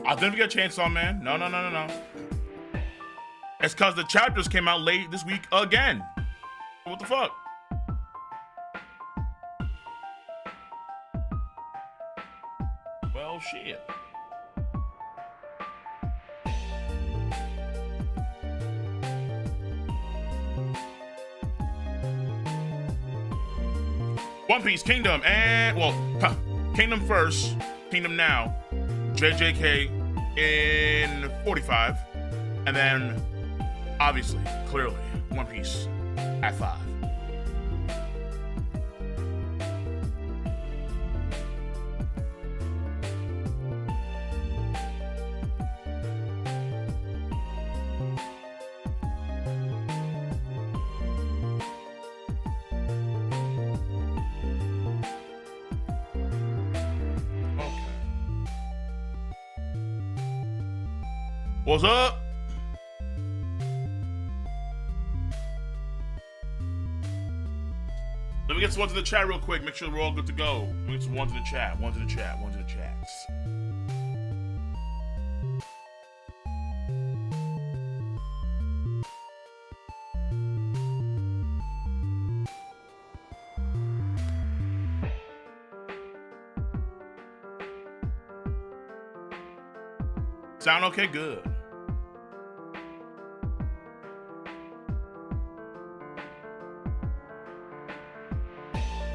I'll never get Chainsaw Man. No. It's because the chapters came out late this week again. What the fuck? Well, shit. One Piece Kingdom and, well, Kingdom first, Kingdom now, JJK in 45, and then, obviously, clearly, One Piece at 5. What's up? Let me get some ones in the chat real quick. Make sure we're all good to go. Let me get some ones in the chat. Ones in the chat. Ones in the chats. Sound okay? Good.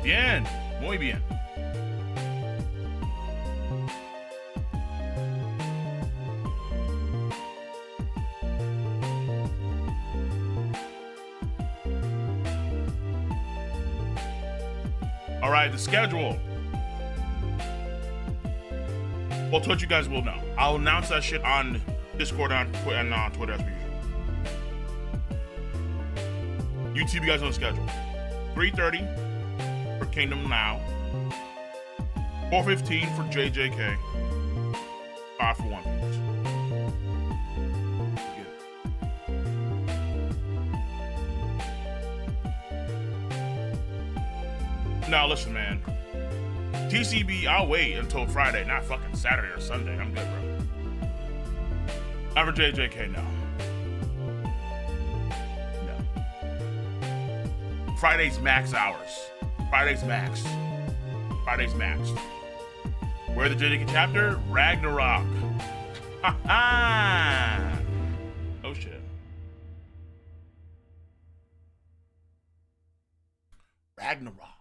Bien. Muy bien. All right, the schedule. Well, to what you guys will know. I'll announce that shit on Discord and on Twitter as per usual. YouTube, you guys know the schedule. 3:30 for Kingdom Now. 4:15 for JJK. 5 for One Piece. Now listen, man. TCB, I'll wait until Friday, not fucking Saturday or Sunday. I'm good, bro. Not for JJK, no. Friday's max hours. Friday's max. Where the JJK chapter? Ragnarok. Ha ha! Oh shit. Ragnarok.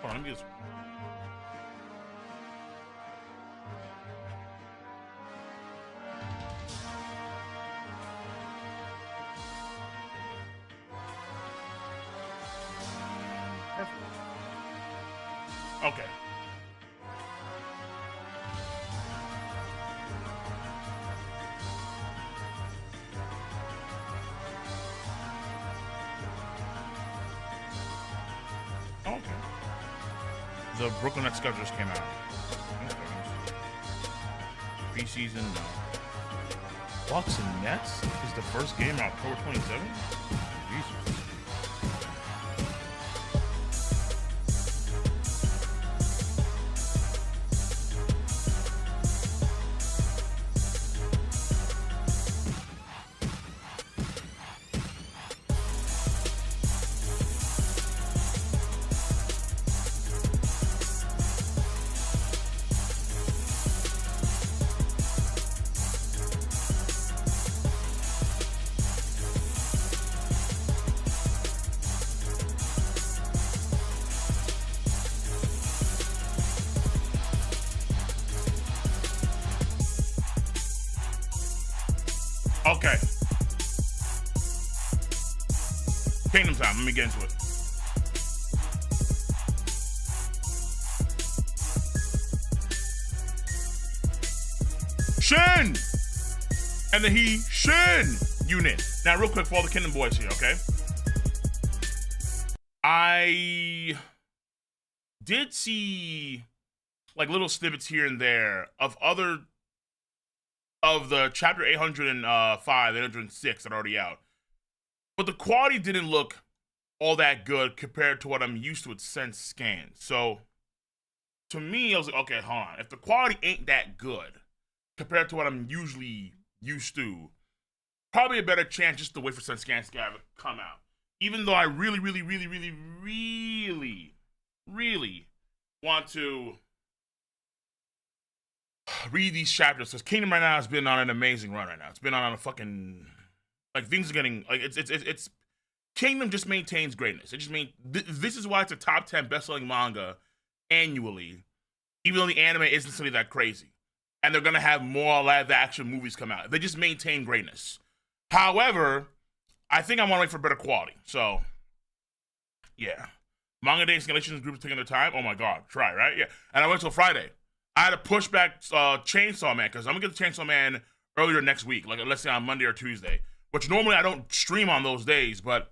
Hold on, let me get okay. Okay. The Brooklyn Nets schedule just came out. Preseason. Bucks and Nets is the first game on October 27th? Jesus. Okay. Kingdom time. Let me get into it. Shin! And the he Shin unit. Now, real quick for all the Kingdom boys here, okay? I did see like little snippets here and there of the chapter 805, 806 that are already out. But the quality didn't look all that good compared to what I'm used to with Sense Scan. So to me, I was like, okay, hold on. If the quality ain't that good compared to what I'm usually used to, probably a better chance just to wait for Sense Scan to come out. Even though I really, really, really, really, really, really want to read these chapters, because Kingdom right now has been on an amazing run right now. It's been on a fucking, like, things are getting, like, it's Kingdom just maintains greatness. It just this is why it's a top 10 best-selling manga annually, even though the anime isn't necessarily that crazy. And they're gonna have more live-action movies come out. They just maintain greatness. However, I think I want to wait for better quality. So, yeah. Manga Day escalations group is taking their time. Oh my god, try, right? Yeah. And I went till Friday. I had to push back Chainsaw Man, because I'm gonna get the Chainsaw Man earlier next week, like let's say on Monday or Tuesday. Which normally I don't stream on those days, but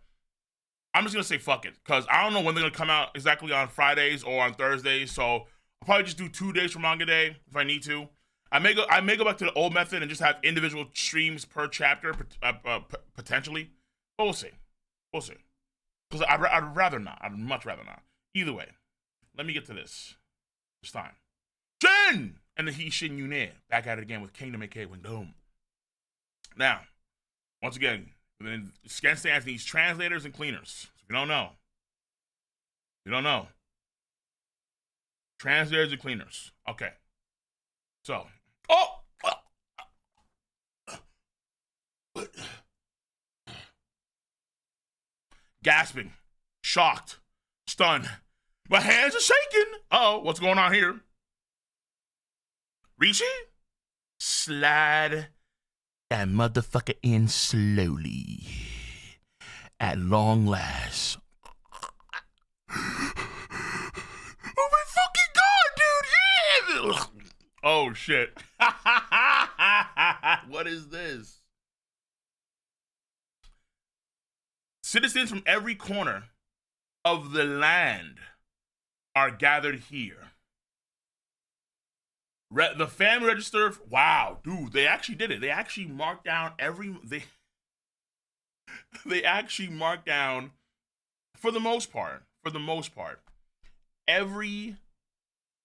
I'm just gonna say fuck it, because I don't know when they're gonna come out exactly on Fridays or on Thursdays. So I'll probably just do 2 days for Manga Day if I need to. I may go back to the old method and just have individual streams per chapter, potentially. But we'll see. We'll see. Because I'd rather not. I'd much rather not. Either way, let me get to this. It's time. Jin! And the He Shin Yune. Back at it again with Kingdom aka Wingdom. Now, once again, Scan Stands needs translators and cleaners. So if you don't know. Translators and cleaners. Okay. So, gasping, shocked, stunned. My hands are shaking. Oh, what's going on here? Rishi? Slide that motherfucker in slowly. At long last. Oh my fucking god, dude! Yeah! Oh shit. What is this? Citizens from every corner of the land are gathered here. The fan register, wow, dude, they actually did it. They actually marked down they actually marked down, for the most part, every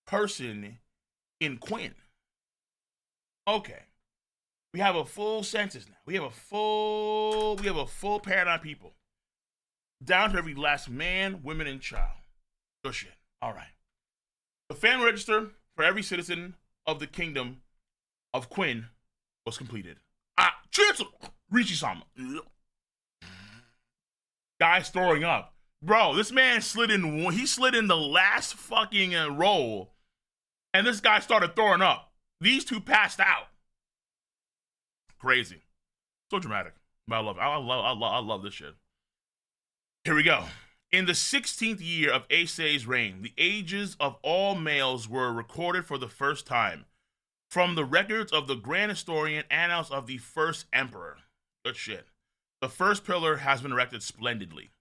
person in Quinn. Okay. We have a full census now. We have a full paradigm people. Down to every last man, woman, and child. Good shit. All right. The fan register for every citizen of the kingdom of Quinn was completed. Chancellor Rishi-sama. Guy's throwing up. Bro, this man slid in the last fucking roll, and this guy started throwing up. These two passed out. Crazy. So dramatic. But I love it. I love this shit. Here we go. In the 16th year of Aisei's reign, the ages of all males were recorded for the first time from the records of the Grand Historian Annals of the First Emperor. Good shit. The first pillar has been erected splendidly.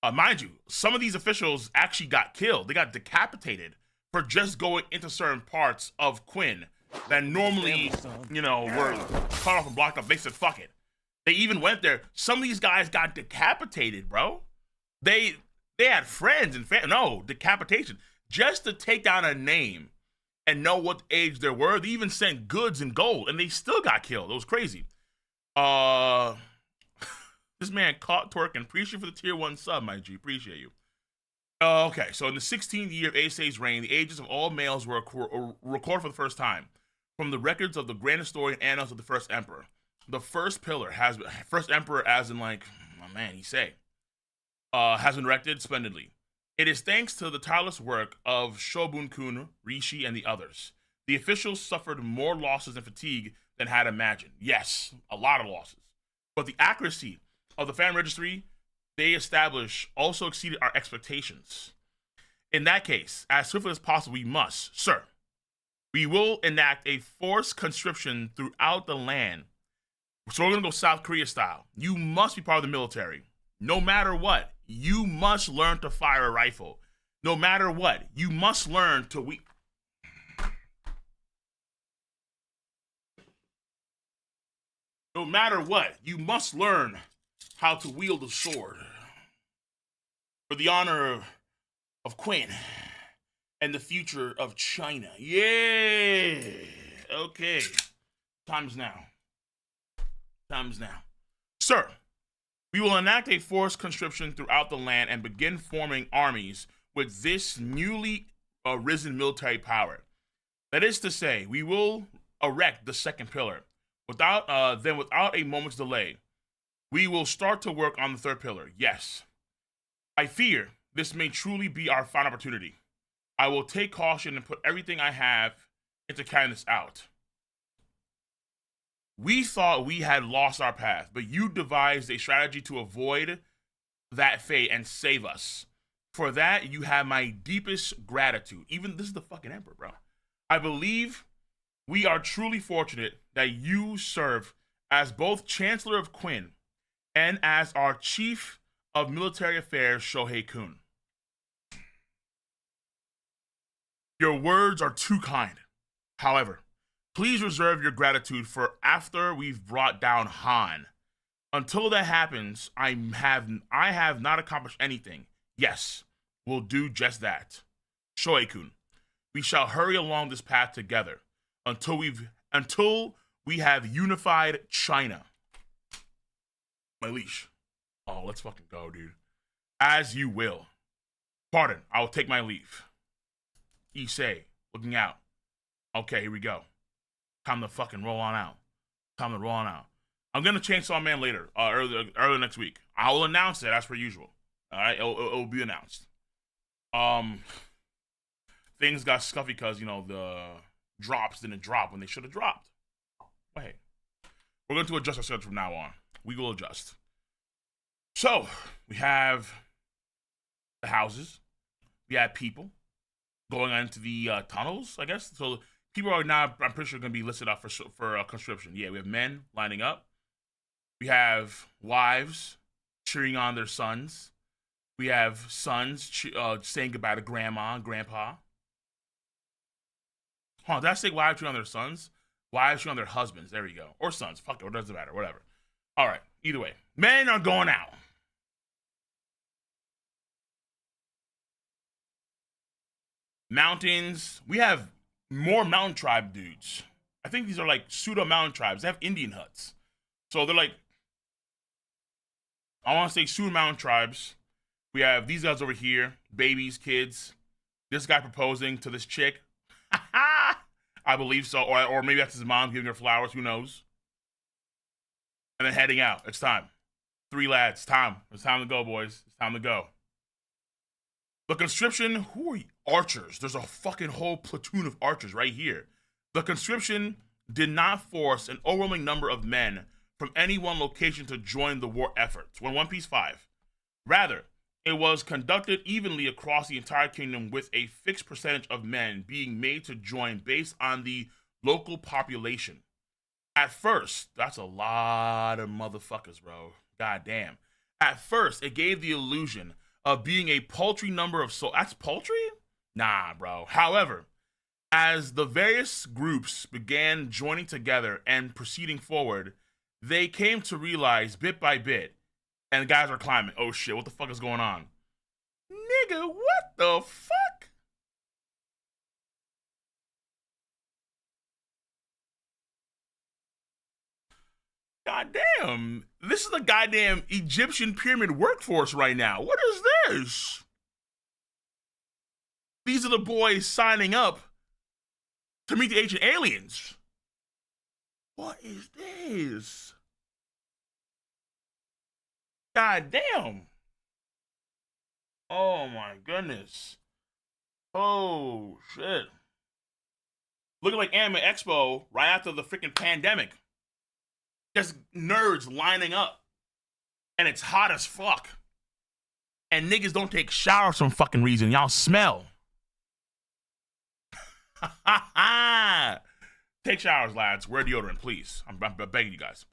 Mind you, some of these officials actually got killed. They got decapitated for just going into certain parts of Quinn that normally, were cut off and blocked up. They said, fuck it. They even went there. Some of these guys got decapitated, bro. They had friends and decapitation. Just to take down a name and know what age they were. They even sent goods and gold, and they still got killed. It was crazy. This man caught twerking. Appreciate you for the tier 1 sub, my G. Appreciate you. Okay, so in the 16th year of Aisei's reign, the ages of all males were recorded for the first time from the records of the Grand Historian Annals of the First Emperor. The first pillar first emperor, as in like, my man, has been erected splendidly. It is thanks to the tireless work of Shogun-kun, Rishi, and the others. The officials suffered more losses and fatigue than had imagined. Yes, a lot of losses. But the accuracy of the fan registry they established also exceeded our expectations. In that case, as swiftly as possible, we will enact a forced conscription throughout the land. So we're going to go South Korea style. You must be part of the military. No matter what, you must learn to fire a rifle. No matter what, you must learn to No matter what, you must learn how to wield a sword. for the honor of Quinn and the future of China. Yeah. Okay. Time is now. Time is now. Sir, we will enact a forced conscription throughout the land and begin forming armies with this newly arisen military power. That is to say, we will erect the second pillar. Without a moment's delay, we will start to work on the third pillar. Yes. I fear this may truly be our final opportunity. I will take caution and put everything I have into carrying this out. We thought we had lost our path, but you devised a strategy to avoid that fate and save us. For that, you have my deepest gratitude. Even this is the fucking emperor, bro. I believe we are truly fortunate that you serve as both Chancellor of Quinn and as our Chief of Military Affairs, Shohei-kun. Your words are too kind. However, please reserve your gratitude for after we've brought down Han. Until that happens, I have not accomplished anything. Yes, we'll do just that. Shohei-kun, we shall hurry along this path together until we have unified China. My leash. Oh, let's fucking go, dude. As you will. Pardon, I will take my leave. Issei, looking out. Okay, here we go. Time to fucking roll on out. Time to roll on out. I'm gonna Chainsaw Man later, early next week. I will announce it as per usual. All right, it'll be announced. Things got scuffy because the drops didn't drop when they should have dropped. But hey, we're going to adjust our schedule from now on. We will adjust. So we have the houses. We have people going into the tunnels, I guess. So people are now, I'm pretty sure, going to be listed up for conscription. Yeah, we have men lining up. We have wives cheering on their sons. We have sons saying goodbye to grandma and grandpa. Did I say wives cheering on their sons? Wives cheering on their husbands. There we go. Or sons. Fuck it. It doesn't matter. Whatever. All right. Either way. Men are going out. Mountains. We have more mountain tribe dudes. I think these are like pseudo mountain tribes. They have Indian huts. So they're like, I want to say pseudo mountain tribes. We have these guys over here. Babies, kids. This guy proposing to this chick. I believe so. Or maybe that's his mom giving her flowers. Who knows? And then heading out. It's time. 3 lads. Time. It's time to go, boys. It's time to go. The conscription. Who are you? Archers. There's a fucking whole platoon of archers right here. The conscription did not force an overwhelming number of men from any one location to join the war effort. One Piece 5. Rather, it was conducted evenly across the entire kingdom with a fixed percentage of men being made to join based on the local population. At first, that's a lot of motherfuckers, bro. God damn. At first, it gave the illusion of being a paltry number of souls. That's paltry? Nah, bro. However, as the various groups began joining together and proceeding forward, they came to realize bit by bit, and the guys are climbing. Oh shit, what the fuck is going on? Nigga, what the fuck? God damn. This is the goddamn Egyptian pyramid workforce right now. What is this? These are the boys signing up to meet the ancient aliens. What is this? God damn. Oh my goodness. Oh shit. Looking like Anime Expo right after the freaking pandemic. Just nerds lining up. And it's hot as fuck. And niggas don't take showers for some fucking reason. Y'all smell. Take showers, lads. Wear deodorant, please. I'm begging you guys.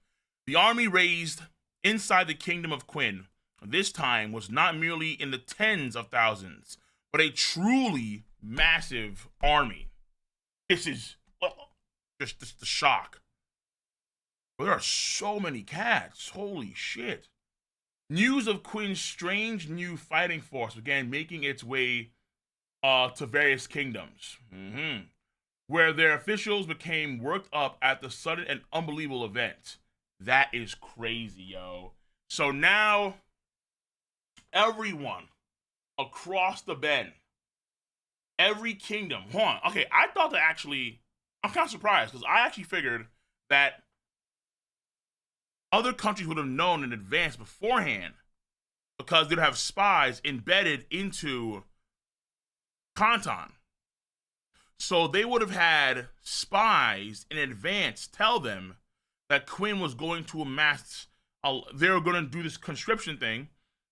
The army raised inside the kingdom of Quinn this time was not merely in the tens of thousands, but a truly massive army. This is just the shock. Well, there are so many cats. Holy shit. News of Quinn's strange new fighting force began making its way to various kingdoms, where their officials became worked up at the sudden and unbelievable event. That is crazy, yo. So now everyone across the bend, every kingdom, hold on. Okay, I thought that actually, I'm kind of surprised because I actually figured that other countries would have known in advance beforehand because they'd have spies embedded into Kanton. So they would have had spies in advance tell them that Quinn was going to amass, they were going to do this conscription thing,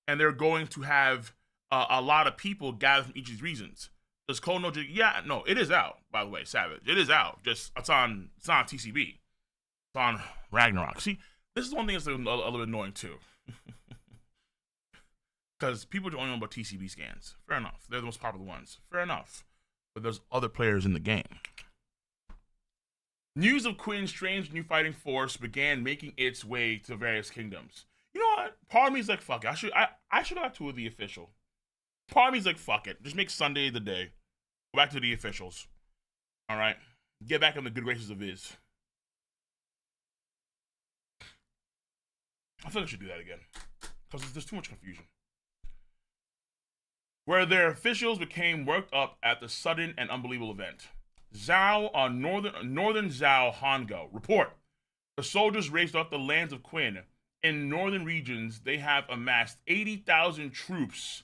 and they're going to have a lot of people gathered from each of these regions. Does Cole know? Yeah, no, it is out, by the way, Savage. It is out. Just it's on TCB. It's on Ragnarok. See, this is one thing that's a little bit annoying too. Because people don't know about TCB scans. Fair enough. They're the most popular ones. Fair enough. But there's other players in the game. News of Quinn's strange new fighting force began making its way to various kingdoms. You know what? Part of me is like, fuck it. I should have got two of the official. Part of me is like, fuck it. Just make Sunday the day. Go back to the officials. All right? Get back in the good graces of Viz. I think I should do that again. Because there's too much confusion. Where their officials became worked up at the sudden and unbelievable event. Zhao on northern Zhao Hongo. Report. The soldiers raised up the lands of Quinn. In northern regions, they have amassed 80,000 troops.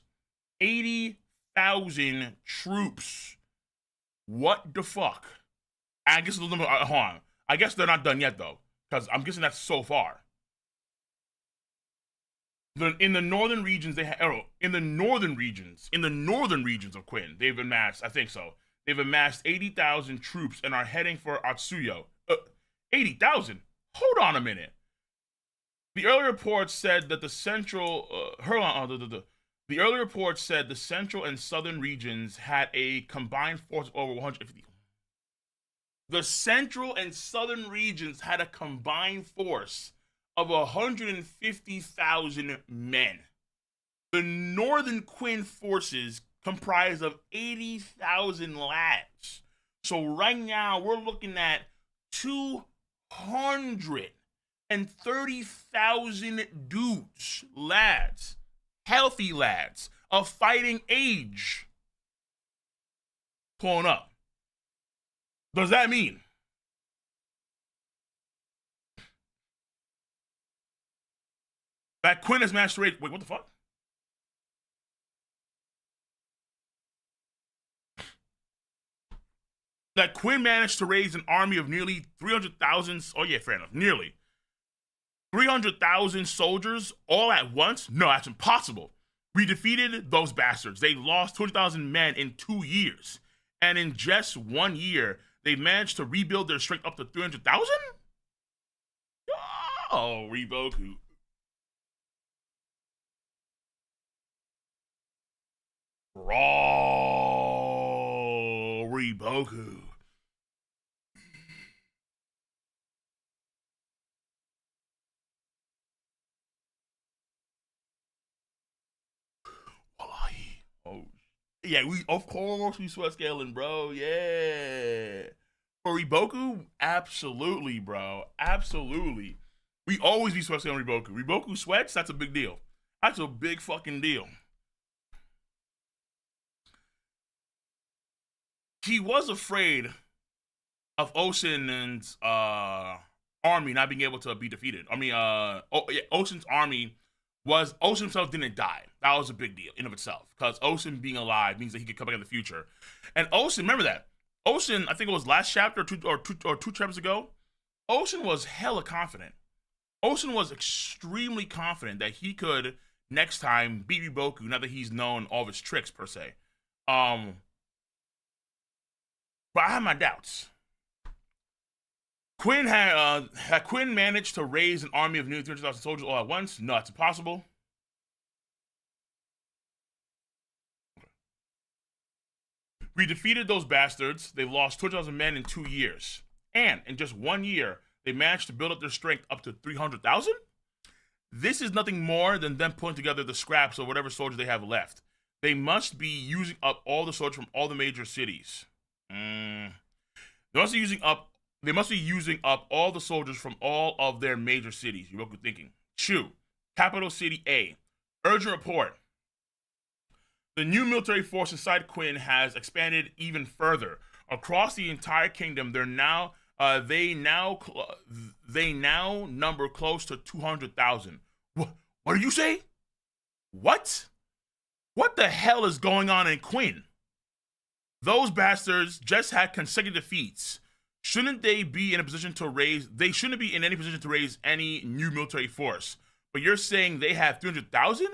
80,000 troops. What the fuck? I guess hold on. I guess they're not done yet though, because I'm guessing that's so far. In the northern regions, in the northern regions of Quinn, they've amassed, I think so. They've amassed 80,000 troops and are heading for Atsuyo. 80,000? Hold on a minute. The early report said that the central, the early report said the central and southern regions had a combined force of over 150. The central and southern regions had a combined force of 150,000 men. The northern Quinn forces comprised of 80,000 lads. So right now we're looking at 230,000 dudes, lads, healthy lads of fighting age pulling up. Does that mean that Quinn has managed to raise? Wait, what the fuck? That Quinn managed to raise an army of nearly 300,000. Oh yeah, fair enough. Nearly 300,000 soldiers all at once? No, that's impossible. We defeated those bastards. They lost 200,000 men in 2 years, and in just 1 year, they managed to rebuild their strength up to 300,000. Oh, Reboku. Raw Reboku. Wallahi. Oh, yeah, of course we sweat scaling, bro. Yeah. For Reboku, absolutely, bro. Absolutely. We always be sweat scaling Reboku. Reboku sweats, that's a big deal. That's a big fucking deal. He was afraid of Ocean's army not being able to be defeated. I mean, Ocean's army was, Ocean himself didn't die. That was a big deal in of itself, because Ocean being alive means that he could come back in the future. And Ocean, remember that Ocean, I think it was last chapter or two chapters ago. Ocean was hella confident. Ocean was extremely confident that he could next time beat Reboku, now that he's known all of his tricks per se. But I have my doubts. Quinn had Quinn managed to raise an army of nearly 300,000 soldiers all at once? No, it's impossible. We defeated those bastards. They lost 200,000 men in 2 years. And in just 1 year, they managed to build up their strength up to 300,000? This is nothing more than them pulling together the scraps of whatever soldiers they have left. They must be using up all the soldiers from all the major cities. They must be using up. They must be using up all the soldiers from all of their major cities. You're thinking. Chu, capital city A. Urgent report. The new military force inside Quinn has expanded even further across the entire kingdom. They now number close to 200,000. What did you say? What? What the hell is going on in Quinn? Those bastards just had consecutive defeats. Shouldn't they be in a position to raise? They shouldn't be in any position to raise any new military force. But you're saying they have 300,000?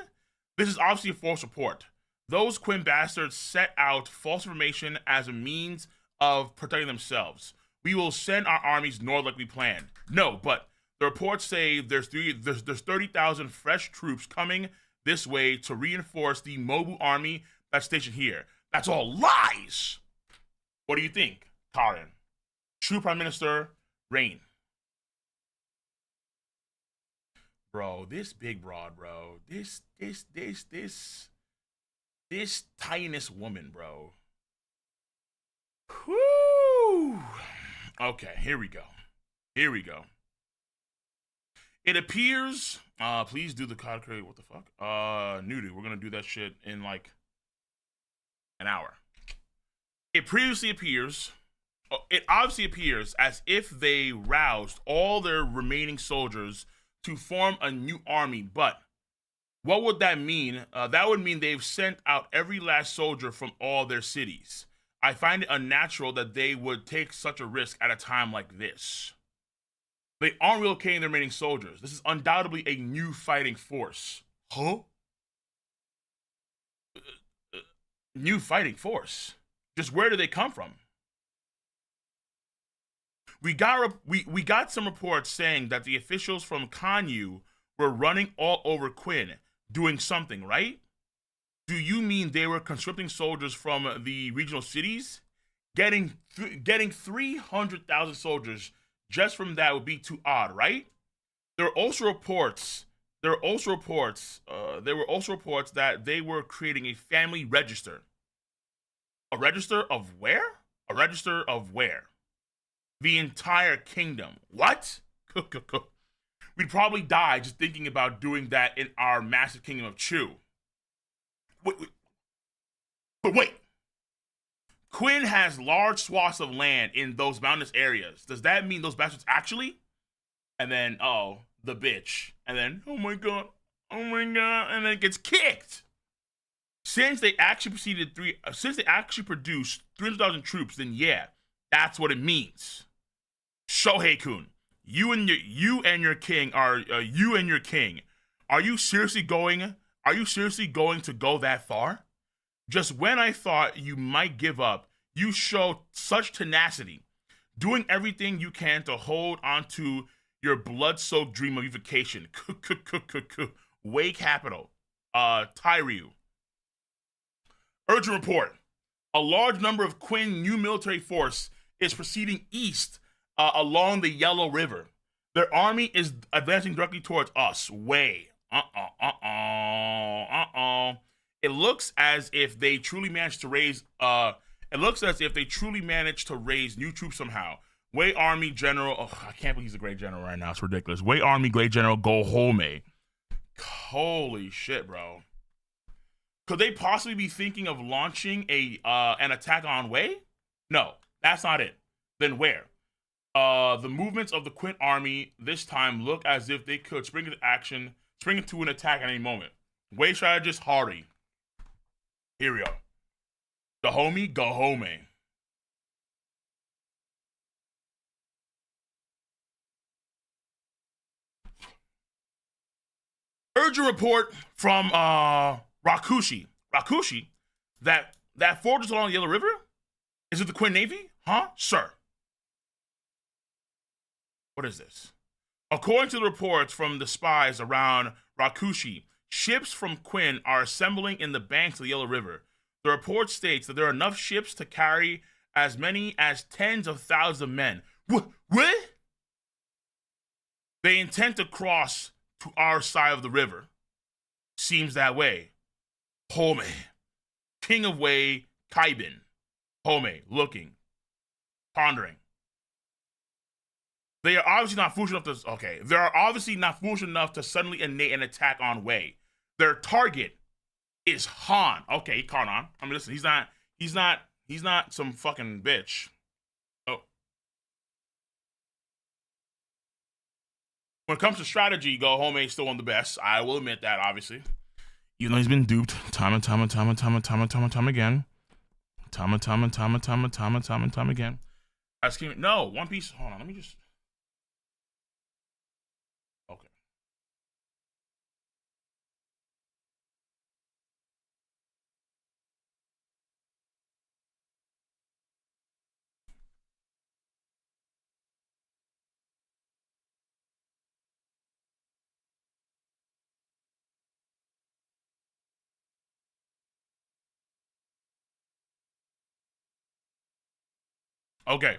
This is obviously a false report. Those Quinn bastards set out false information as a means of protecting themselves. We will send our armies north like we planned. No, but the reports say there's 30,000 fresh troops coming this way to reinforce the Mobu army that's stationed here. That's all lies. What do you think, Karen? True Prime Minister Rain. Bro, this big broad, bro. This tinest woman, bro. Whoo! Okay, here we go. It appears, please do the card create. What the fuck? Nudu. We're gonna do that shit in like an hour. It obviously appears as if they roused all their remaining soldiers to form a new army, but what would that mean? That would mean they've sent out every last soldier from all their cities. I find it unnatural that they would take such a risk at a time like this. They aren't relocating their remaining soldiers. This is undoubtedly a new fighting force. Huh? New fighting force? Just where do they come from? We got some reports saying that the officials from Kanyu were running all over Quinn, doing something, right? Do you mean they were conscripting soldiers from the regional cities? Getting 300,000 soldiers just from that would be too odd, right? There were also reports that they were creating a family register. A register of where? A register of where? The entire kingdom. What? We'd probably die just thinking about doing that in our massive kingdom of Chu. Wait. Quinn has large swaths of land in those mountainous areas. Does that mean those bastards actually? And then, oh, the bitch. And then, oh my god, and then it gets kicked. Since they actually produced 300,000 troops, then yeah, that's what it means. Shohei-kun, you and your king. Are you seriously going to go that far? Just when I thought you might give up, you show such tenacity, doing everything you can to hold onto your blood-soaked dream of unification. Wei capital, Tairyu. Urgent report. A large number of Quinn new military force is proceeding east along the Yellow River. Their army is advancing directly towards us. Wei. It looks as if they truly managed to raise new troops somehow. Wei Army General, I can't believe he's a great general right now. It's ridiculous. Wei Army Great General Go Home. Holy shit, bro. Could they possibly be thinking of launching an attack on Wei? No, that's not it. Then where? The movements of the Quinn army this time look as if they could spring into an attack at any moment. Wei strategist Hari. Here we go. The homie, go home. Urgent report from Rakushi. Rakushi? That fortress along the Yellow River? Is it the Quinn Navy? Huh? Sir. What is this? According to the reports from the spies around Rakushi, ships from Quinn are assembling in the banks of the Yellow River. The report states that there are enough ships to carry as many as tens of thousands of men. What? They intend to cross to our side of the river. Seems that way. Home, king of Wei, Kaibin. Home, looking, pondering. They are obviously not foolish enough to. Okay, they are obviously not foolish enough to suddenly innate an attack on Wei. Their target is Han. Okay, he caught on. I mean, listen, he's not some fucking bitch. Oh. When it comes to strategy, Go Home is still one of the best. I will admit that, obviously. Even though he's been duped time and time again. Time again. No, One Piece. Hold on, let me just. Okay. Okay.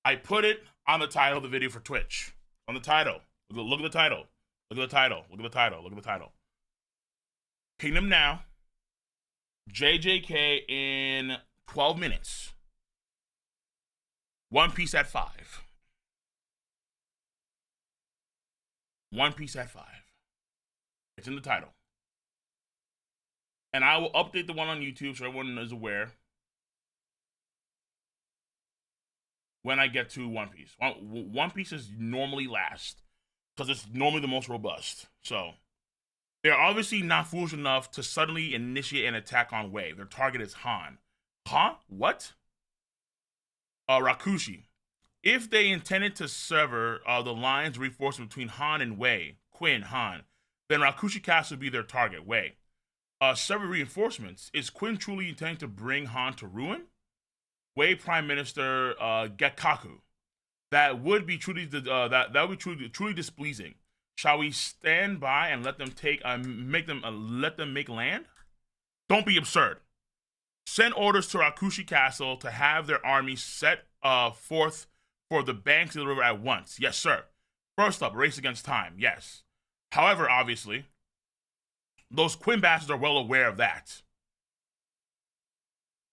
I put it on the title of the video for Twitch. On the title. Look at the title. Look at the title. Look at the title. Look at the title. Kingdom Now. JJK in 12 minutes. One Piece at 5. One Piece at 5. It's in the title. And I will update the one on YouTube so everyone is aware when I get to One Piece. One Piece is normally last because it's normally the most robust. So they're obviously not foolish enough to suddenly initiate an attack on Wei. Their target is Han. Huh? What? Rakushi. If they intended to sever the lines reinforcement between Han and Wei, Quinn, Han, then Rakushi Castle would be their target, Wei. Sever reinforcements. Is Quinn truly intending to bring Han to ruin? Wei Prime Minister Gekaku. That would be truly that would be truly displeasing. Shall we stand by and let them let them make land? Don't be absurd. Send orders to Rakushi Castle to have their army set forth for the banks of the river at once. Yes, sir. First up, race against time. Yes. However, obviously, those Quinn bastards are well aware of that.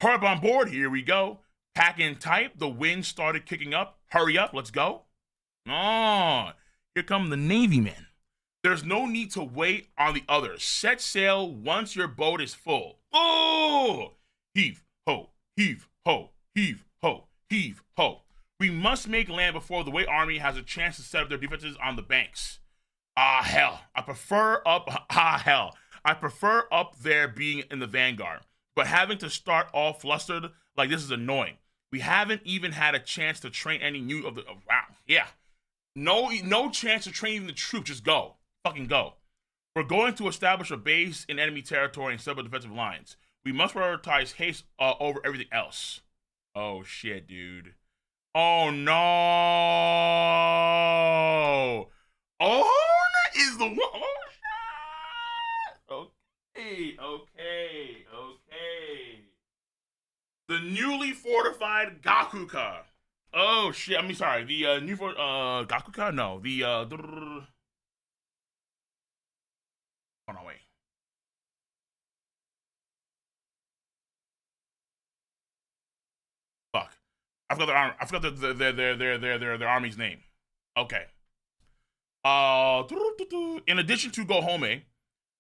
Hurry up on board. Here we go. Pack in tight. The wind started kicking up. Hurry up. Let's go. Oh, here come the Navy men. There's no need to wait on the others. Set sail once your boat is full. Oh! Heave, ho, heave, ho, heave, ho, heave, ho. We must make land before the Wei army has a chance to set up their defenses on the banks. Hell. I prefer up there being in the vanguard. But having to start all flustered like this is annoying. We haven't even had a chance to train any new of the. Wow, yeah, no chance to train even the troops. Just go, fucking go. We're going to establish a base in enemy territory and set up defensive lines. We must prioritize haste over everything else. Oh shit, dude. Oh no. Oh, is the one. Oh shit. Okay. The newly fortified Gakuka. Oh shit! I mean, sorry. The new Gakuka. No, the Oh no, wait. Fuck. I forgot their arm. I forgot their army's name. Okay. In addition to Gohome,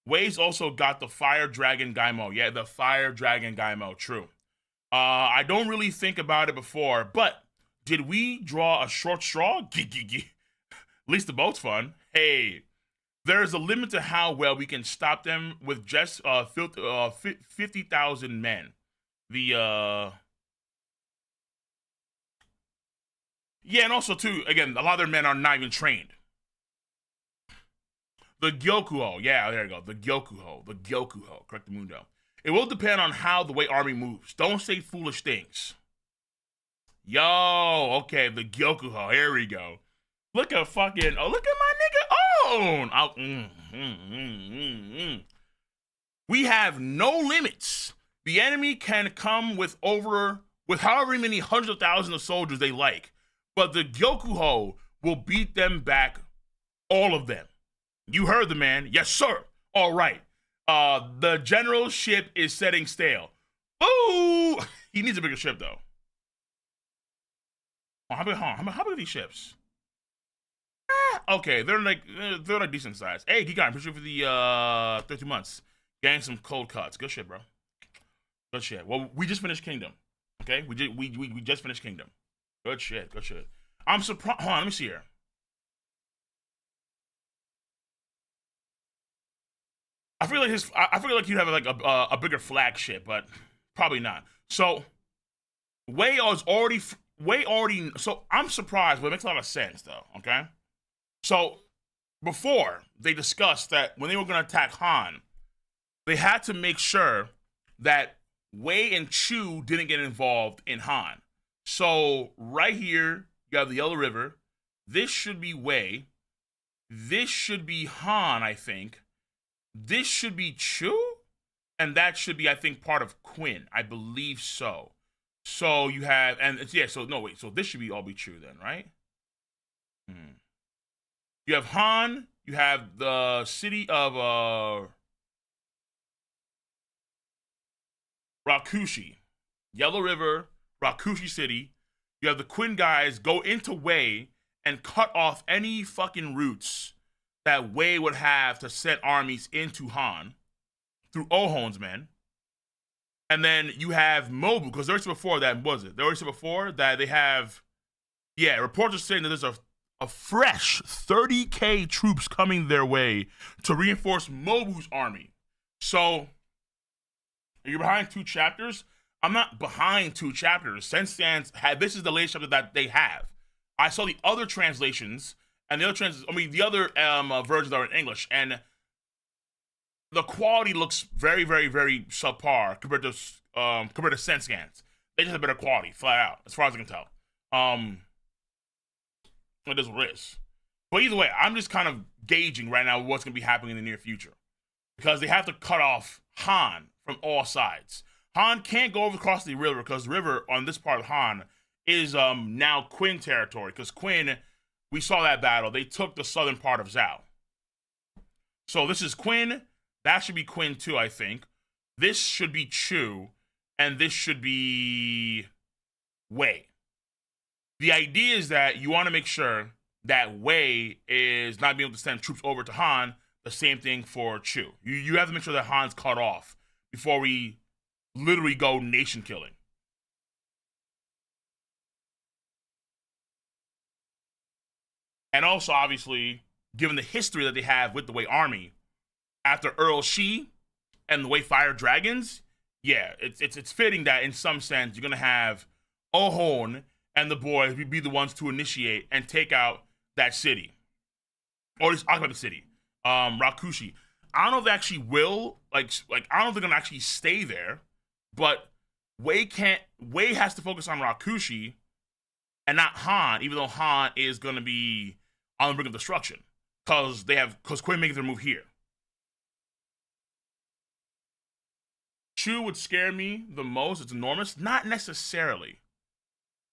Wei's also got the Fire Dragon Gaimo. Yeah, the Fire Dragon Gaimo. True. I don't really think about it before, but did we draw a short straw? At least the boat's fun. Hey, there's a limit to how well we can stop them with just 50,000 men. Yeah, and also too, again, a lot of their men are not even trained. The Gyokuho, yeah, there you go. The Gyokuho, correct the mundo. It will depend on how the Wei army moves. Don't say foolish things. Yo, okay, the Gyokuho. Here we go. Look at fucking. Oh, look at my nigga own. We have no limits. The enemy can come with however many hundreds of thousands of soldiers they like, but the Gyokuho will beat them back, all of them. You heard the man. Yes, sir. All right. The general's ship is setting sail. Ooh, he needs a bigger ship though. Oh, how big are these ships? Okay, they're like decent size. Hey, Geek, appreciate for the 32 months. Getting some cold cuts. Good shit, bro. Good shit. Well, we just finished Kingdom. Okay, we just finished Kingdom. Good shit. Good shit. I'm surprised. Hold on, let me see here. I feel like you'd have like a bigger flagship, but probably not. So Wei is already So I'm surprised, but it makes a lot of sense though. Okay, so before they discussed that when they were going to attack Han, they had to make sure that Wei and Chu didn't get involved in Han. So right here, you have the Yellow River. This should be Wei. This should be Han, I think. This should be Chu, and that should be, I think, part of Quinn. I believe so. So you have, and it's, yeah. So no, wait. So this should be all be Chu then, right? You have Han. You have the city of Rakushi, Yellow River, Rakushi City. You have the Quinn guys go into Wei and cut off any fucking routes that Wei would have to send armies into Han through Ohon's men. And then you have Mobu, because there was before that, was it? There was before that they have, yeah, reports are saying that there's a fresh 30K troops coming their way to reinforce Mobu's army. So, you're behind 2 chapters? I'm not behind 2 chapters. Sense this is the latest chapter that they have. I saw the other translations, and the other versions are in English, and the quality looks very, very, very subpar compared to Sense scans. They just have better quality, flat out, as far as I can tell. It is what it is. But either way, I'm just kind of gauging right now what's going to be happening in the near future, because they have to cut off Han from all sides. Han can't go across the river, because the river on this part of Han is now Quinn territory, because Quinn, we saw that battle. They took the southern part of Zhao. So this is Quinn. That should be Quinn too, I think. This should be Chu, and this should be Wei. The idea is that you want to make sure that Wei is not being able to send troops over to Han. The same thing for Chu. You have to make sure that Han's cut off before we literally go nation killing. And also, obviously, given the history that they have with the Wei army, after Earl Shi and the Wei Fire Dragons, yeah, it's fitting that in some sense you're gonna have Ohon and the boys be the ones to initiate and take out that city, or at least occupy the city, Rakushi. I don't know if they actually will, like I don't know if they're gonna actually stay there, but Wei has to focus on Rakushi and not Han, even though Han is gonna be on the brink of destruction, because Quinn making their move here. Chu would scare me the most. It's enormous. Not necessarily.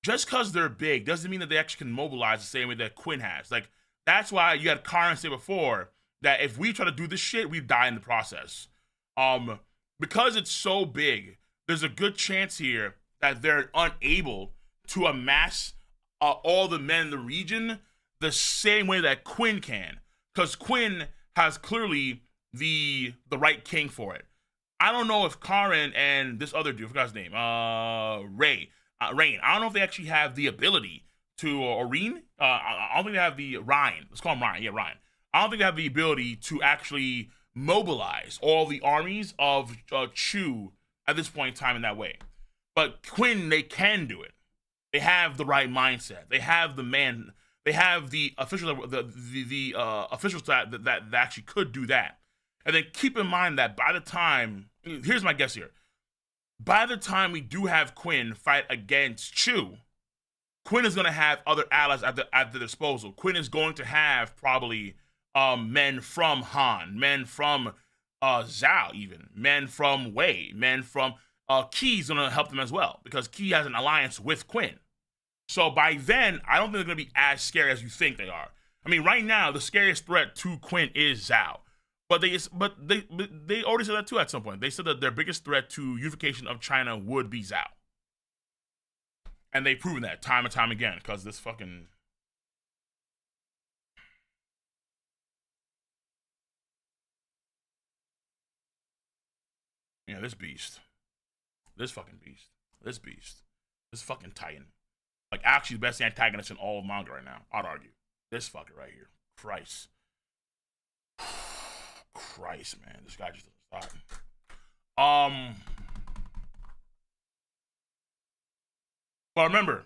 Just because they're big doesn't mean that they actually can mobilize the same way that Quinn has. Like, that's why you had Karen say before that if we try to do this shit, we die in the process. Because it's so big, there's a good chance here that they're unable to amass all the men in the region the same way that Quinn can. Because Quinn has clearly the right king for it. I don't know if Karen and this other dude, I forgot his name, Rain. I don't know if they actually have the ability to, or Reen. I don't think they have the Ryan. Let's call him Ryan. Yeah, Ryan. I don't think they have the ability to actually mobilize all the armies of Chu at this point in time in that way. But Quinn, they can do it. They have the right mindset. They have the man. They have the officials, the officials that actually could do that. And then keep in mind that by the time, here's my guess here, by the time we do have Quinn fight against Chu, Quinn is going to have other allies at the disposal. Quinn is going to have probably men from Han, men from Zhao even, men from Wei, men from Key's going to help them as well, because Key has an alliance with Quinn. So by then, I don't think they're going to be as scary as you think they are. I mean, right now the scariest threat to Quinn is Zhao. But they already said that too at some point. They said that their biggest threat to unification of China would be Zhao. And they've proven that time and time again, because this fucking... Yeah, this beast. This fucking beast. This beast. This fucking titan. Like, actually the best antagonist in all of manga right now, I'd argue. This fucker right here. Christ. Christ, man. This guy just doesn't stop. But remember,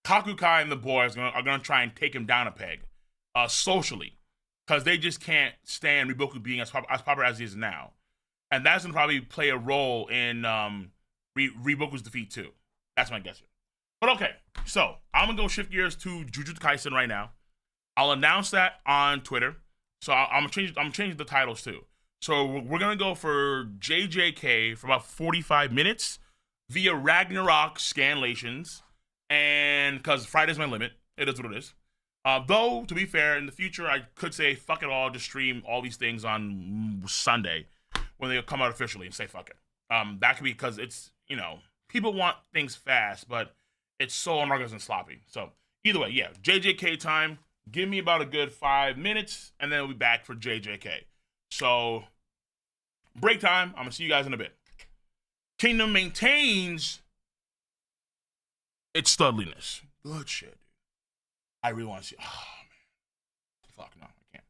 Kakukai and the boys are gonna try and take him down a peg, socially, because they just can't stand Riboku being as popular as he is now, and that's gonna probably play a role in Riboku's defeat too. That's my guess here. But okay, so I'm gonna go shift gears to Jujutsu Kaisen right now. I'll announce that on Twitter. So I'm changing the titles too. So we're gonna go for JJK for about 45 minutes via Ragnarok scanlations, and because Friday's my limit, it is what it is. Though to be fair, in the future I could say fuck it all, just stream all these things on Sunday when they come out officially and say fuck it. That could be because it's, you know, people want things fast, but it's so unorganized and sloppy. So either way, yeah, JJK time. Give me about a good 5 minutes, and then we'll be back for JJK. So, break time. I'm going to see you guys in a bit. Kingdom maintains its studliness. Good shit, dude. I really want to see... Oh, man. Fuck, no, I can't.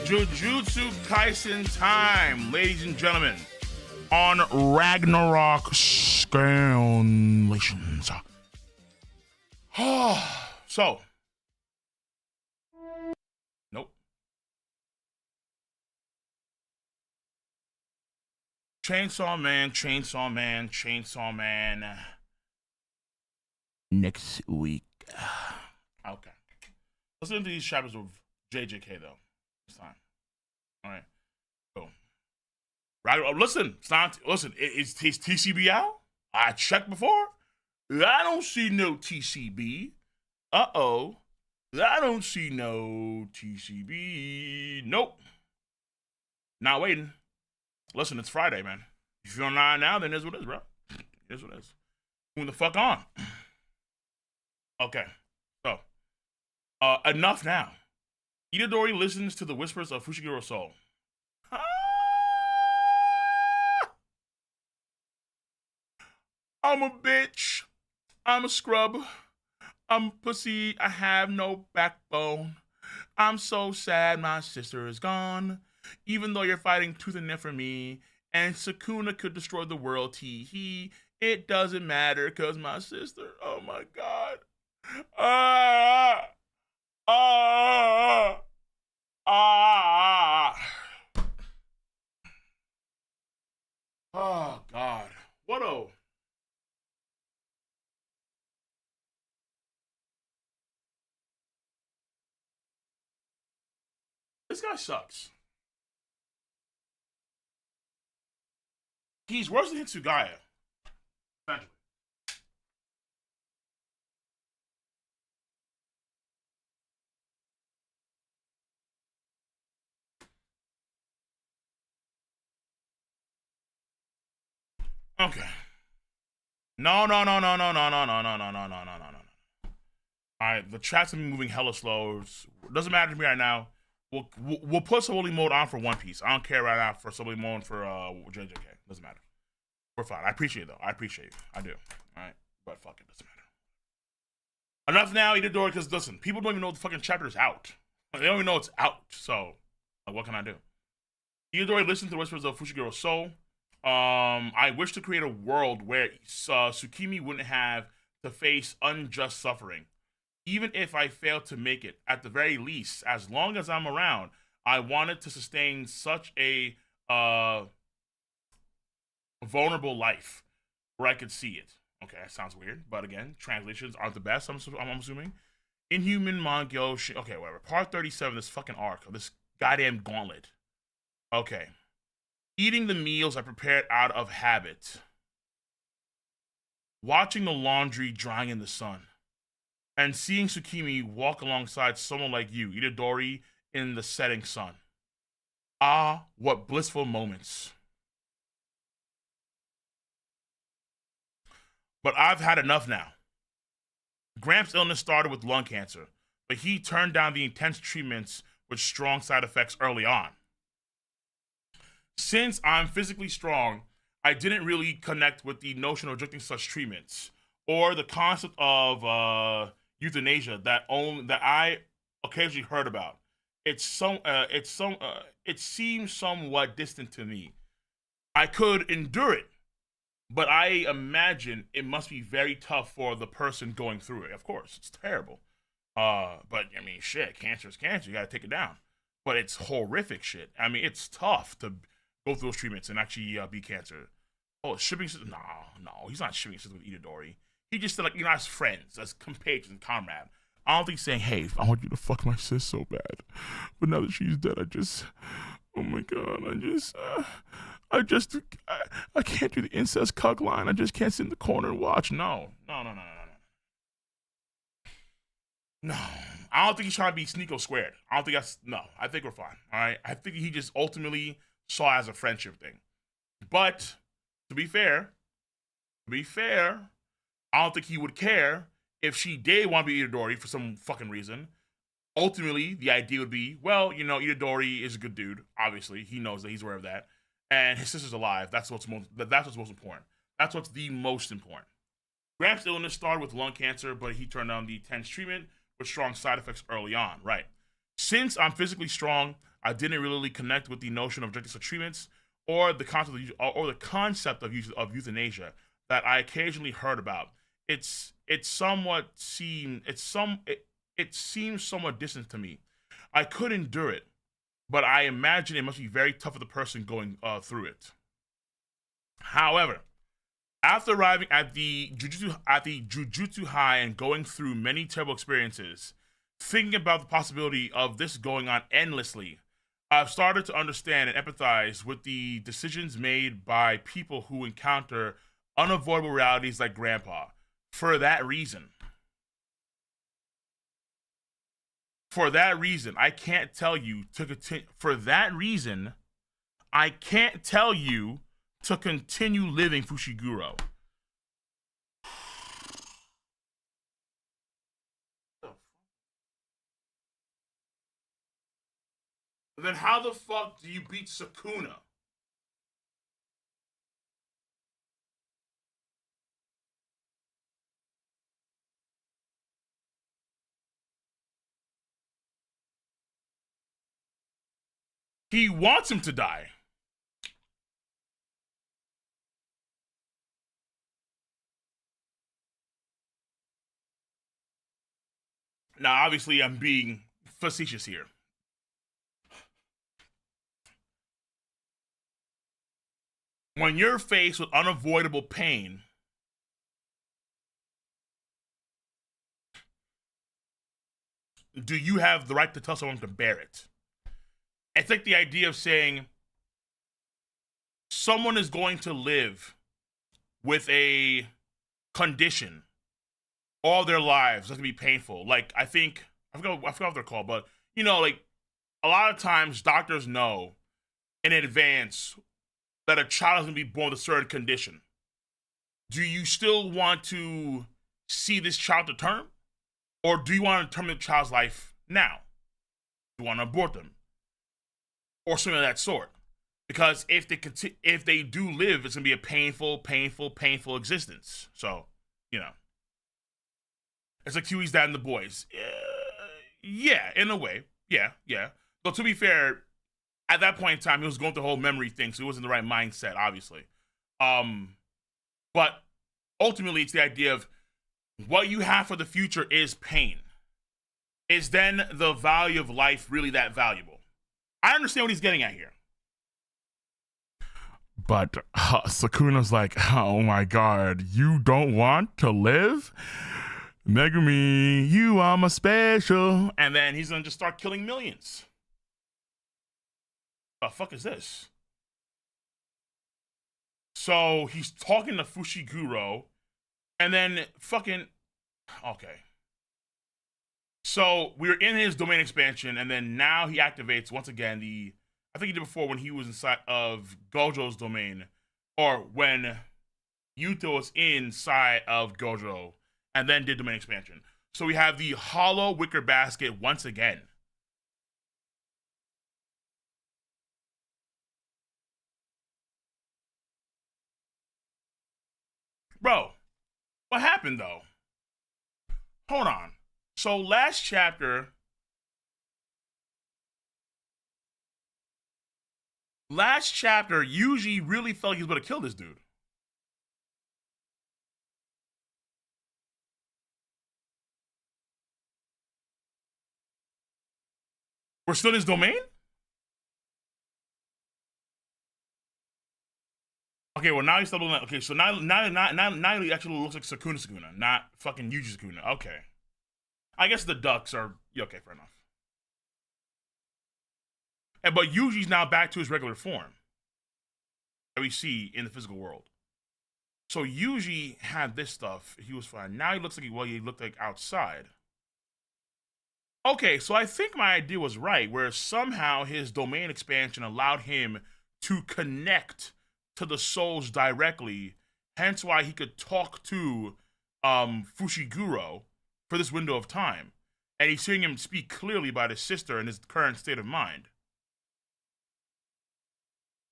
Jujutsu Kaisen time, ladies and gentlemen, on Ragnarok Scalations. So, nope. Chainsaw Man. Next week. Okay. Listen to these chapters of JJK though. This time. All right. Go. Right. Listen. It's not. Listen. Is TCB out? I checked before. I don't see no TCB. I don't see no TCB. Nope. Not waiting. Listen, it's Friday, man. If you're online now, then it is what it is, bro. It is what it is. Moving the fuck on. Okay. So, enough now. Itadori listens to the whispers of Fushigiro's soul. I'm a bitch. I'm a scrub. I'm a pussy. I have no backbone. I'm so sad my sister is gone. Even though you're fighting tooth and nail for me, and Sukuna could destroy the world, tee-hee, it doesn't matter, cause my sister, oh my god. Oh god. What a... This guy sucks. He's worse than Hitsugaya. Essentially. Okay. No. Alright, the chat's gonna be moving hella slow. It doesn't matter to me right now. We'll put Subway mode on for One Piece. I don't care right now for Subway mode for JJK. Doesn't matter. We're fine. I appreciate it though. I appreciate you. I do. Alright. But fuck it, doesn't matter. Enough now, Itadori, because listen, people don't even know the fucking chapter is out. They don't even know it's out. So, what can I do? Itadori listened to the whispers of Fushigiro's soul. I wish to create a world where Tsukimi wouldn't have to face unjust suffering. Even if I fail to make it, at the very least, as long as I'm around, I wanted to sustain such a vulnerable life where I could see it. Okay, that sounds weird, but again, translations aren't the best, I'm assuming. Inhuman Mangyo... Okay, whatever. Part 37, this fucking arc, this goddamn gauntlet. Okay. Eating the meals I prepared out of habit. Watching the laundry drying in the sun. And seeing Tsukimi walk alongside someone like you, Itadori, in the setting sun. Ah, what blissful moments. But I've had enough now. Gramps' illness started with lung cancer, but he turned down the intense treatments with strong side effects early on. Since I'm physically strong, I didn't really connect with the notion of rejecting such treatments, or the concept of euthanasia that I occasionally heard about. It seems somewhat distant to me. I could endure it, but I imagine it must be very tough for the person going through it. Of course, it's terrible. But I mean, shit, cancer is cancer. You gotta take it down. But it's horrific shit. I mean, it's tough to go through those treatments and actually beat cancer. Oh, shipping system? No, he's not shipping system with Itadori. He just said, like, as friends, as compatriots and comrade. I don't think he's saying, hey, I want you to fuck my sis so bad. But now that she's dead, oh my god, I can't do the incest cuck line. I just can't sit in the corner and watch. No. No. I don't think he's trying to be Sneeko squared. I think we're fine. All right. I think he just ultimately saw it as a friendship thing. But to be fair, I don't think he would care if she did want to be Itadori for some fucking reason. Ultimately, the idea would be, well, Itadori is a good dude. Obviously, he knows that. He's aware of that, and his sister's alive. That's what's most important. That's what's the most important. Gramps' illness started with lung cancer, but he turned down the intense treatment with strong side effects early on. Right. Since I'm physically strong, I didn't really connect with the notion of justice treatments or the concept of euthanasia that I occasionally heard about. It seems somewhat distant to me. I could endure it, but I imagine it must be very tough for the person going through it. However, after arriving at the Jujutsu High and going through many terrible experiences, thinking about the possibility of this going on endlessly, I've started to understand and empathize with the decisions made by people who encounter unavoidable realities like Grandpa. For that reason, I can't tell you to continue. For that reason, I can't tell you to continue living Fushiguro. Then how the fuck do you beat Sukuna? He wants him to die. Now, obviously, I'm being facetious here. When you're faced with unavoidable pain, do you have the right to tell someone to bear it? It's like the idea of saying someone is going to live with a condition all their lives. That's gonna be painful. Like I forgot what they're called, but like a lot of times doctors know in advance that a child is gonna be born with a certain condition. Do you still want to see this child to term, or do you want to terminate the child's life now? Do you want to abort them, or something of that sort? Because if they do live, it's gonna be a painful existence. So it's like Huey's dad and the boys. Yeah, in a way. Yeah. But to be fair, at that point in time, he was going through the whole memory thing, so he was in the right mindset, obviously. But ultimately, it's the idea of what you have for the future is pain. Is then the value of life really that valuable? I understand what he's getting at here. But Sukuna's like, oh my god, you don't want to live? Megumi, you are my special. And then he's gonna just start killing millions. The fuck is this? So he's talking to Fushiguro, and then fucking okay. So we're in his domain expansion, and then now he activates once again I think he did before when he was inside of Gojo's domain, or when Yuto was inside of Gojo, and then did domain expansion. So we have the hollow wicker basket once again. Bro, what happened though? Hold on. So last chapter, Yuji really felt like he was going to kill this dude. We're still in his domain? Okay, well now he's still okay. So now he actually looks like Sukuna, not fucking Yuji Sukuna. Okay, I guess the ducks are okay. Fair enough. But Yuji's now back to his regular form that we see in the physical world. So Yuji had this stuff. He was fine. Now he looks like he looked like outside. Okay, so I think my idea was right, where somehow his domain expansion allowed him to connect to the souls directly, hence why he could talk to Fushiguro for this window of time. And he's hearing him speak clearly about his sister and his current state of mind.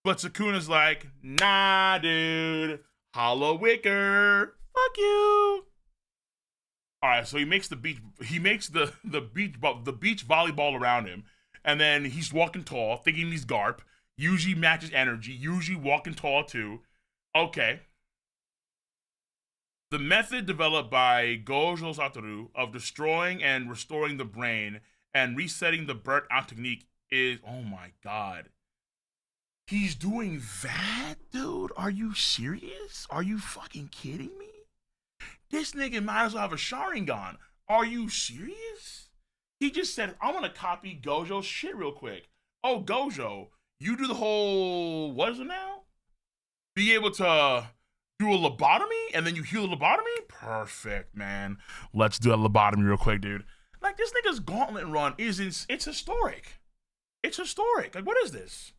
But Sukuna's like, nah, dude, hollow wicker, fuck you. All right, so he makes the beach volleyball around him, And then he's walking tall, thinking he's Garp. Yuji matches energy. Yuji walking tall too. Okay. The method developed by Gojo Satoru of destroying and restoring the brain and resetting the burnt out technique is, oh my god. He's doing that, dude? Are you serious? Are you fucking kidding me? This nigga might as well have a Sharingan. Are you serious? He just said, I want to copy Gojo's shit real quick. Oh, Gojo, you do the whole, what is it now? Be able to do a lobotomy and then you heal the lobotomy? Perfect, man. Let's do a lobotomy real quick, dude. Like, this nigga's gauntlet run it's historic. It's historic. Like, what is this?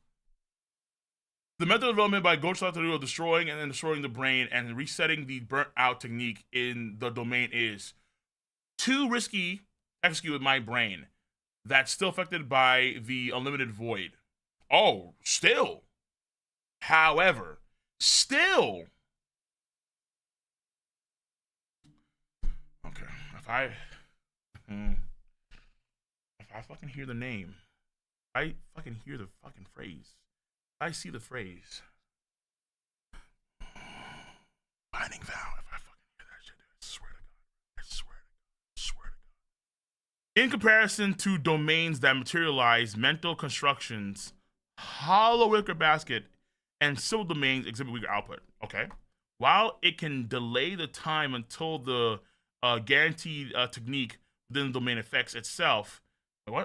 The method of development by Gojo Satoru of destroying and then destroying the brain and resetting the burnt out technique in the domain is too risky to execute with my brain. That's still affected by the unlimited void. Oh, still. However, still. Okay, if I fucking hear the name, I fucking hear the fucking phrase. I see the phrase. Binding vow. If I fucking hear that shit, dude, I swear to God. I swear to God. In comparison to domains that materialize mental constructions, hollow wicker basket and civil domains exhibit weaker output. Okay. While it can delay the time until the guaranteed technique within the domain affects itself,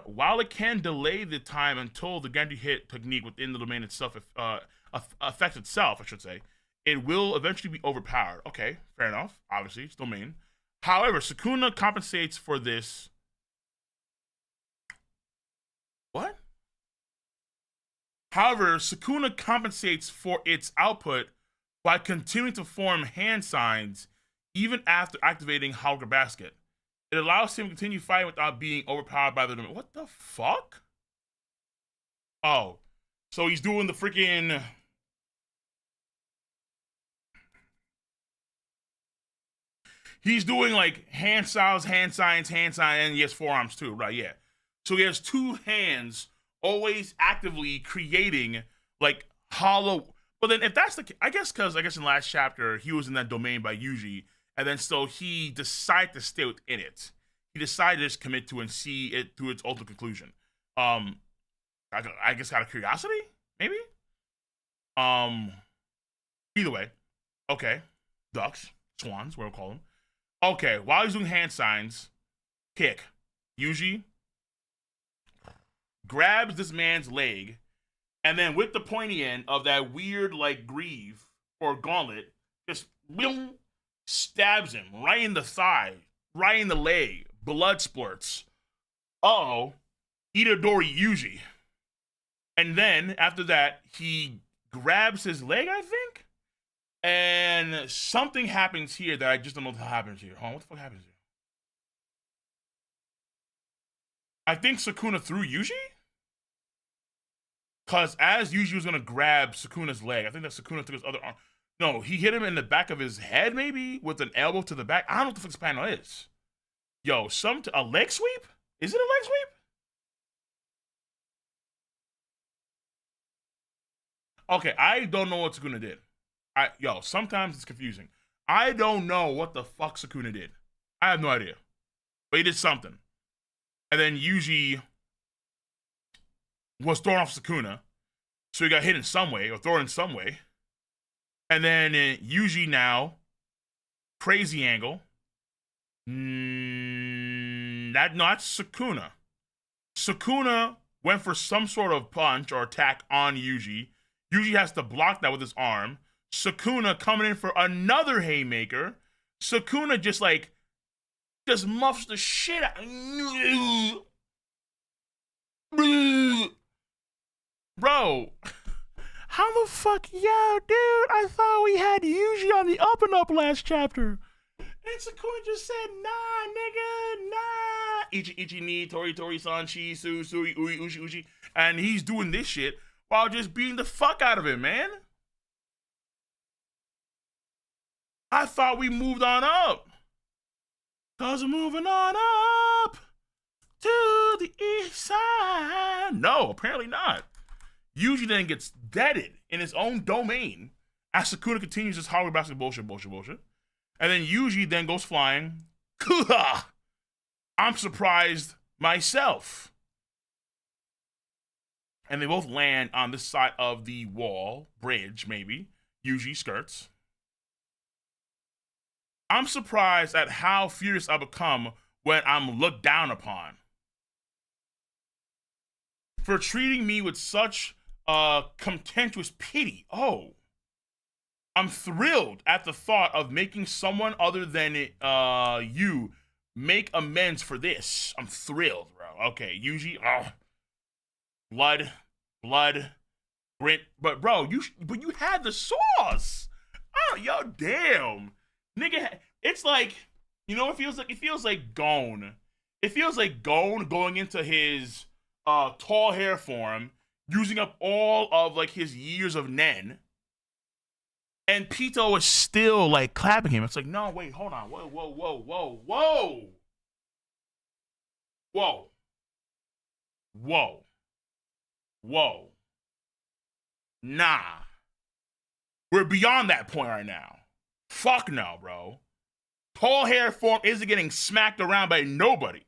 while it can delay the time until the guaranteed hit technique within the domain itself affects itself, I should say, it will eventually be overpowered. Okay, fair enough. Obviously, it's domain. However, Sukuna compensates for this. What? However, Sukuna compensates for its output by continuing to form hand signs even after activating Hauger Basket. It allows him to continue fighting without being overpowered by the domain. What the fuck? Oh, so he's doing the freaking. He's doing like hand styles, hand signs, and he has forearms too, right? Yeah. So he has two hands always actively creating like hollow. But then if that's the case, I guess in the last chapter, he was in that domain by Yuji. And then so he decided to stay within it. He decided to just commit to and see it through its ultimate conclusion. I guess out of curiosity, maybe? Either way. Okay. Ducks. Swans, what we'll call them. Okay, while he's doing hand signs, kick. Yuji grabs this man's leg, and then with the pointy end of that weird, like, greave or gauntlet, just boom, stabs him right in the thigh, right in the leg. Blood splurts. Uh-oh. Itadori Yuji. And then, after that, he grabs his leg, I think? And something happens here that I just don't know what happens here. Hold on, what the fuck happens here? I think Sukuna threw Yuji? Because as Yuji was going to grab Sukuna's leg, I think that Sukuna took his other arm. No, he hit him in the back of his head, maybe, with an elbow to the back. I don't know what the fuck this panel is. Yo, a leg sweep? Is it a leg sweep? Okay, I don't know what Sukuna did. Sometimes it's confusing. I don't know what the fuck Sukuna did. I have no idea. But he did something. And then Yuji was thrown off Sukuna. So he got hit in some way, or thrown in some way. And then Yuji now, crazy angle. That's Sukuna. Sukuna went for some sort of punch or attack on Yuji. Yuji has to block that with his arm. Sukuna coming in for another haymaker. Sukuna just muffs the shit out. Bro, how the fuck, yo, dude? I thought we had Yuji on the up and up last chapter. And Sukuna just said, nah, nigga, nah. Ichi ni, tori san, chi, su, sui, ui, uchi. And he's doing this shit while just beating the fuck out of him, man. I thought we moved on up. Cause we're moving on up. to the east side. No, apparently not. Yuji then gets deaded in his own domain as Sukuna continues his Hollow Basket bullshit. And then Yuji then goes flying. I'm surprised myself. And they both land on this side of the wall, bridge, maybe. Yuji skirts. I'm surprised at how furious I become when I'm looked down upon. For treating me with such contemptuous pity. Oh. I'm thrilled at the thought of making someone other than you make amends for this. I'm thrilled, bro. Okay, Yuji, blood, grit. But bro, you had the sauce. Oh, yo, damn. Nigga, it's like, you know what it feels like? It feels like Gon. It feels like Gon going into his tall hair form, using up all of like his years of Nen. And Pito is still like clapping him. It's like, no, wait, hold on. Whoa. Nah. We're beyond that point right now. Fuck no, bro. Tall hair form isn't getting smacked around by nobody.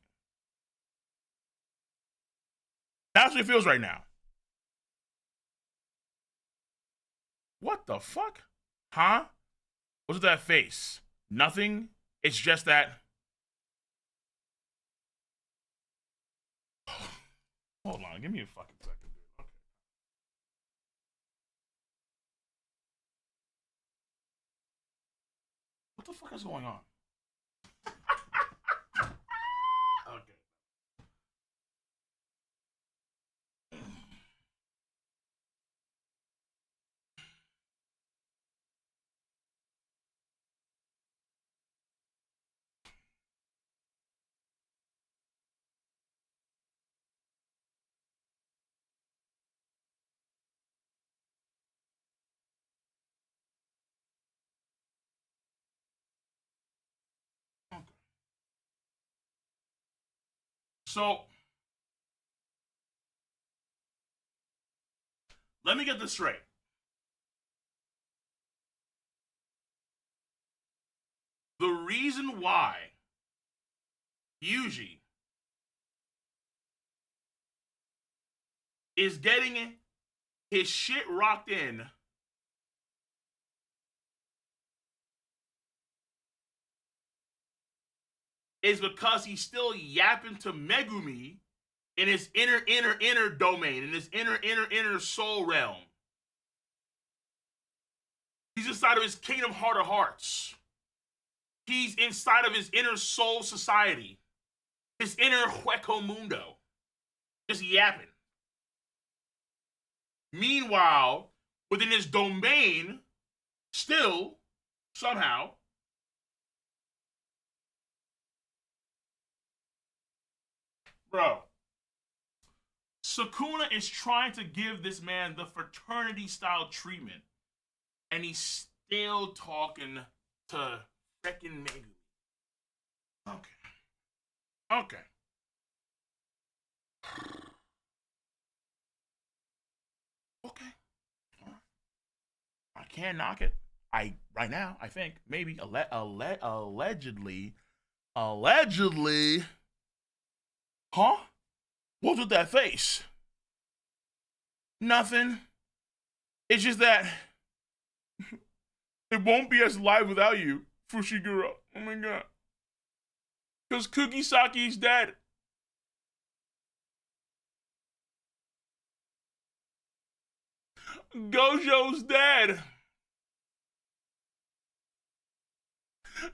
That's what it feels right now. What the fuck? Huh? What's with that face? Nothing? It's just that. Hold on, give me a fucking second, dude. Okay. What the fuck is going on? Okay. So, let me get this straight. The reason why Yuji is getting his shit rocked in is because he's still yapping to Megumi in his inner domain, in his inner soul realm. He's inside of his Kingdom Heart of Hearts. He's inside of his inner soul society. His inner Hueco Mundo. Just yapping. Meanwhile, within his domain, still, somehow, bro, Sukuna is trying to give this man the fraternity style treatment, and he's still talking to freaking Megumi. Okay. Okay. All right. I can't knock it. Right now, I think maybe allegedly. Huh? What's with that face? Nothing. It's just that it won't be as live without you, Fushiguro. Oh my god. Because Kugisaki's dead. Gojo's dead.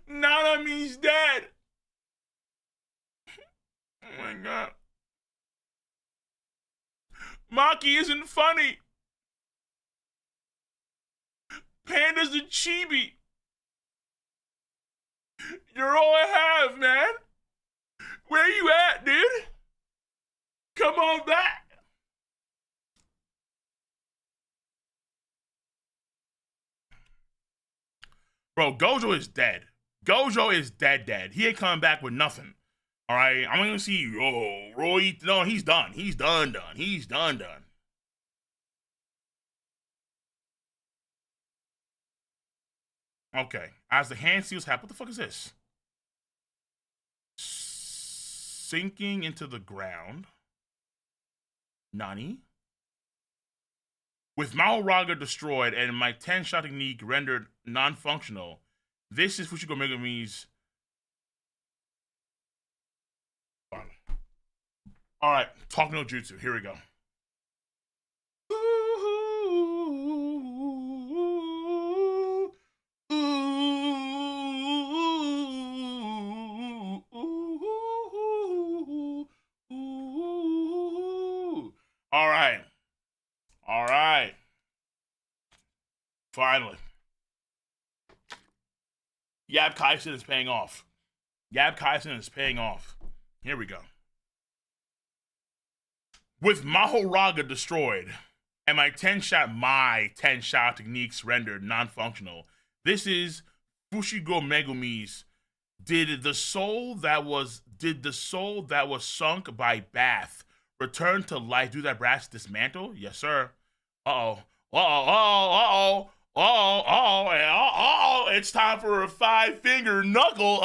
Nanami's dead. Oh my god. Maki isn't funny. Panda's a chibi. You're all I have, man. Where you at, dude? Come on back. Bro, Gojo is dead. Gojo is dead. He ain't coming back with nothing. All right, I'm gonna see. Oh, Roy, no, he's done. He's done. He's done. Okay, as the hand seals happen, what the fuck is this? Sinking into the ground. Nani? With Mahoraga destroyed and my 10-shot technique rendered non-functional, this is Fushiko Megumi's. All right, talk no jutsu. Here we go. All right. All right. Finally. Yab Kaisen is paying off. Yab Kaisen is paying off. Here we go. With Mahoraga destroyed and my 10-shot techniques rendered non-functional, this is Fushiko Megumi's did the soul that was sunk by Bath return to life due to that brass dismantle? Yes, sir. It's time for a 5-finger knuckle.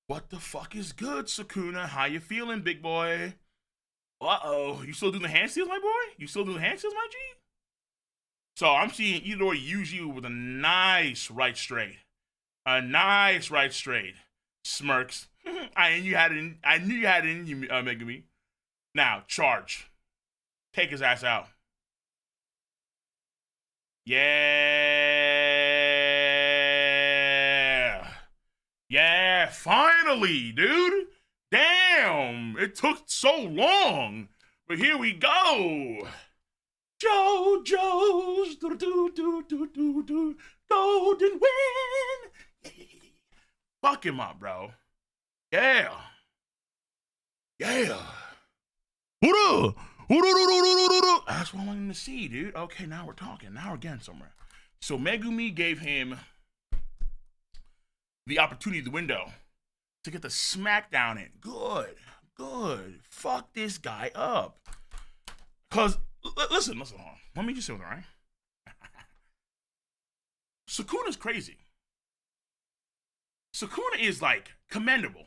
What the fuck is good, Sukuna? How you feeling, big boy? You still doing the hand seals, my boy? You still doing the hand seals, my G? So I'm seeing Itadori use you with a nice right straight. A nice right straight. Smirks. I knew you had it in you, Megumi. Now, charge. Take his ass out. Yeah. Yeah, finally, dude. Damn, it took so long. But here we go. JoJo's golden win. Fuck him up, bro. Yeah. Yeah. What up? That's what I wanted to see, dude. Okay, now we're talking. Now we're getting somewhere. So Megumi gave him the opportunity, the window, to get the smackdown in. Good. Fuck this guy up. Because, listen, hold on. Let me just say something, right? Sukuna's crazy. Sukuna is, like, commendable.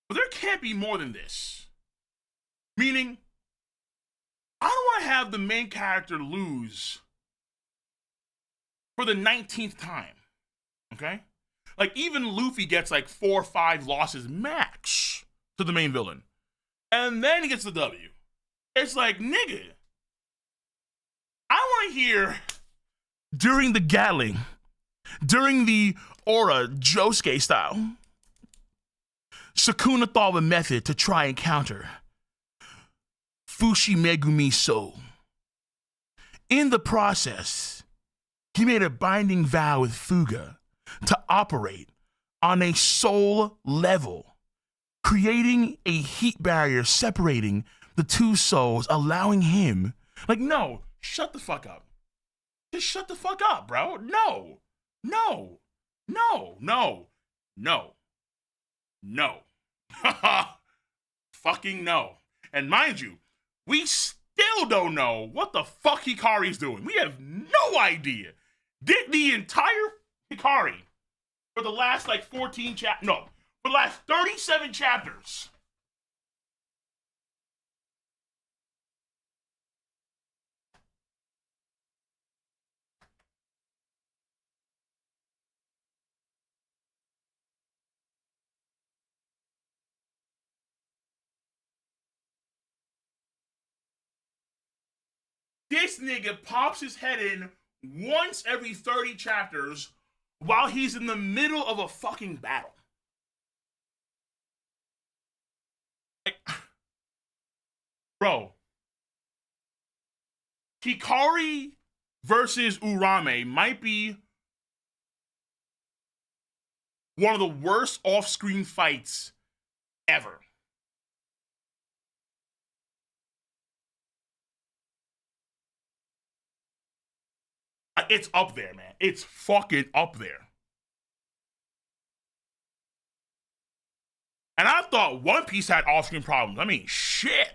But there can't be more than this. Meaning, I don't want to have the main character lose for the 19th time. Okay? Like, even Luffy gets like 4 or 5 losses max to the main villain. And then he gets the W. It's like, nigga, I want to hear during the Gatling, during the Aura Josuke style, Sukuna thought of a method to try and counter Fushi Megumi's soul. In the process, he made a binding vow with Fuga to operate on a soul level, creating a heat barrier separating the two souls, allowing him, like, no, shut the fuck up. Just shut the fuck up, bro. No. Fucking no. And mind you, we still don't know what the fuck Hikari's doing. We have no idea. Did the entire Hikari for the last like 14 chapters, no, for the last 37 chapters. This nigga pops his head in once every 30 chapters while he's in the middle of a fucking battle. Like, bro, Hikari versus Urame might be one of the worst off-screen fights ever. It's up there, man. It's fucking up there. And I thought One Piece had off-screen problems. I mean, shit.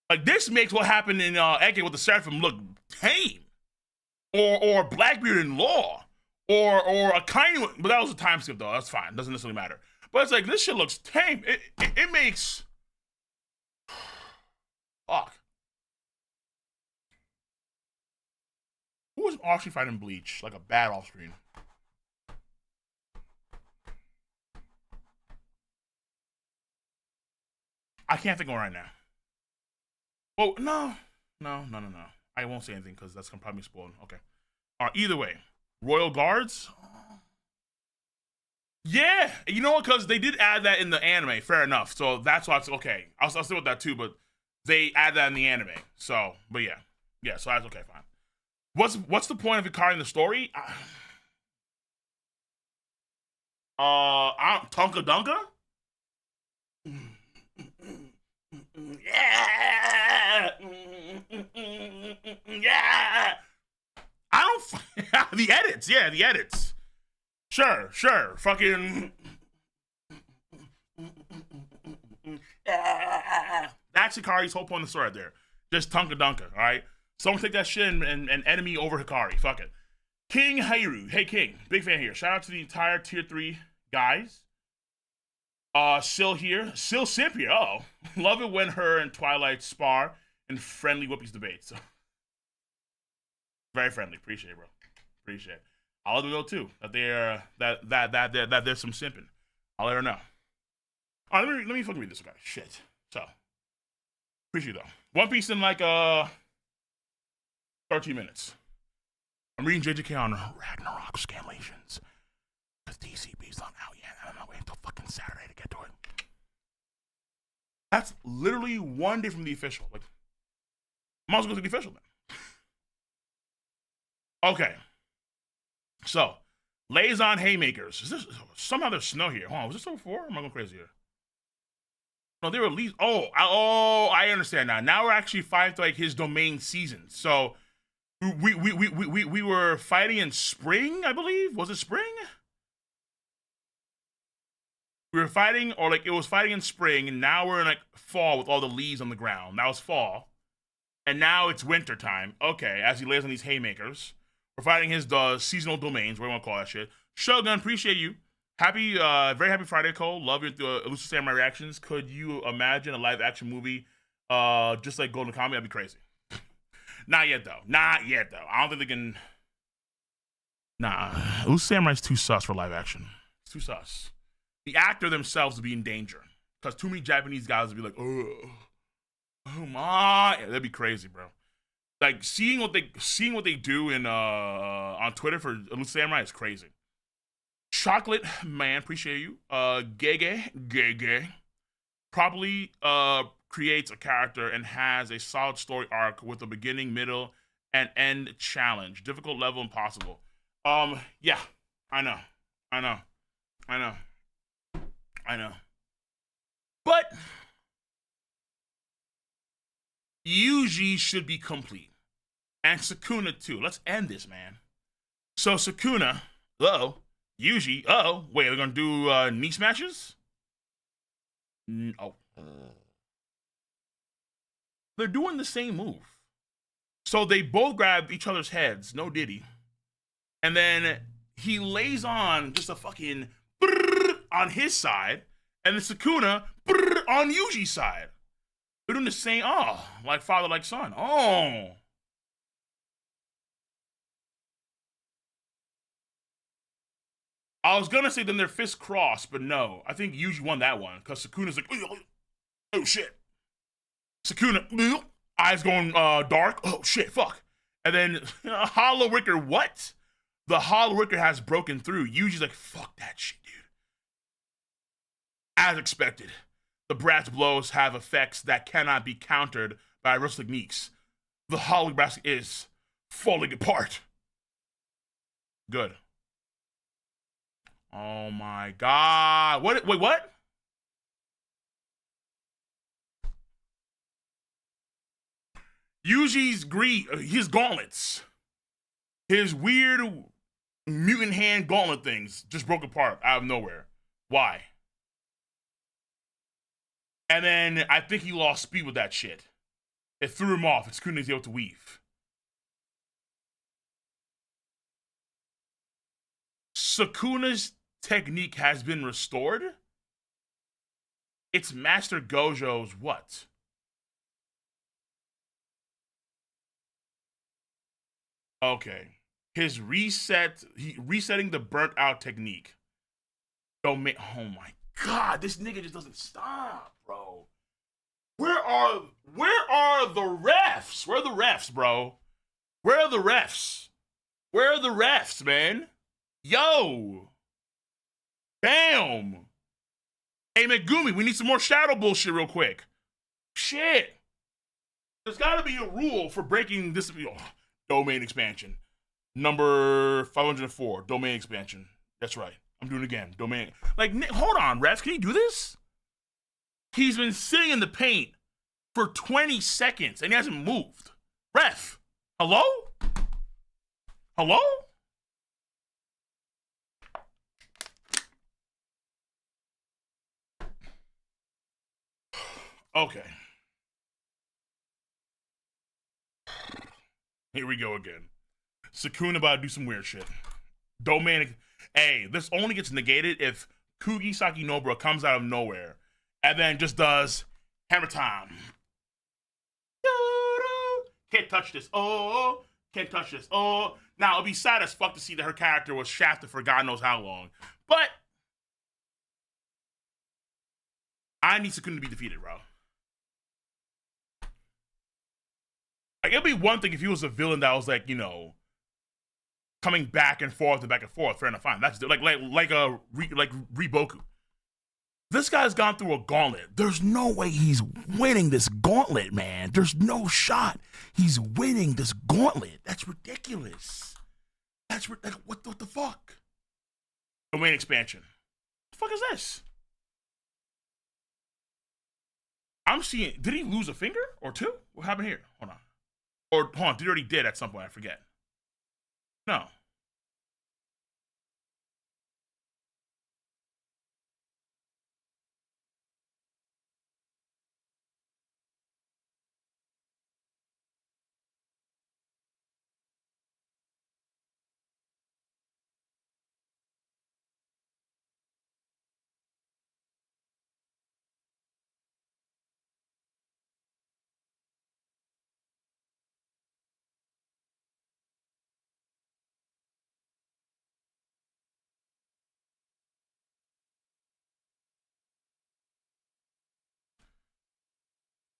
Like, this makes what happened in Eke with the Seraphim look tame. Or Blackbeard in Law. Or a kind of, but that was a time skip though. That's fine. Doesn't necessarily matter. But it's like, this shit looks tame. It makes... Fuck. Who was off-screen fighting Bleach? Like a bad off-screen. I can't think of one right now. Well, no. I won't say anything because that's gonna probably be spoiled. Okay. All right. Either way, Royal Guards. Yeah, you know what? Because they did add that in the anime. Fair enough. So that's why it's okay. I'll stick with that too. But they add that in the anime. So, but yeah. So that's okay. Fine. What's the point of Hikari in the story? Tonka Dunka? Yeah. Yeah. I don't. The edits. Yeah, the edits. Sure. Fucking. That's Hikari's whole point of the story right there. Just Tonka Dunka, all right? Someone take that shit and enemy over Hikari. Fuck it. King Hairu. Hey, King. Big fan here. Shout out to the entire Tier 3 guys. Sil here. Sil Simp here. Oh. Love it when her and Twilight spar in friendly Whoopies debates. So. Very friendly. Appreciate it, bro. Appreciate it. I'll let them know, too, that they're, that there's some simping. I'll let her know. All right, let me fucking read this guy. Shit. So. Appreciate it, though. One Piece in like, 13 minutes. I'm reading JJK on Ragnarok Scanlations. Because DCB's not out yet. I'm not waiting until fucking Saturday to get to it. That's literally one day from the official. Like, I might as well go to the official then. Okay. So, Liaison Haymakers. Is this somehow there's snow here? Hold on, was this before? Or am I going crazy here? No, they were least. I understand now. Now we're actually fighting like his domain season. So we were fighting in spring, I believe. Was it spring? We were fighting, or like it was fighting in spring, and now we're in like fall with all the leaves on the ground. That was fall, and now it's winter time. Okay, as he lays on these haymakers, we're fighting his seasonal domains. What do you want to call that shit? Shogun, appreciate you. Happy, very happy Friday, Cole. Love your Elusive Samurai reactions. Could you imagine a live action movie, just like Golden Kamuy? That'd be crazy. Not yet though. I don't think they can. Nah, Elusive Samurai's too sus for live action. It's too sus. The actor themselves would be in danger because too many Japanese guys would be like, oh my, yeah, that'd be crazy, bro. Like seeing what they do in on Twitter for Elusive Samurai is crazy. Chocolate man, appreciate you. Gege probably creates a character and has a solid story arc with a beginning, middle, and end challenge. Difficult level, impossible. Yeah, I know. But Yuji should be complete. And Sukuna too. Let's end this, man. So Sukuna, Yuji, wait, are we gonna do knee smashes? No. They're doing the same move. So they both grab each other's heads, no diddy. And then he lays on just a fucking on his side, and then Sukuna on Yuji's side. They're doing the same, like father, like son. Oh. I was gonna say then their fists cross, but no. I think Yuji won that one, because Sukuna's like, oh shit. Sukuna, eyes going dark. Oh shit, fuck. And then Hollow Wicker, what? The Hollow Wicker has broken through. Yuji's like, fuck that shit, dude. As expected, the brat's blows have effects that cannot be countered by wrist techniques. The Hollow Basket is falling apart. Good. Oh my god. What? Wait, what? Yuji's his gauntlets. His weird mutant hand gauntlet things just broke apart out of nowhere. Why? And then I think he lost speed with that shit. It threw him off. It's couldn't able to weave. Sukuna's technique has been restored. It's Master Gojo's what? Okay. His resetting the burnt out technique. Oh my god, this nigga just doesn't stop, bro. Where are the refs? Where are the refs, bro? Where are the refs? Where are the refs, man? Yo. Damn. Hey, Megumi, we need some more shadow bullshit real quick. Shit. There's gotta be a rule for breaking this domain expansion. Number 504, domain expansion. That's right. I'm doing it again. Domain. Like, hold on, refs. Can you do this? He's been sitting in the paint for 20 seconds and he hasn't moved. Ref. Hello? Hello? Okay. Here we go again. Sukuna about to do some weird shit. Domain. Hey, this only gets negated if Kugisaki Nobara comes out of nowhere and then just does hammer time. Can't touch this. Oh, can't touch this. Oh. Now, it'll be sad as fuck to see that her character was shafted for God knows how long. But I need Sukuna to be defeated, bro. Like, it'd be one thing if he was a villain that was like, you know, coming back and forth and back and forth. Fair enough, fine. That's like Riboku. This guy's gone through a gauntlet. There's no way he's winning this gauntlet, man. There's no shot he's winning this gauntlet. That's ridiculous. That's like, what the fuck? Domain expansion. What the fuck is this? I'm seeing. Did he lose a finger or two? What happened here? Hold on. Or hold on. Did he already did at some point? I forget. No.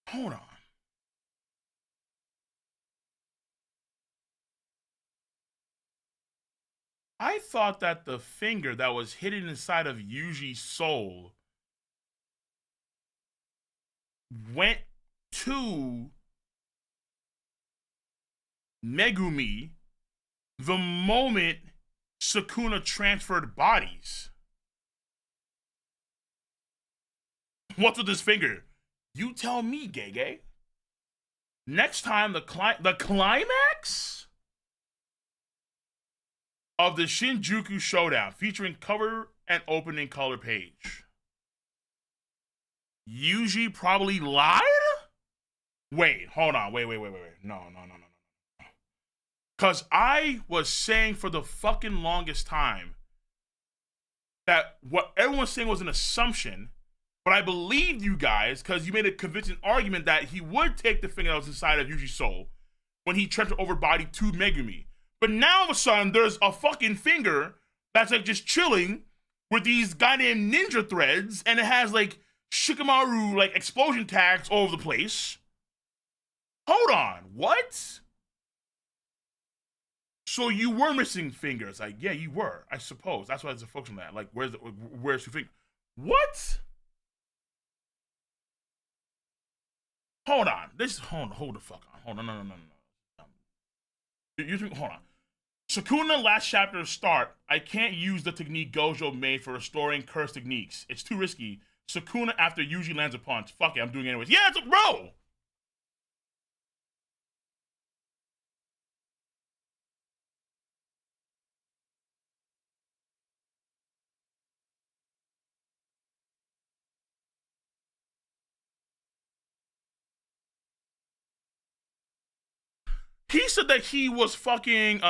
Hold on. I thought that the finger that was hidden inside of Yuji's soul went to Megumi the moment Sukuna transferred bodies. What's with this finger? You tell me, Gege. Next time, the climax of the Shinjuku Showdown, featuring cover and opening color page. Yuji probably lied? Wait, hold on. Wait. No. Because I was saying for the fucking longest time that what everyone's saying was an assumption, but I believed you guys because you made a convincing argument that he would take the finger that was inside of Yuji's soul when he transferred over body to Megumi. But now all of a sudden, there's a fucking finger that's like just chilling with these goddamn ninja threads, and it has like Shikamaru like explosion tags all over the place. Hold on, what? So you were missing fingers? Like, yeah, you were. I suppose that's why there's a focus on that. Like, where's your finger? What? Hold on. Hold the fuck on. Hold on. No. Hold on. Sukuna last chapter start. I can't use the technique Gojo made for restoring cursed techniques. It's too risky. Sukuna after Yuji lands a punch. Fuck it, I'm doing it anyways. Yeah, it's a bro. He said that he was fucking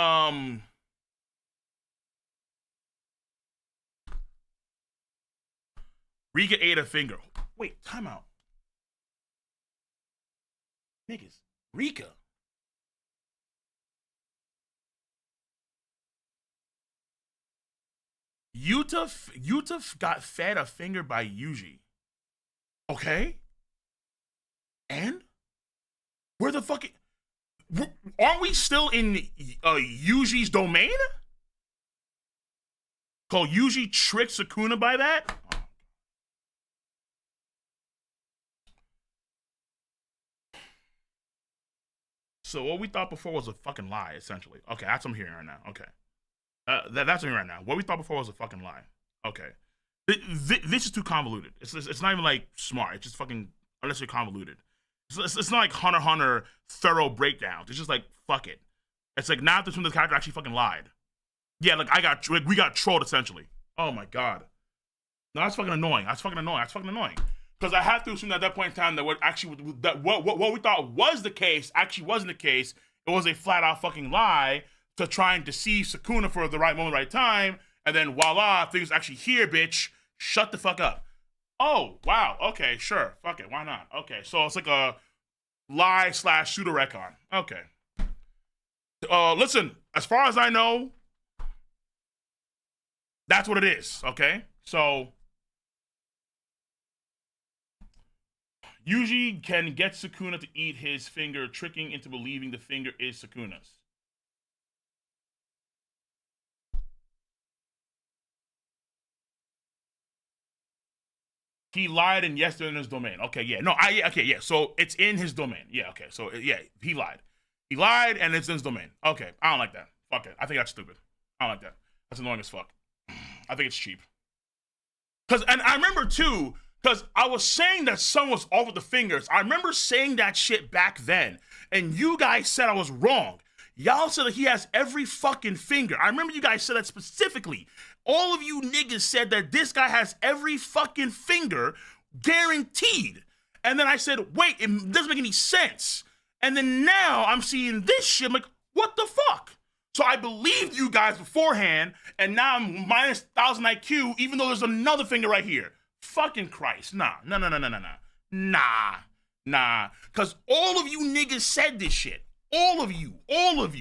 Rika ate a finger. Wait, time out. Niggas, Rika. Yuta got fed a finger by Yuji. Okay? And? Where the fuck? Aren't we still in Yuji's domain? Called Yuji tricked Sukuna by that? So what we thought before was a fucking lie, essentially. Okay, that's what I'm hearing right now. Okay. That's what I'm hearing right now. What we thought before was a fucking lie. Okay. This is too convoluted. It's not even like smart. It's just fucking unnecessarily convoluted. It's not like Hunter x Hunter thorough breakdowns. It's just like, fuck it. It's like, not this when the character actually fucking lied. Yeah, like we got trolled essentially. Oh my god. No, that's fucking annoying. That's fucking annoying. Because I have to assume that at that point in time that what we thought was the case actually wasn't the case. It was a flat out fucking lie to try and deceive Sukuna for the right moment, right time, and then voila, things actually here, bitch. Shut the fuck up. Oh, wow. Okay, sure. Fuck it. Why not? Okay, so it's like a lie / pseudo retcon. Okay. Listen, as far as I know, that's what it is. Okay, so Yuji can get Sukuna to eat his finger, tricking into believing the finger is Sukuna's. He lied and yes, they're in his domain. Okay, yeah. No, okay, yeah. So it's in his domain. Yeah, okay. So yeah, he lied. He lied and it's in his domain. Okay, I don't like that. Fuck it. I think that's stupid. I don't like that. That's annoying as fuck. I think it's cheap. And I remember too, because I was saying that someone was off with the fingers. I remember saying that shit back then. And you guys said I was wrong. Y'all said that he has every fucking finger. I remember you guys said that specifically. All of you niggas said that this guy has every fucking finger guaranteed. And then I said, wait, it doesn't make any sense. And then now I'm seeing this shit. I'm like, what the fuck? So I believed you guys beforehand, and now I'm minus 1,000 IQ, even though there's another finger right here. Fucking Christ. Nah. Because all of you niggas said this shit. All of you.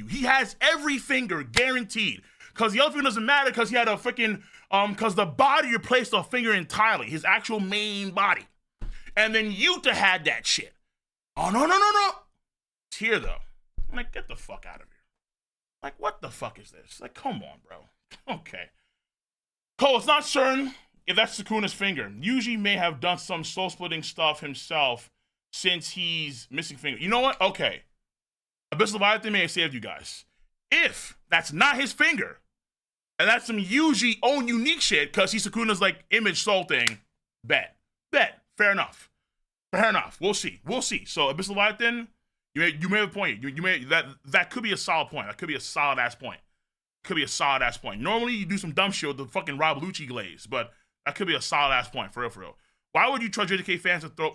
He has every finger guaranteed. Because the other finger doesn't matter because he had a freaking, because the body replaced a finger entirely, his actual main body. And then Yuta had that shit. Oh, no. It's here, though. I'm like, get the fuck out of here. Like, what the fuck is this? Like, come on, bro. Okay. Cole, it's not certain if that's Sukuna's finger. Yuji may have done some soul-splitting stuff himself since he's missing finger. You know what? Okay. Abyss Leviathan may have saved you guys. If that's not his finger, and that's some Yuji own unique shit, because he's Sukuna's, like, image soul thing, bet. Fair enough. We'll see. So, Abyss Leviathan, you may have a point. You may that could be a solid point. That could be a solid ass point. Normally you do some dumb shit with the fucking Rob Lucci glaze, but that could be a solid ass point for real. Why would you trust JJK fans to throw?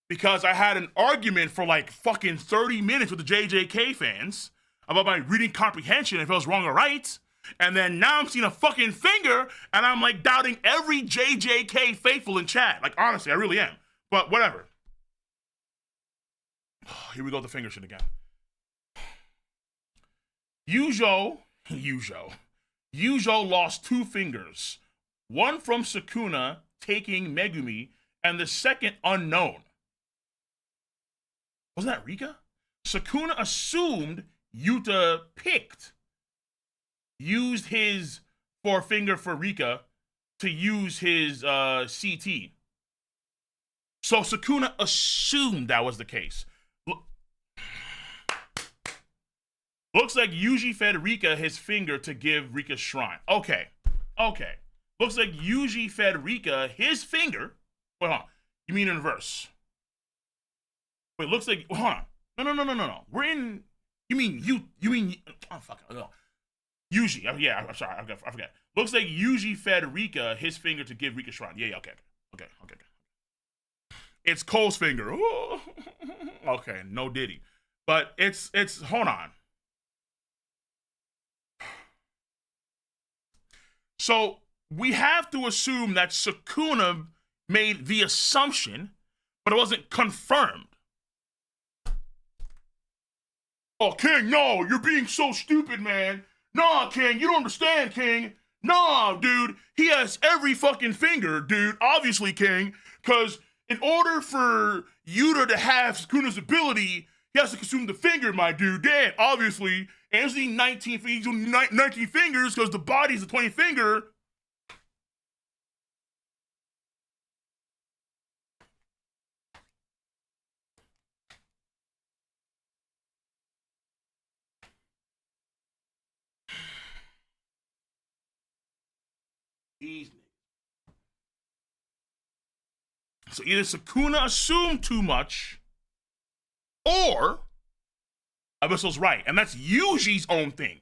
Because I had an argument for like fucking 30 minutes with the JJK fans about my reading comprehension if it was wrong or right, and then now I'm seeing a fucking finger and I'm like doubting every JJK faithful in chat. Like honestly, I really am. But whatever. Here we go with the finger shit again. Yujo lost 2 fingers. One from Sukuna taking Megumi, and the second unknown. Wasn't that Rika? Sukuna assumed Yuta used his forefinger for Rika to use his CT. So Sukuna assumed that was the case. Looks like Yuji fed Rika his finger to give Rika shrine. Okay. Looks like Yuji fed Rika his finger. Wait, hold on. You mean in reverse? Wait, looks like, hold on. No. We're in, you mean, oh, fuck. No. Yuji, yeah, I'm sorry, I forgot. Looks like Yuji fed Rika his finger to give Rika shrine. Yeah, okay. It's Cole's finger. Ooh. Okay, no Diddy. But it's hold on. So we have to assume that Sukuna made the assumption, but it wasn't confirmed. Oh, King, no, you're being so stupid, man. Nah, King, you don't understand, King. Nah, dude, he has every fucking finger, dude. Obviously, King, because in order for Yuta to have Sukuna's ability, he has to consume the finger, my dude. Damn, obviously, Anthony 19 fingers because the body's a 20 finger. So either Sukuna assumed too much, or Abyssal's right, and that's Yuji's own thing.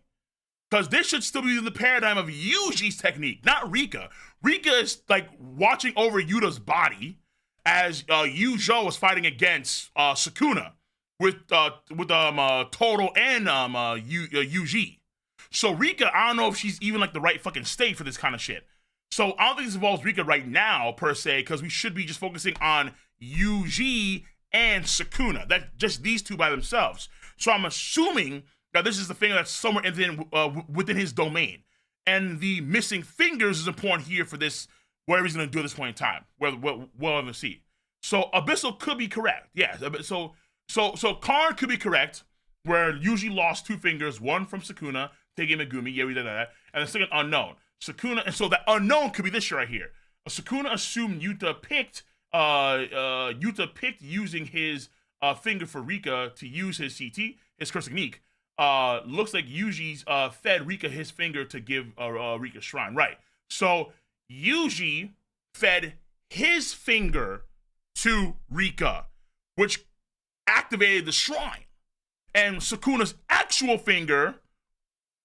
Because this should still be in the paradigm of Yuji's technique, not Rika. Rika is like watching over Yuta's body as Yujo was fighting against Sukuna with Total and Yuji. So Rika, I don't know if she's even like the right fucking state for this kind of shit. So I don't think this involves Rika right now, per se, because we should be just focusing on Yuji and Sukuna. That's just these two by themselves. So I'm assuming that this is the finger that's somewhere within his domain. And the missing fingers is important here for this, whatever he's going to do at this point in time. We'll have to see. So Abyssal could be correct. Yeah. So Karn could be correct, where Yuji lost two fingers, one from Sukuna, taking Megumi, yeah, we did that, and the second unknown. Sukuna, and so that unknown could be this shit right here. Sukuna assumed Yuta picked using his finger for Rika to use his CT, his curse technique. Looks like Yuji's fed Rika his finger to give Rika shrine. Right. So Yuji fed his finger to Rika, which activated the shrine. And Sukuna's actual finger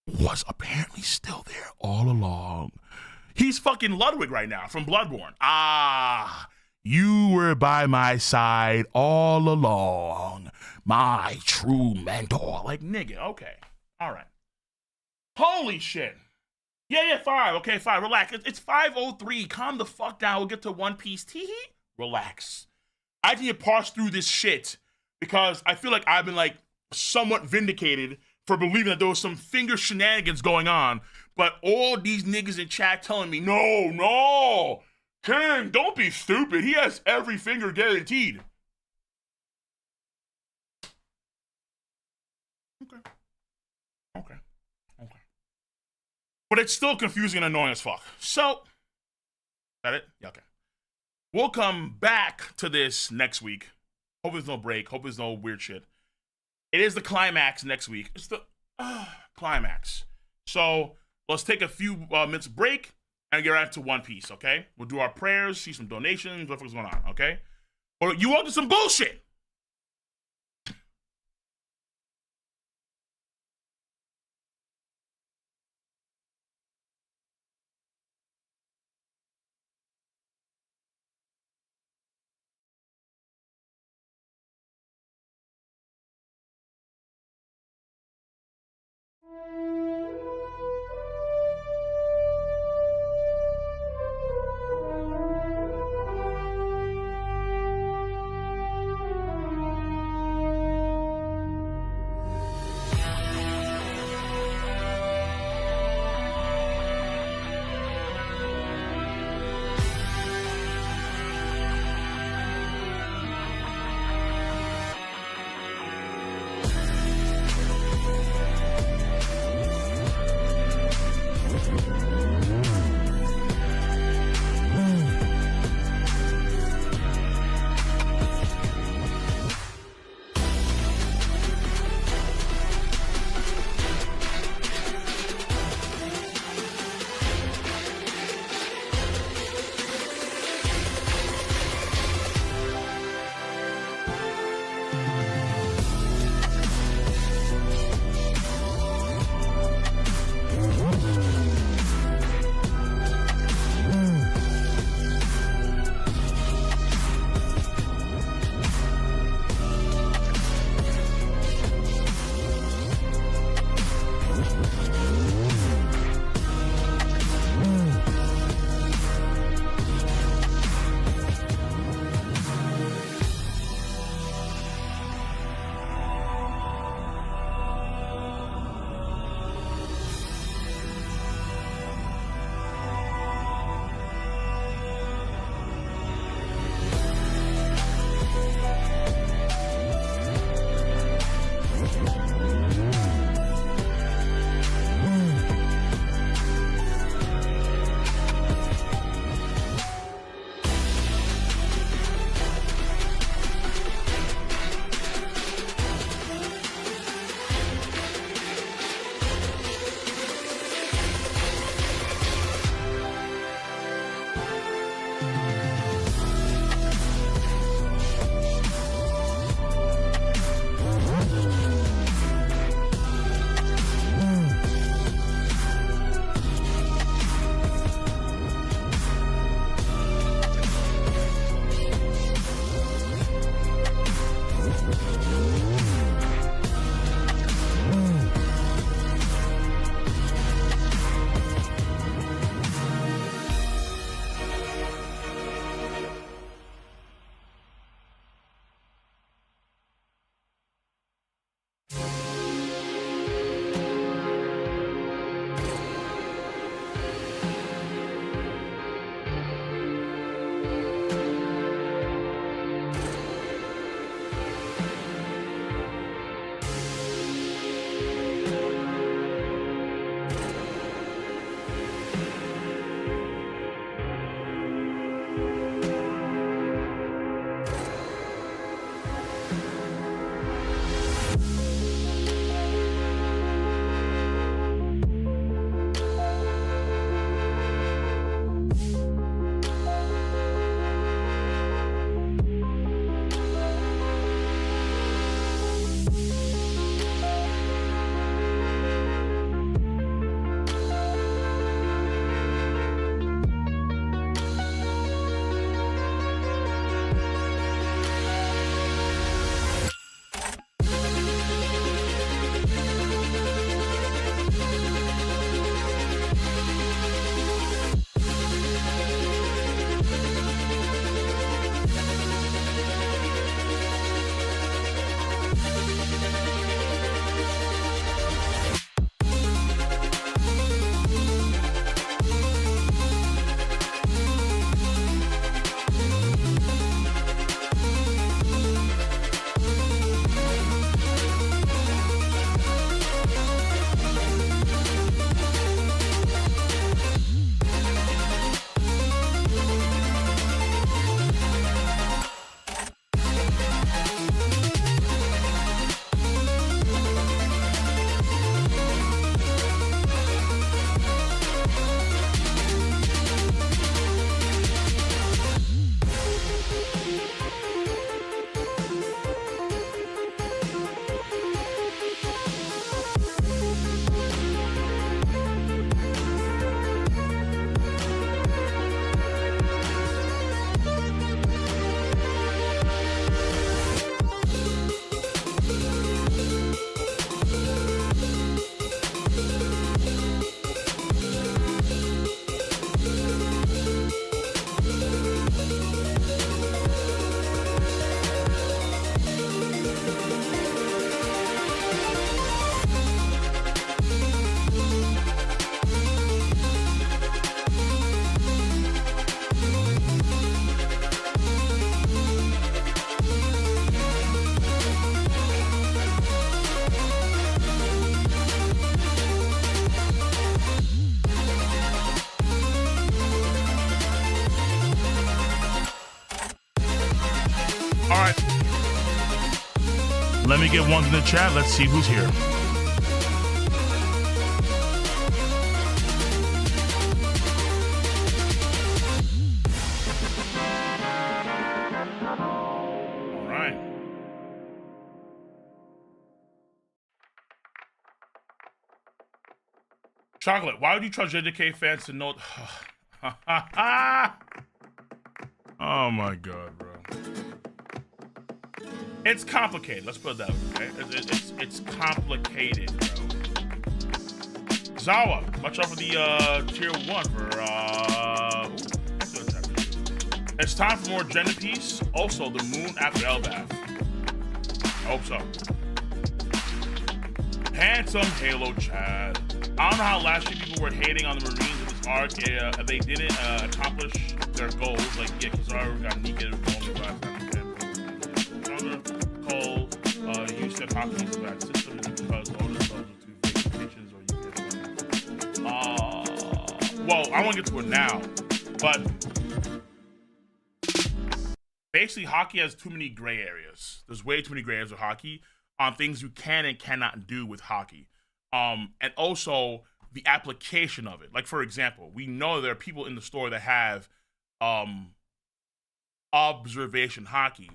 was apparently still there all along. He's fucking Ludwig right now from Bloodborne. Ah, you were by my side all along, my true mentor. Like, nigga, okay. All right. Holy shit. Yeah, 5. Okay, 5. Relax. It's 5:03. Calm the fuck down. We'll get to One Piece. Tee-hee. Relax. I need to parse through this shit because I feel like I've been like somewhat vindicated for believing that there was some finger shenanigans going on, but all these niggas in chat telling me, no, King, don't be stupid. He has every finger guaranteed. Okay. But it's still confusing and annoying as fuck. So, is that it? Yeah, okay. We'll come back to this next week. Hope there's no break. Hope there's no weird shit. It is the climax next week. It's the climax. So let's take a few minutes break and get right to One Piece, okay? We'll do our prayers, see some donations, what's going on, okay? Or you want some bullshit? Let me get ones in the chat. Let's see who's here. All right. Chocolate, why would you trust JJK fans to know? Oh my god, bro. It's complicated. Let's put it that way. Okay? It's complicated, bro. Zawa, much off of the tier 1 for it's time for more gender peace. Also, the moon after Elbath. I hope so. Handsome Halo Chad. I don't know how last year people were hating on the Marines in this arc. They didn't accomplish their goals. Like, yeah, Kizaru got Nika Cole, you said Hopkins is a bad system because all the levels are too vacations or you get well, I won't get to it now, but basically hockey has too many gray areas. There's way too many gray areas with hockey on things you can and cannot do with hockey. And also the application of it. Like, for example, we know there are people in the store that have observation hockey,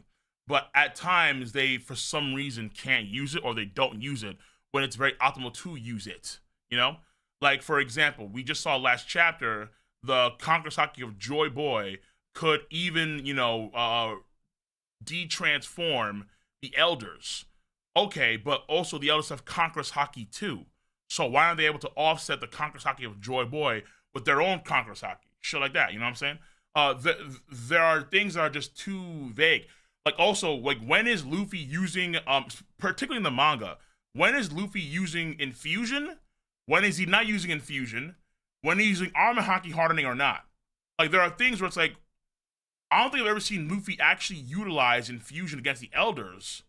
but at times they, for some reason, can't use it or they don't use it when it's very optimal to use it, you know? Like, for example, we just saw last chapter, the Conqueror's Hockey of Joy Boy could even, you know, de-transform the Elders. Okay, but also the Elders have Conqueror's Hockey too. So why aren't they able to offset the Conqueror's Hockey of Joy Boy with their own Conqueror's Hockey? Shit like that, you know what I'm saying? There are things that are just too vague. Like, also, like, when is Luffy using, particularly in the manga, when is Luffy using Infusion? When is he not using Infusion? When he's using Armor Hockey Hardening or not? Like, there are things where it's like, I don't think I've ever seen Luffy actually utilize Infusion against the Elders.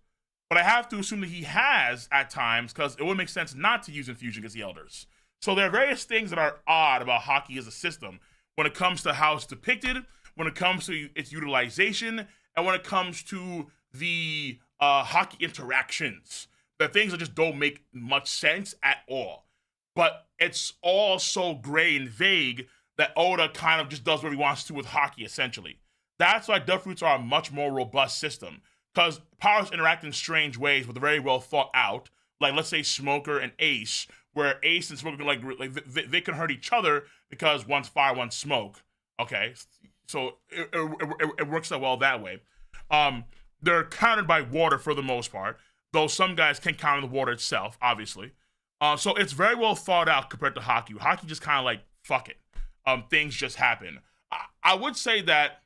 But I have to assume that he has at times, because it would make sense not to use Infusion against the Elders. So there are various things that are odd about hockey as a system when it comes to how it's depicted, when it comes to its utilization, and when it comes to the hockey interactions. There are things that just don't make much sense at all. But it's all so gray and vague that Oda kind of just does what he wants to with hockey, essentially. That's why Duck Fruits are a much more robust system. Because powers interact in strange ways, but they're very well thought out. Like, let's say Smoker and Ace, where Ace and Smoker they can hurt each other because one's fire, one's smoke. Okay, so it works out well that way. They're countered by water for the most part, though some guys can counter the water itself, obviously. So it's very well thought out compared to hockey. Hockey just kind of like, fuck it. Things just happen. I would say that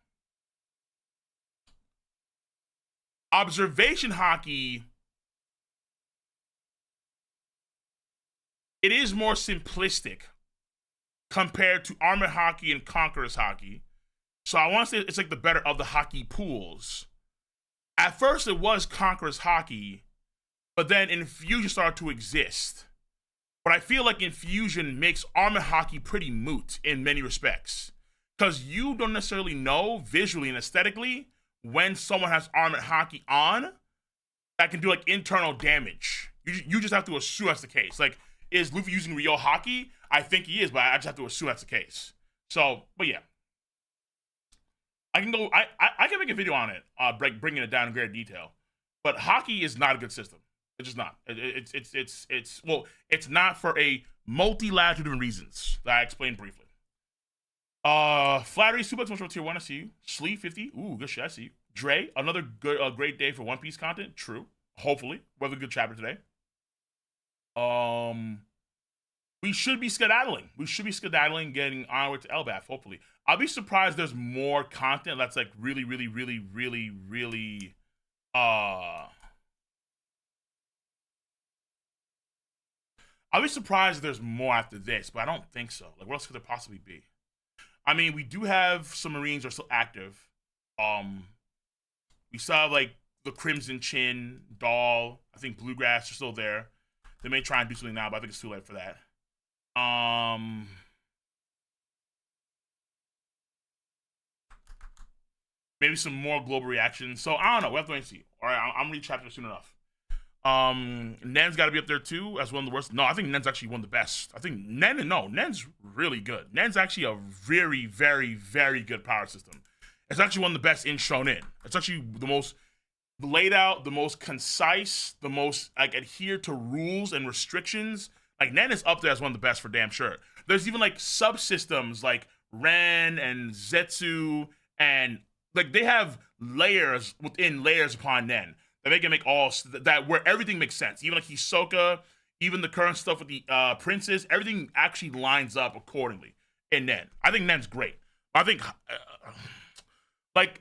observation hockey, it is more simplistic compared to Armor Hockey and Conqueror's Hockey. So I want to say it's like the better of the hockey pools. At first it was Conqueror's Hockey, but then Infusion started to exist. But I feel like Infusion makes Armor Hockey pretty moot in many respects. Because you don't necessarily know visually and aesthetically when someone has Armored Hockey on that can do like internal damage. You just have to assume that's the case. Like, is Luffy using real hockey? I think he is, but I just have to assume that's the case. So, but yeah. I can go, I can make a video on it, bringing it down in greater detail. But hockey is not a good system. It's just not. It's not for a multi-latitude of different reasons that I explained briefly. Flattery, super much for tier 1, I see you. Sleeve 50, ooh, good shit, I see you. Dre, another good, great day for One Piece content, true. Hopefully, we have a good chapter today. We should be skedaddling. Getting onward to Elbath, hopefully. I'll be surprised there's more content that's like really I'll be surprised if there's more after this, but I don't think so. Like, what else could there possibly be? I mean, we do have some Marines that are still active. We still have, like, the Crimson Chin, Doll, I think Bluegrass are still there. They may try and do something now, but I think it's too late for that. Maybe some more global reactions. So, I don't know. We'll have to wait and see. All right, I'm reading chapter soon enough. Nen's got to be up there too as one of the worst. No, I think Nen's actually one of the best. I think Nen's really good. Nen's actually a very, very, very good power system. It's actually one of the best in Shonen. It's actually the most laid out, the most concise, the most like adhered to rules and restrictions. Like Nen is up there as one of the best for damn sure. There's even like subsystems like Ren and Zetsu, and like they have layers within layers upon Nen that they can make all that where everything makes sense. Even like Hisoka, even the current stuff with the princes, everything actually lines up accordingly in Nen. I think Nen's great. I think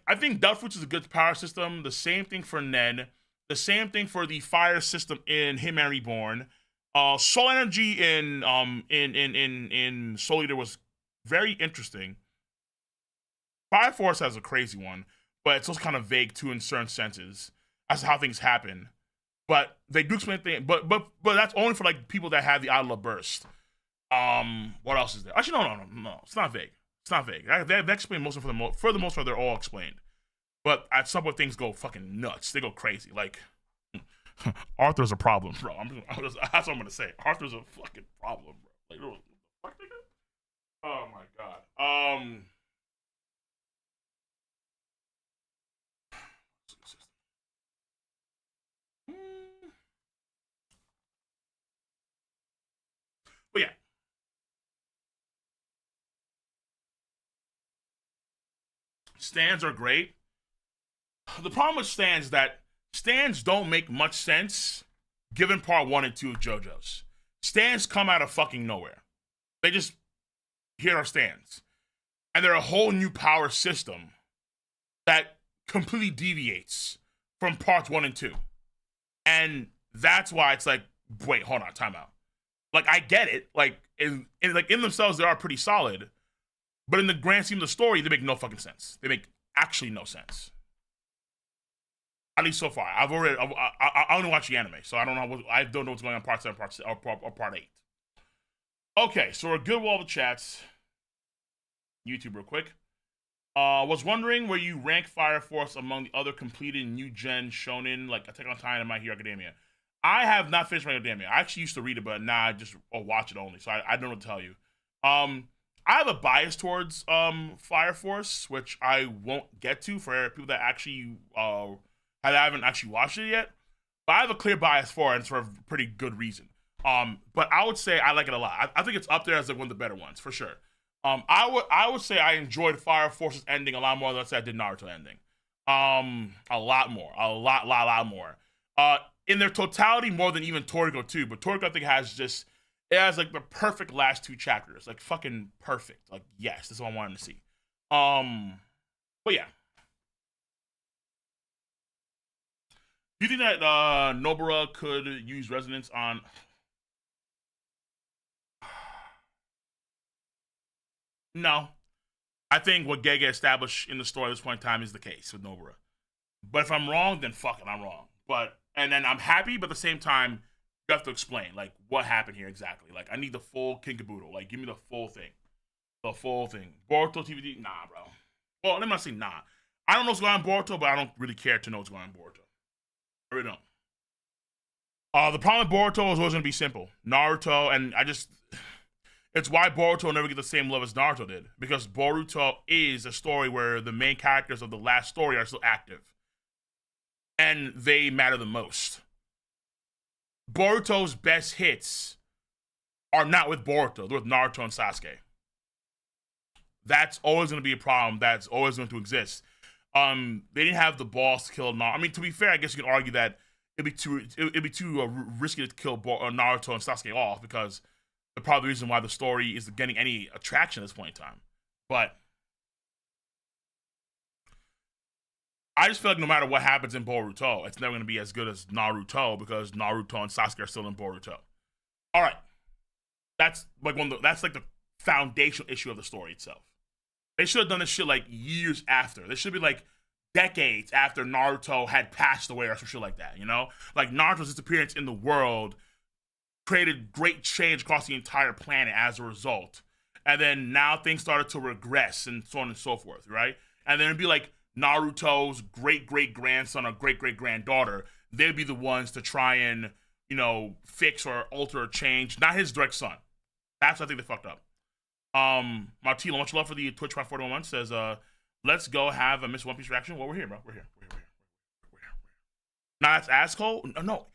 I think Duffroots is a good power system. The same thing for Nen. The same thing for the fire system in Hitman Reborn. Soul Energy in Soul Eater was very interesting. Fire Force has a crazy one, but it's also kind of vague too in certain senses as to how things happen. But they do explain things. But that's only for like people that have the Idol of Burst. What else is there? Actually, no. It's not vague. It's not vague. They explain most of them. For the most part, they're all explained. But at some point, things go fucking nuts. They go crazy. Like Arthur's a problem, bro. That's what I'm gonna say. Arthur's a fucking problem, bro. Like, what the fuck, nigga? Oh my god. But yeah. Stands are great. The problem with stands is that stands don't make much sense given part 1 and 2 of JoJo's. Stands come out of fucking nowhere. They just, here are stands. And they're a whole new power system that completely deviates from parts 1 and 2. And that's why it's like, wait, hold on, time out. Like, I get it. Like, in themselves, they are pretty solid. But in the grand scheme of the story, they make no fucking sense. They make actually no sense. At least so far. I only watched the anime, so I don't know what's going on part 7, or part 8. Okay, so we're good with all the chats. YouTube real quick. Was wondering where you rank Fire Force among the other completed new gen shonen like Attack on Titan and My Hero Academia. I have not finished My Hero Academia. I actually used to read it, but now I just watch it only, so I don't know what to tell you. I have a bias towards Fire Force, which I won't get to for people that actually haven't actually watched it yet. But I have a clear bias for it, and it's for a pretty good reason. But I would say I like it a lot. I think it's up there as like one of the better ones for sure. I would say I enjoyed Fire Force's ending a lot more than I did Naruto ending. A lot more. In their totality, more than even Toriko too. But Toriko I think has like the perfect last 2 chapters, like fucking perfect. Like yes, that's what I wanted to see. But yeah. Do you think that Nobara could use resonance on? No. I think what Gege established in the story at this point in time is the case with Nobara. But if I'm wrong, then fuck it, I'm wrong. And then I'm happy, but at the same time, you have to explain, like, what happened here exactly. Like, I need the full King Kabuto. Like, give me the full thing. The full thing. Boruto TVD? Nah, bro. Well, let me not say nah. I don't know what's going on in Boruto, but I don't really care to know what's going on in Boruto. I really don't. The problem with Boruto is always going to be simple. Naruto, and it's why Boruto will never get the same love as Naruto did. Because Boruto is a story where the main characters of the last story are still active. And they matter the most. Boruto's best hits are not with Boruto. They're with Naruto and Sasuke. That's always going to be a problem. That's always going to exist. They didn't have the balls to kill Naruto. I mean, to be fair, I guess you can argue that it'd be too risky to kill Naruto and Sasuke off because probably the reason why the story is getting any attraction at this point in time. But I just feel like no matter what happens in Boruto, it's never going to be as good as Naruto because Naruto and Sasuke are still in Boruto. All right, that's like that's like the foundational issue of the story itself. They should have done this shit like years after. They should be like decades after Naruto had passed away or some shit like that. You know, like Naruto's disappearance in the world created great change across the entire planet as a result, and then now things started to regress and so on and so forth, right? And then it'd be like Naruto's great-great-grandson or great-great-granddaughter they'd be the ones to try and, fix or alter or change, not his direct son. That's what I think they fucked up. Martilo, much love for the Twitch 41 months, says, let's go have a Miss One Piece reaction. Well, we're here, bro. We're here. Now that's asshole. No.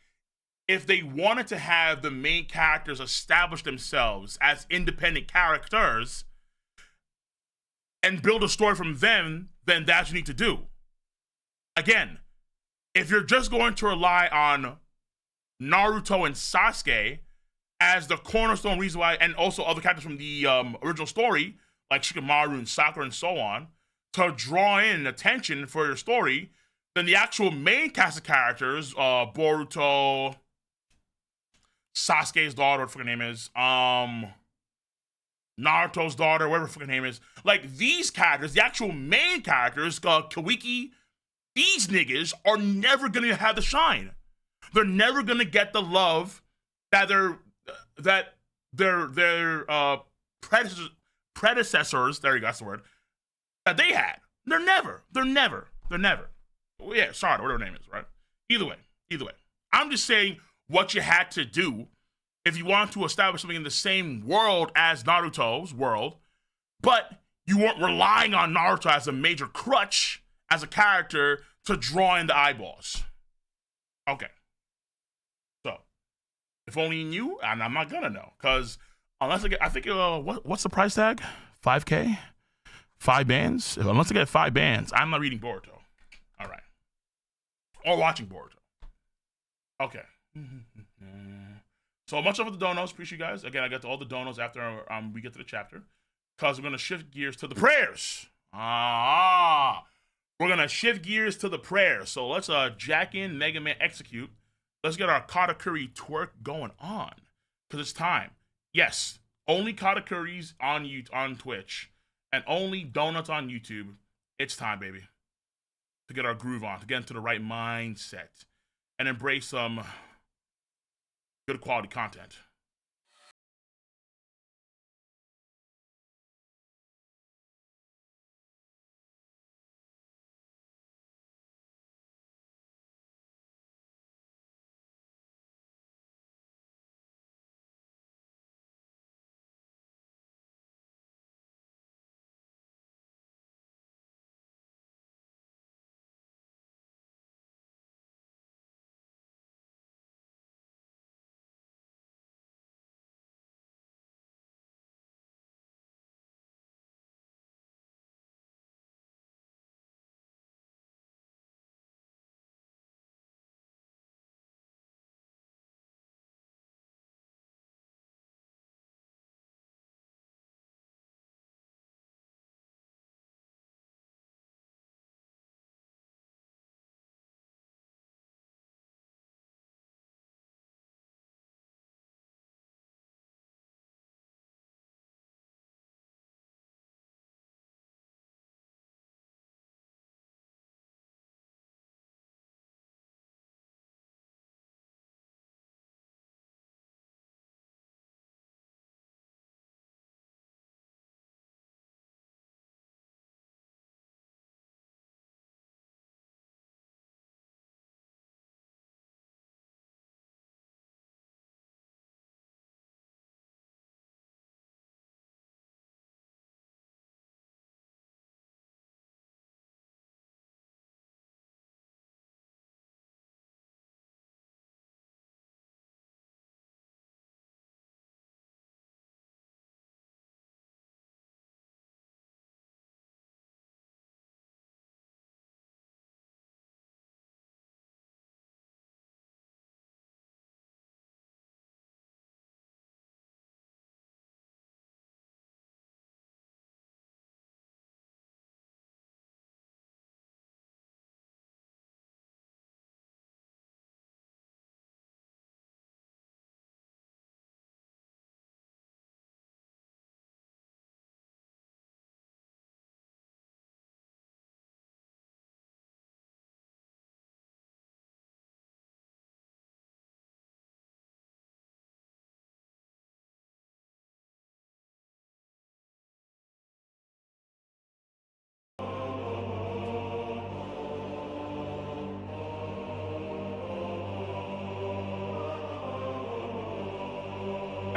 If they wanted to have the main characters establish themselves as independent characters and build a story from them, then that's what you need to do. Again, if you're just going to rely on Naruto and Sasuke as the cornerstone reason why, and also other characters from the original story, like Shikamaru and Sakura and so on, to draw in attention for your story, then the actual main cast of characters, Boruto, Sasuke's daughter, what the fucking name is, Naruto's daughter, whatever the fucking name is, like these characters, the actual main characters, Kawiki, these niggas are never gonna have the shine. They're never gonna get the love that their predecessors, there you go, that's the word, that they had. They're never. Well, yeah, sorry, whatever her name is, right? Either way. I'm just saying what you had to do if you want to establish something in the same world as Naruto's world, but you weren't relying on Naruto as a major crutch, as a character, to draw in the eyeballs. Okay. So, if only you knew, and I'm not gonna know, because unless I think, what's the price tag? 5K? 5 bands? Unless I get 5 bands, I'm not reading Boruto. All right. Or watching Boruto. Okay. So much of the donos. Appreciate you guys. Again, I got to all the donos after we get to the chapter, because we're going to shift gears to the prayers. We're going to shift gears to the prayers. So let's jack in Mega Man Execute. Let's get our Katakuri twerk going on, because it's time. Yes, only Katakuris on Twitch and only donuts on YouTube. It's time, baby, to get our groove on, to get into the right mindset and embrace some good quality content.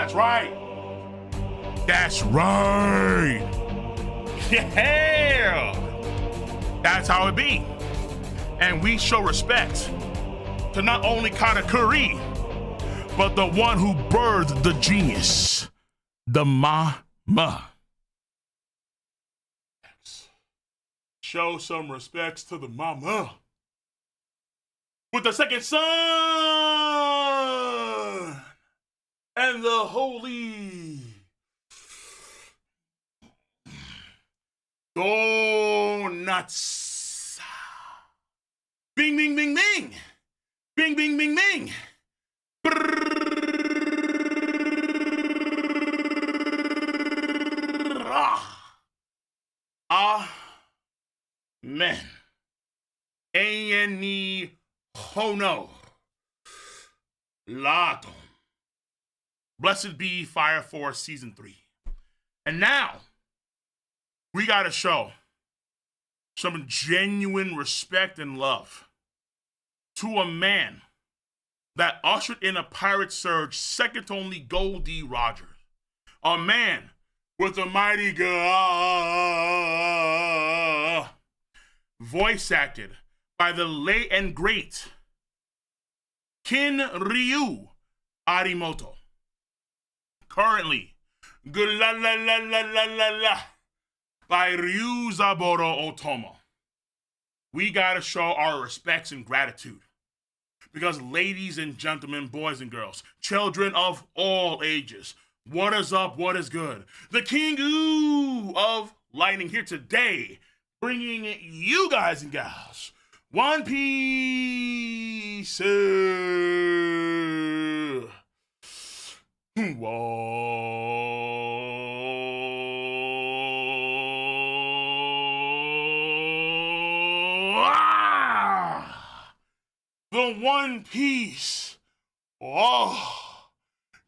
That's right. That's right. Yeah. That's how it be. And we show respect to not only Katakuri, but the one who birthed the genius, the mama. Show some respects to the mama. With the second son and the holy donuts. Bing, bing, bing, bing. Bing, bing, bing, bing. Amen. A-N-E Hono. Lato. Blessed be Fire Force Season 3. And now, we gotta show some genuine respect and love to a man that ushered in a pirate surge second to only Gold D. Rogers. A man with a mighty voice acted by the late and great Kin Ryu Arimoto. Currently, by Ryuzaburo Otomo. We gotta show our respects and gratitude. Because ladies and gentlemen, boys and girls, children of all ages, what is up, what is good? The King Ooh of Lightning here today, bringing you guys and gals One Piece. The One Piece.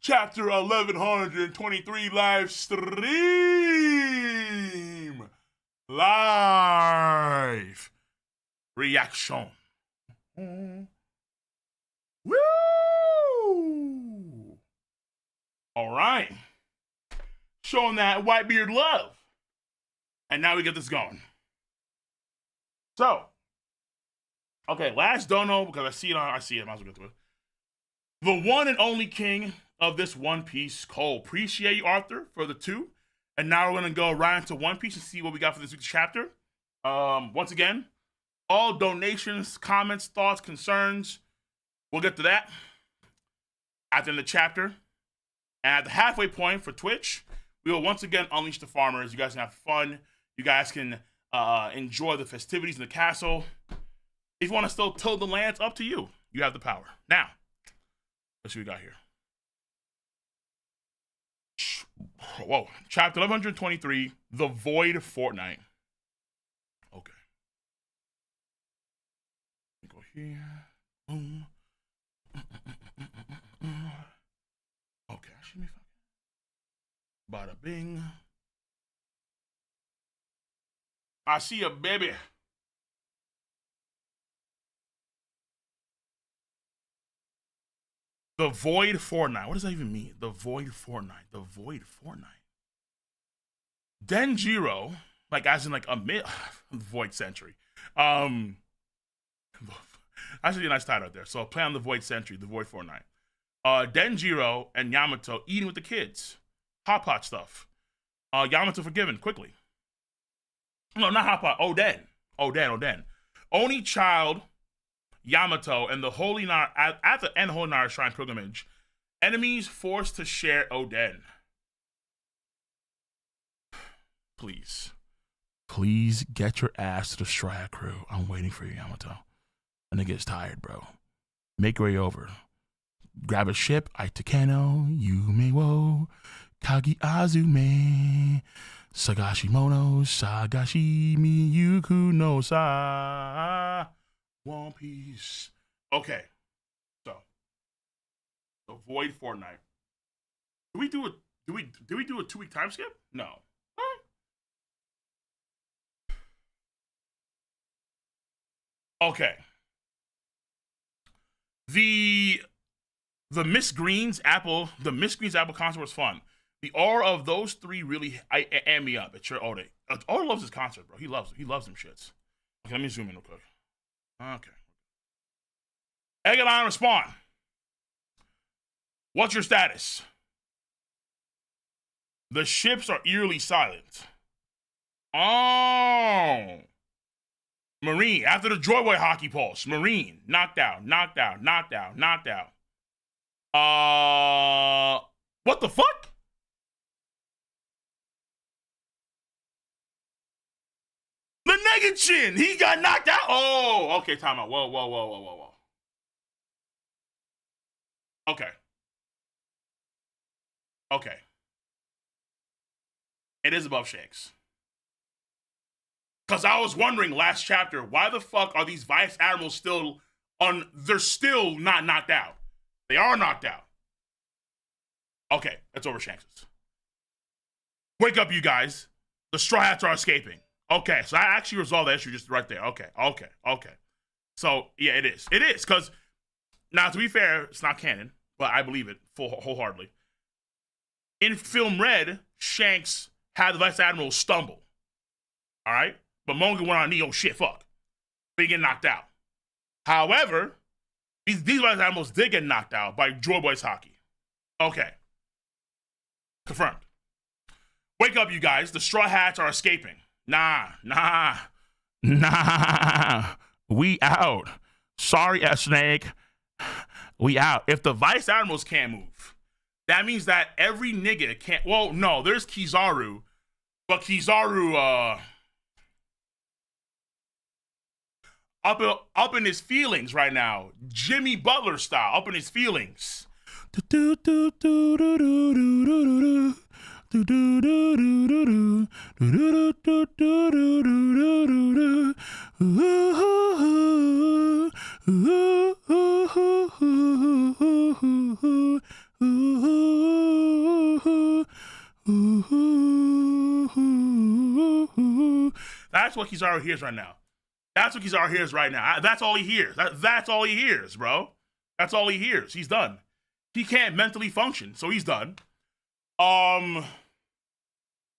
Chapter 1123 live stream. Live reaction. Woo! All right. Showing that Whitebeard love. And now we get this going. So, okay, last dono, because I see it, might as well get to it. The one and only king of this One Piece, Cole. Appreciate you, Arthur, for the 2. And now we're going to go right into One Piece and see what we got for this week's chapter. Once again, all donations, comments, thoughts, concerns, we'll get to that at the end of the chapter. And at the halfway point for Twitch, we will once again unleash the farmers. You guys can have fun. You guys can enjoy the festivities in the castle. If you want to still till the lands, up to you. You have the power. Now, let's see what we got here. Whoa. Chapter 1123, The Void Fortnight. Okay. Go here. Boom. Okay, should be fine. Bada bing. I see a baby. The Void Fortnight. What does that even mean? The Void Fortnight. The Void Fortnight. Denjiro, like as in like a Void Century. Actually a nice title right there. So play on the Void Century, the Void Fortnight. Denjiro and Yamato eating with the kids. Hot pot stuff. Yamato forgiven quickly. No, not hot pot. Oden. Only child Yamato and the Holy Nar at the end Holy Nar Shrine pilgrimage. Enemies forced to share Oden. Please get your ass to the Strike crew. I'm waiting for you, Yamato. And it gets tired, bro. Make your way over. Grab a ship. Aitakeno, Yume wo, Kagi Azume, Sagashimono, Sagashi Miyuku no Sa. One Piece. Okay. So, the Void Fortnight. Did we do a 2-week time skip? No. What? Okay. The the Miss Green's apple concert was fun. The aura of those three really amp me up. It's your Ode. Ode loves his concert, bro. He loves them shits. Okay, let me zoom in real quick. Okay. Egelon, respond. What's your status? The ships are eerily silent. Oh. Marine, after the Joy Boy hockey pulse. Marine, knocked out. What the fuck? The Negachin, he got knocked out. Oh, okay, time out. Whoa. Okay. It is above Shanks. Because I was wondering last chapter, why the fuck are these Vice Admirals still on? They're still not knocked out. They are knocked out. Okay, that's over Shanks'. Wake up, you guys. The Straw Hats are escaping. Okay, so I actually resolved that issue just right there. Okay. So, yeah, it is. It is, because, now, to be fair, it's not canon, but I believe it wholeheartedly. In Film Red, Shanks had the Vice Admiral stumble. All right? But Monger went on knee, oh shit, fuck. They get knocked out. However, these Vice Admirals did get knocked out by Joy Boys hockey. Okay. Confirmed. Wake up, you guys. The Straw Hats are escaping. Nah. We out. Sorry, S-Snake. We out. If the Vice Admirals can't move, that means that every nigga can't. Well, no, there's Kizaru. But Kizaru, up in his feelings right now. Jimmy Butler style, up in his feelings. That's what Kizaru hears right now. That's what Kizaru hears right now. That's all he hears. That's all he hears, bro. That's all he hears. He's done. He can't mentally function, so he's done.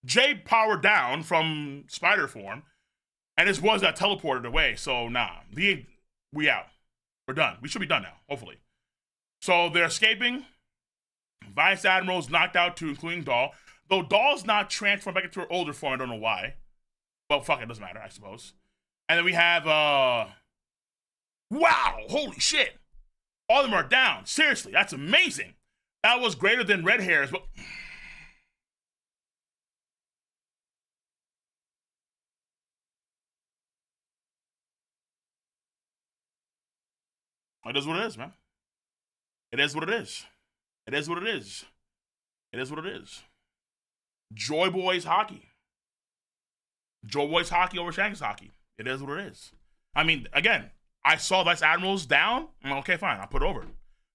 Jay powered down from spider form, and his was got teleported away, so nah. We out. We're done. We should be done now, hopefully. So they're escaping. Vice Admiral's knocked out too, including Doll. Though Doll's not transformed back into her older form, I don't know why. Well, fuck it, doesn't matter, I suppose. And then we have, wow, holy shit. All of them are down. Seriously, that's amazing. That was greater than Red Hairs, but... It is what it is, man. It is what it is. It is what it is. It is what it is. Joy Boys hockey. Joy Boys hockey over Shanks hockey. It is what it is. I mean, again, I saw Vice Admirals down. I'm like, okay, fine, I'll put it over.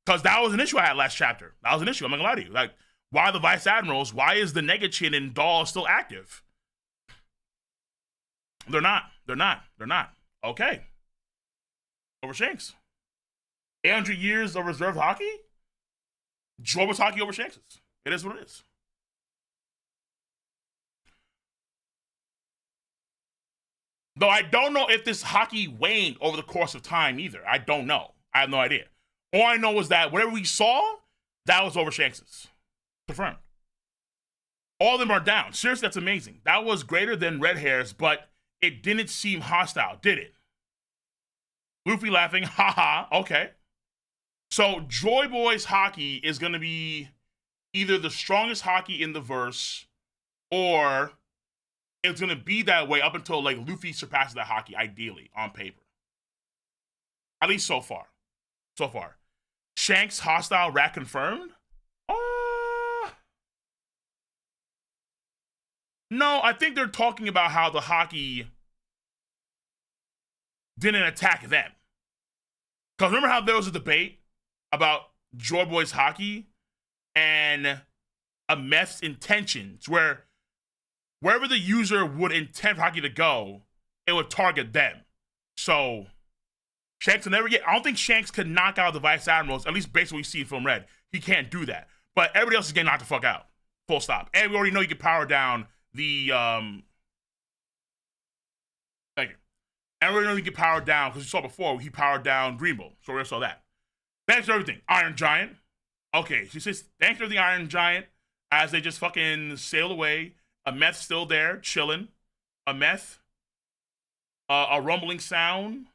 Because that was an issue I had last chapter. That was an issue, I'm not gonna lie to you. Like, why are the Vice Admirals? Why is the Negachin and Doll still active? They're not. Okay. Over Shanks. 800 years of reserved hockey? Joy Boys hockey over Shanks'. It is what it is. Though I don't know if this hockey waned over the course of time either. I don't know. I have no idea. All I know is that whatever we saw, that was over Shanks'. Confirmed. All of them are down. Seriously, that's amazing. That was greater than Red Hairs, but it didn't seem hostile, did it? Luffy laughing, haha, okay. So Joy Boys hockey is going to be either the strongest hockey in the verse, or it's going to be that way up until like Luffy surpasses that hockey, ideally, on paper. At least so far. Shanks hostile rat confirmed? No, I think they're talking about how the hockey didn't attack them. Because remember how there was a debate about Joy Boys hockey and a meth's intentions, where wherever the user would intend hockey to go, it would target them. So Shanks will never get. I don't think Shanks could knock out the Vice Admirals, at least based on what we see in Film Red. He can't do that. But everybody else is getting knocked the fuck out. Full stop. And we already know you can power down the thank you. And we already know you can power down, because we saw before he powered down Greenbow. So we already saw that. Thanks for everything. Iron Giant. Okay, she says thanks for the Iron Giant as they just fucking sail away. A meth still there, chilling. A meth. A rumbling sound.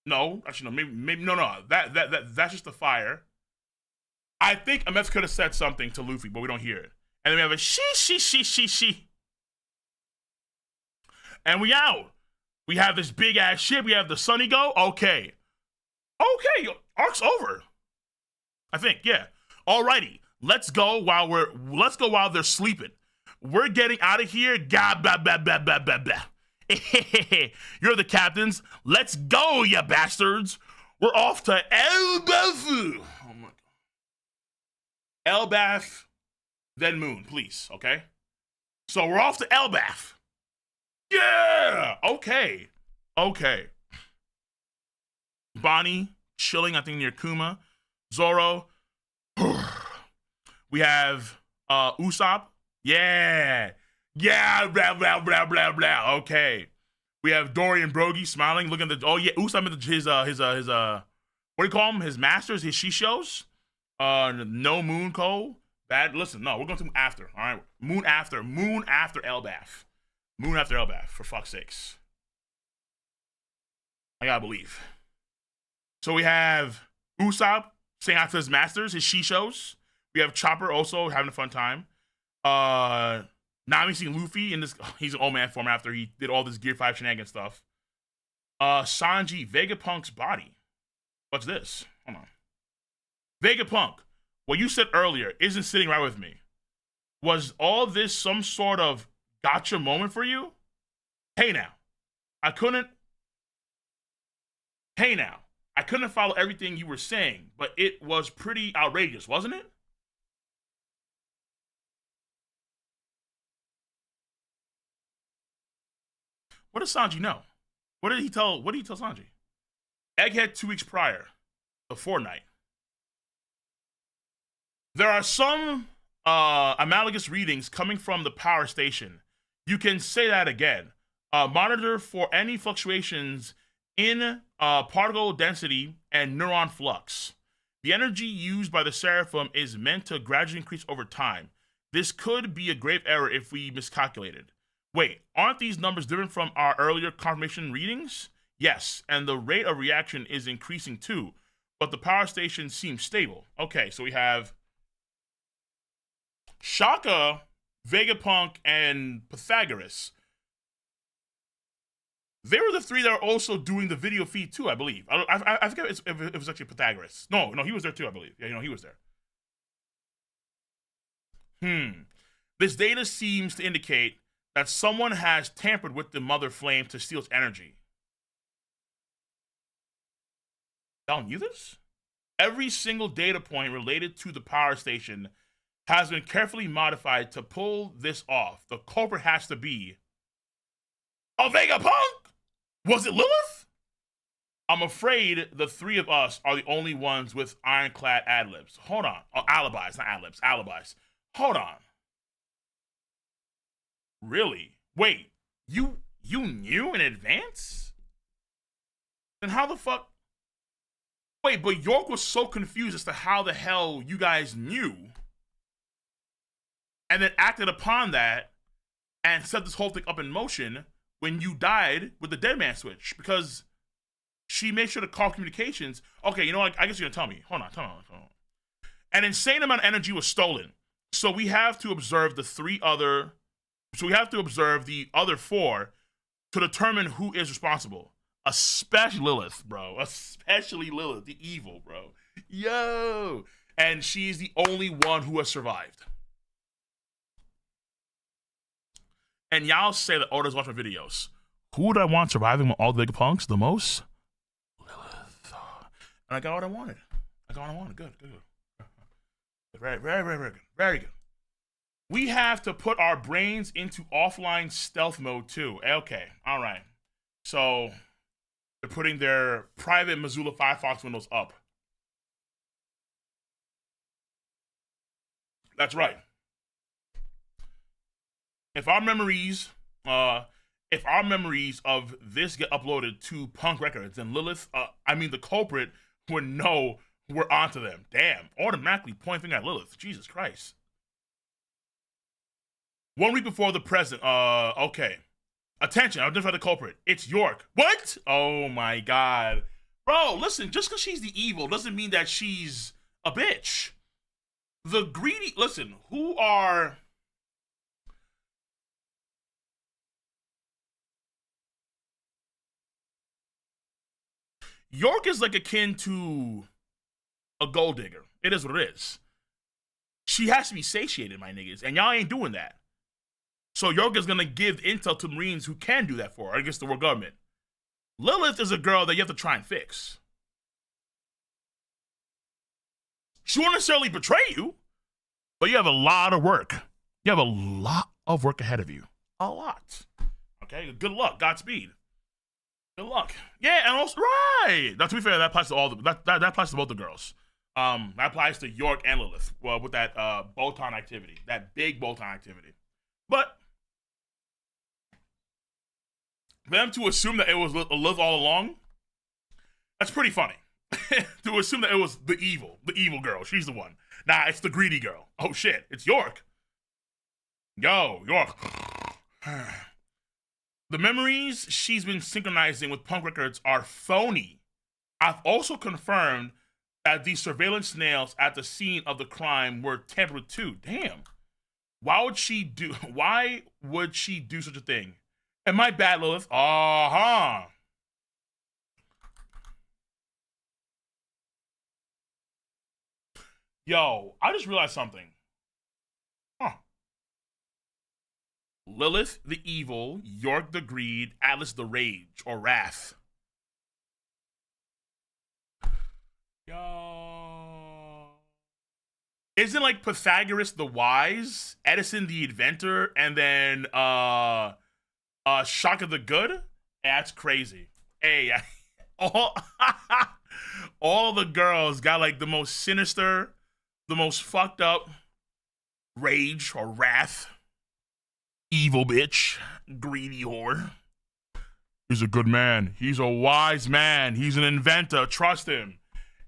No, actually no, maybe no. That's just the fire. I think Ameth could have said something to Luffy, but we don't hear it. And then we have a she. And we out. We have this big ass ship. We have the Sunny Go. Okay, arc's over. I think, yeah. Alrighty, let's go while they're sleeping. We're getting out of here. You're the captains. Let's go, you bastards. We're off to Elbaf. Oh my god. Elbaf, then Moon, please, okay? So we're off to Elbaf. Yeah! Okay. Bonnie, chilling, I think, near Kuma. Zoro. We have Usopp. Yeah, blah, blah, blah, blah, blah. Okay. We have Dory and Brogy smiling, looking at the, oh yeah, Usopp at his what do you call them? His masters, his shishos. No Moon Cole. Bad, listen, no, we're going to after, all right? Moon after Elbaf. Moon after Elbaf, for fuck's sakes. I gotta believe. So we have Usopp saying out to his masters, his shishos. We have Chopper also having a fun time. Nami seeing Luffy in this, he's an old man form after he did all this Gear 5 shenanigan stuff. Sanji, Vegapunk's body. What's this? Hold on. Vegapunk, what you said earlier isn't sitting right with me. Was all this some sort of gotcha moment for you? Hey now, I couldn't follow everything you were saying, but it was pretty outrageous, wasn't it? What does Sanji know? What did he tell Sanji? Egghead 2 weeks prior, the fortnight. There are some analogous readings coming from the power station. You can say that again. Monitor for any fluctuations in particle density and neuron flux. The energy used by the Seraphim is meant to gradually increase over time. This could be a grave error if we miscalculated. Wait, aren't these numbers different from our earlier confirmation readings? Yes, and the rate of reaction is increasing too, but the power station seems stable. Okay, so we have Shaka, Vegapunk, and Pythagoras. They were the three that are also doing the video feed too, I believe. I forget if it was actually Pythagoras. No, he was there too, I believe. Yeah, he was there. This data seems to indicate that someone has tampered with the Mother Flame to steal its energy. Y'all knew this? Every single data point related to the power station has been carefully modified to pull this off. The culprit has to be a Vegapunk? Was it Lilith? I'm afraid the three of us are the only ones with ironclad ad-libs. Hold on. Oh, alibis, not ad-libs. Alibis. Hold on. Really? Wait, you knew in advance? Then how the fuck? Wait, but York was so confused as to how the hell you guys knew, and then acted upon that and set this whole thing up in motion when you died with the dead man switch, because she made sure to call communications. Okay, you know what? I guess you're gonna tell me. Hold on. An insane amount of energy was stolen, so we have to observe the other four to determine who is responsible. Especially Lilith, bro. Especially Lilith, the evil, bro. Yo! And she's the only one who has survived. And y'all say that Oda's watching my videos. Who would I want surviving all the Vegapunks the most? Lilith. And I got what I wanted. Good. Very, very, very, very good. Very good. We have to put our brains into offline stealth mode too. Okay, all right. So They're putting their private Missoula Firefox windows up. That's right. If our memories, if our memories of this get uploaded to Punk Records, then Lilith, the culprit, would know we're onto them. Damn, automatically pointing at Lilith. Jesus Christ. 1 week before the present. Okay. Attention, I'll identify the culprit. It's York. What? Oh my god. Bro, listen, just because she's the evil doesn't mean that she's a bitch. The greedy, listen, who are... York is like akin to a gold digger. It is what it is. She has to be satiated, my niggas, and y'all ain't doing that. So York is gonna give intel to Marines who can do that for her against the world government. Lilith is a girl that you have to try and fix. She won't necessarily betray you, but you have a lot of work. You have a lot of work ahead of you. A lot. Okay, good luck. Godspeed. Good luck. Yeah, and also right. Now, to be fair, that applies to all the that applies to both the girls. That applies to York and Lilith. Well, with that bolt-on activity, that big bolt-on activity. But for them to assume that it was Lilith all along, that's pretty funny. To assume that it was the evil girl. She's the one. Nah, it's the greedy girl. Oh shit, it's York. Yo, York. The memories she's been synchronizing with Punk Records are phony. I've also confirmed that the surveillance snails at the scene of the crime were tampered too. Damn. Why would she do such a thing? Am I bad, Lilith? Uh-huh. Yo, I just realized something. Huh. Lilith the evil, York the greed, Atlas the rage or wrath. Yo. Isn't like Pythagoras the wise, Edison the inventor, and then Shaka the good? That's crazy. Hey, all the girls got like the most sinister, the most fucked up rage or wrath. Evil bitch. Greedy whore. He's a good man. He's a wise man. He's an inventor. Trust him.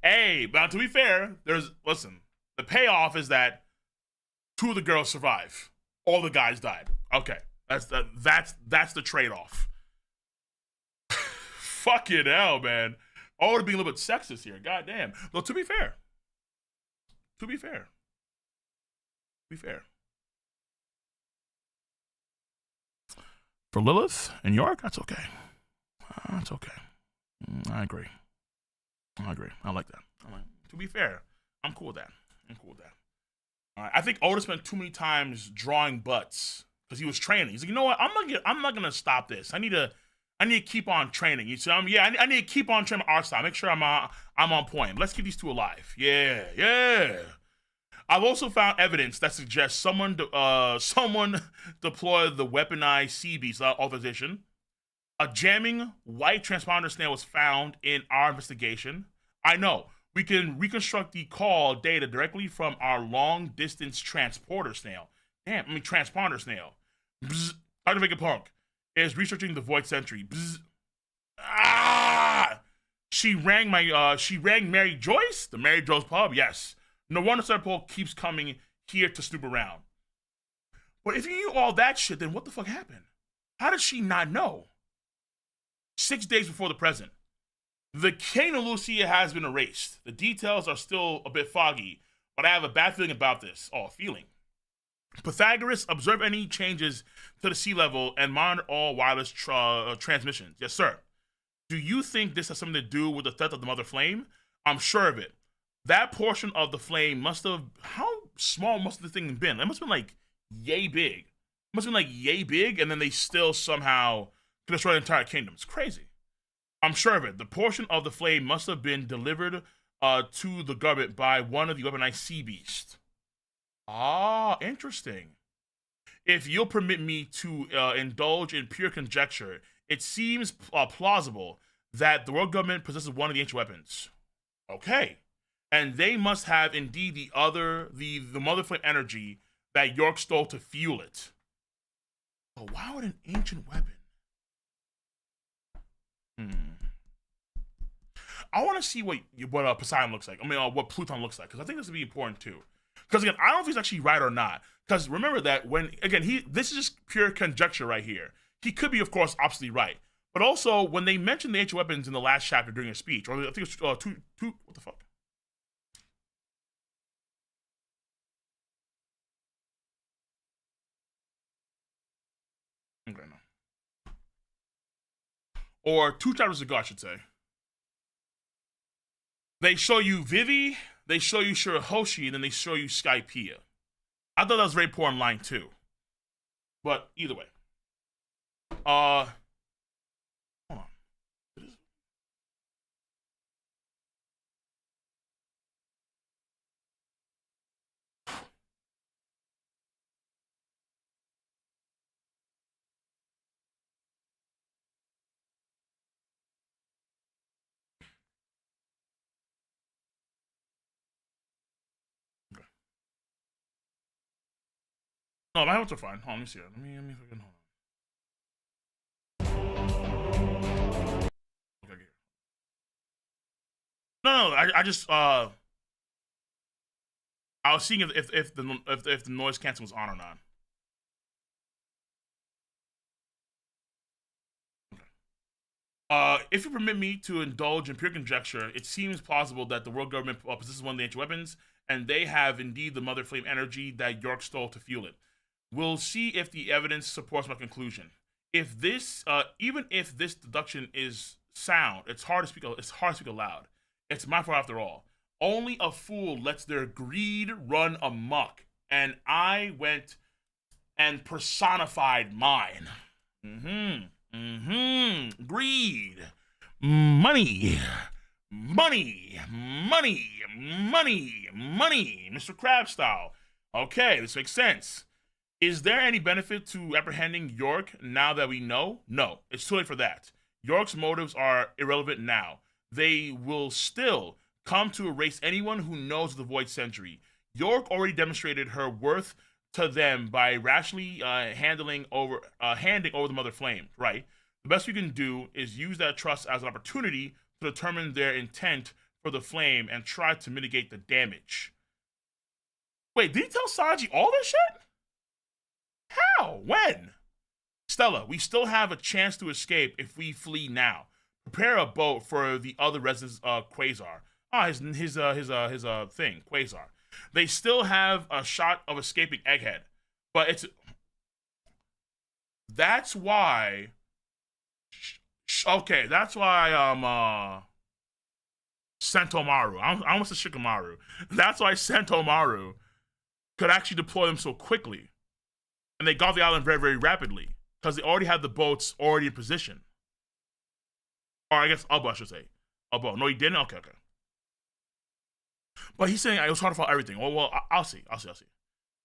Hey, but to be fair, listen, the payoff is that 2 of the girls survive. All the guys died. Okay. That's the trade-off. Fucking hell, man. Oh, to be a little bit sexist here. Goddamn. Though to be fair. For Lilith and York, that's okay. That's okay. I agree. I like that. To be fair, I'm cool with that. I think Oda spent too many times drawing butts because he was training. He's like, you know what? I'm not gonna stop this. I need to keep on training. You see, I need to keep on training my art style. Make sure I'm on point. Let's keep these 2 alive. Yeah. I've also found evidence that suggests someone deployed the weaponized sea beast authorization. A jamming white transponder snail was found in our investigation. I know, we can reconstruct the call data directly from our long-distance transponder snail. Transponder snail. Bzz. Dr. Vegapunk is researching the Void Sentry. Bzz. Ah! She rang Mary Joyce? The Mary Joyce pub? Yes. No wonder Serpol keeps coming here to snoop around. But if you knew all that shit, then what the fuck happened? How did she not know? 6 days before the present. The Cane of Lucia has been erased. The details are still a bit foggy, but I have a bad feeling about this. Oh, feeling. Pythagoras, observe any changes to the sea level and monitor all wireless transmissions. Yes, sir. Do you think this has something to do with the theft of the Mother Flame? I'm sure of it. That portion of the flame must have... How small must the thing have been? It must have been like yay big. It must have been like yay big, and then they still somehow could destroy the entire kingdom. It's crazy. I'm sure of it. The portion of the flame must have been delivered to the government by one of the weaponized sea beasts. Ah, interesting. If you'll permit me to indulge in pure conjecture, it seems plausible that the world government possesses one of the ancient weapons. Okay. And they must have indeed the mother flame energy that York stole to fuel it. But why would an ancient weapon? I want to see what Poseidon looks like. I mean, what Pluton looks like, because I think this would be important too. Because again, I don't know if he's actually right or not. Because remember that when again this is just pure conjecture right here. He could be, of course, absolutely right. But also, when they mentioned the ancient weapons in the last chapter during a speech, or I think it's two. What the fuck? Okay, no. Or 2 chapters ago, I should say. They show you Vivi, they show you Shirahoshi, and then they show you Skypiea. I thought that was very poor in line too. But either way. Hold on. No, my notes are fine. Hold on, let me see it. Let me fucking hold on. Okay. No, I just I was seeing if the noise canceling was on or not. If you permit me to indulge in pure conjecture, it seems plausible that the world government possesses one of the ancient weapons, and they have indeed the mother flame energy that York stole to fuel it. We'll see if the evidence supports my conclusion. If this, even if this deduction is sound, it's hard to speak. It's hard to speak aloud. It's my fault after all. Only a fool lets their greed run amok, and I went and personified mine. Greed. Money. Money. Money. Money. Money. Mr. Crab style. Okay, this makes sense. Is there any benefit to apprehending York now that we know? No, it's too late for that. York's motives are irrelevant now. They will still come to erase anyone who knows the Void Century. York already demonstrated her worth to them by rationally handing over the Mother Flame, right? The best we can do is use that trust as an opportunity to determine their intent for the flame and try to mitigate the damage. Wait, did he tell Sanji all this shit? How? When? Stella, we still have a chance to escape if we flee now. Prepare a boat for the other residents of Quasar. His thing, Quasar. They still have a shot of escaping Egghead. But that's why that's why Sentomaru. I almost said Shikamaru. That's why Sentomaru could actually deploy them so quickly. And they got the island very, very rapidly. Because they already had the boats already in position. Or I guess Ubbo, I should say. Ubbo. No, he didn't? Okay. But he's saying it was hard to follow everything. Well, I'll see.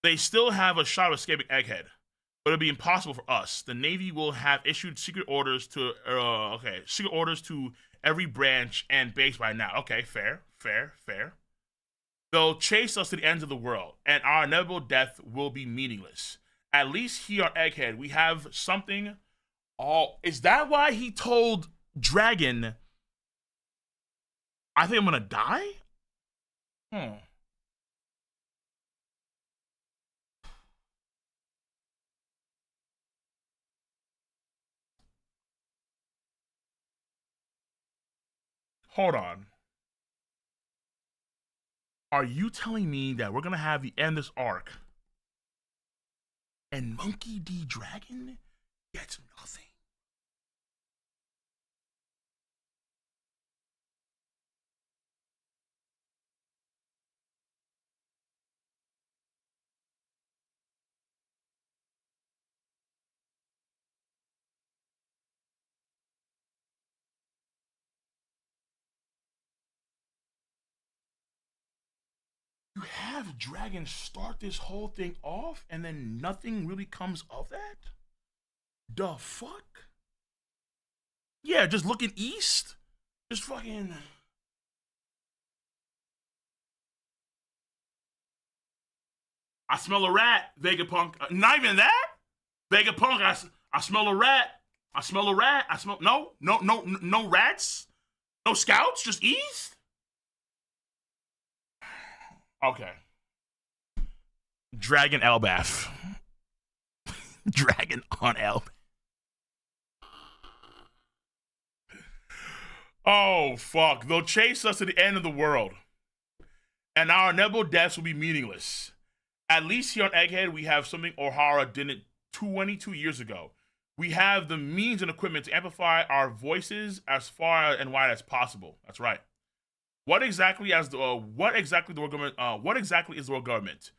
They still have a shot of escaping Egghead. But it'll be impossible for us. The Navy will have issued secret orders to every branch and base by now. Okay, fair. They'll chase us to the ends of the world, and our inevitable death will be meaningless. At least here on Egghead, we have something. Oh, is that why he told Dragon, I think I'm gonna die? Hold on. Are you telling me that we're gonna have the end of this arc and Monkey D. Dragon gets nothing? You have Dragon start this whole thing off and then nothing really comes of that? The fuck? Yeah, just looking east. Just fucking. I smell a rat, Vegapunk. Not even that. Vegapunk. I smell a rat. I smell a rat. I smell no rats. No scouts. Just east. Okay. Dragon Elbath. Dragon on Elbath. Oh, fuck. They'll chase us to the end of the world. And our inevitable deaths will be meaningless. At least here on Egghead, we have something Ohara didn't 22 years ago. We have the means and equipment to amplify our voices as far and wide as possible. That's right. What exactly is the world government?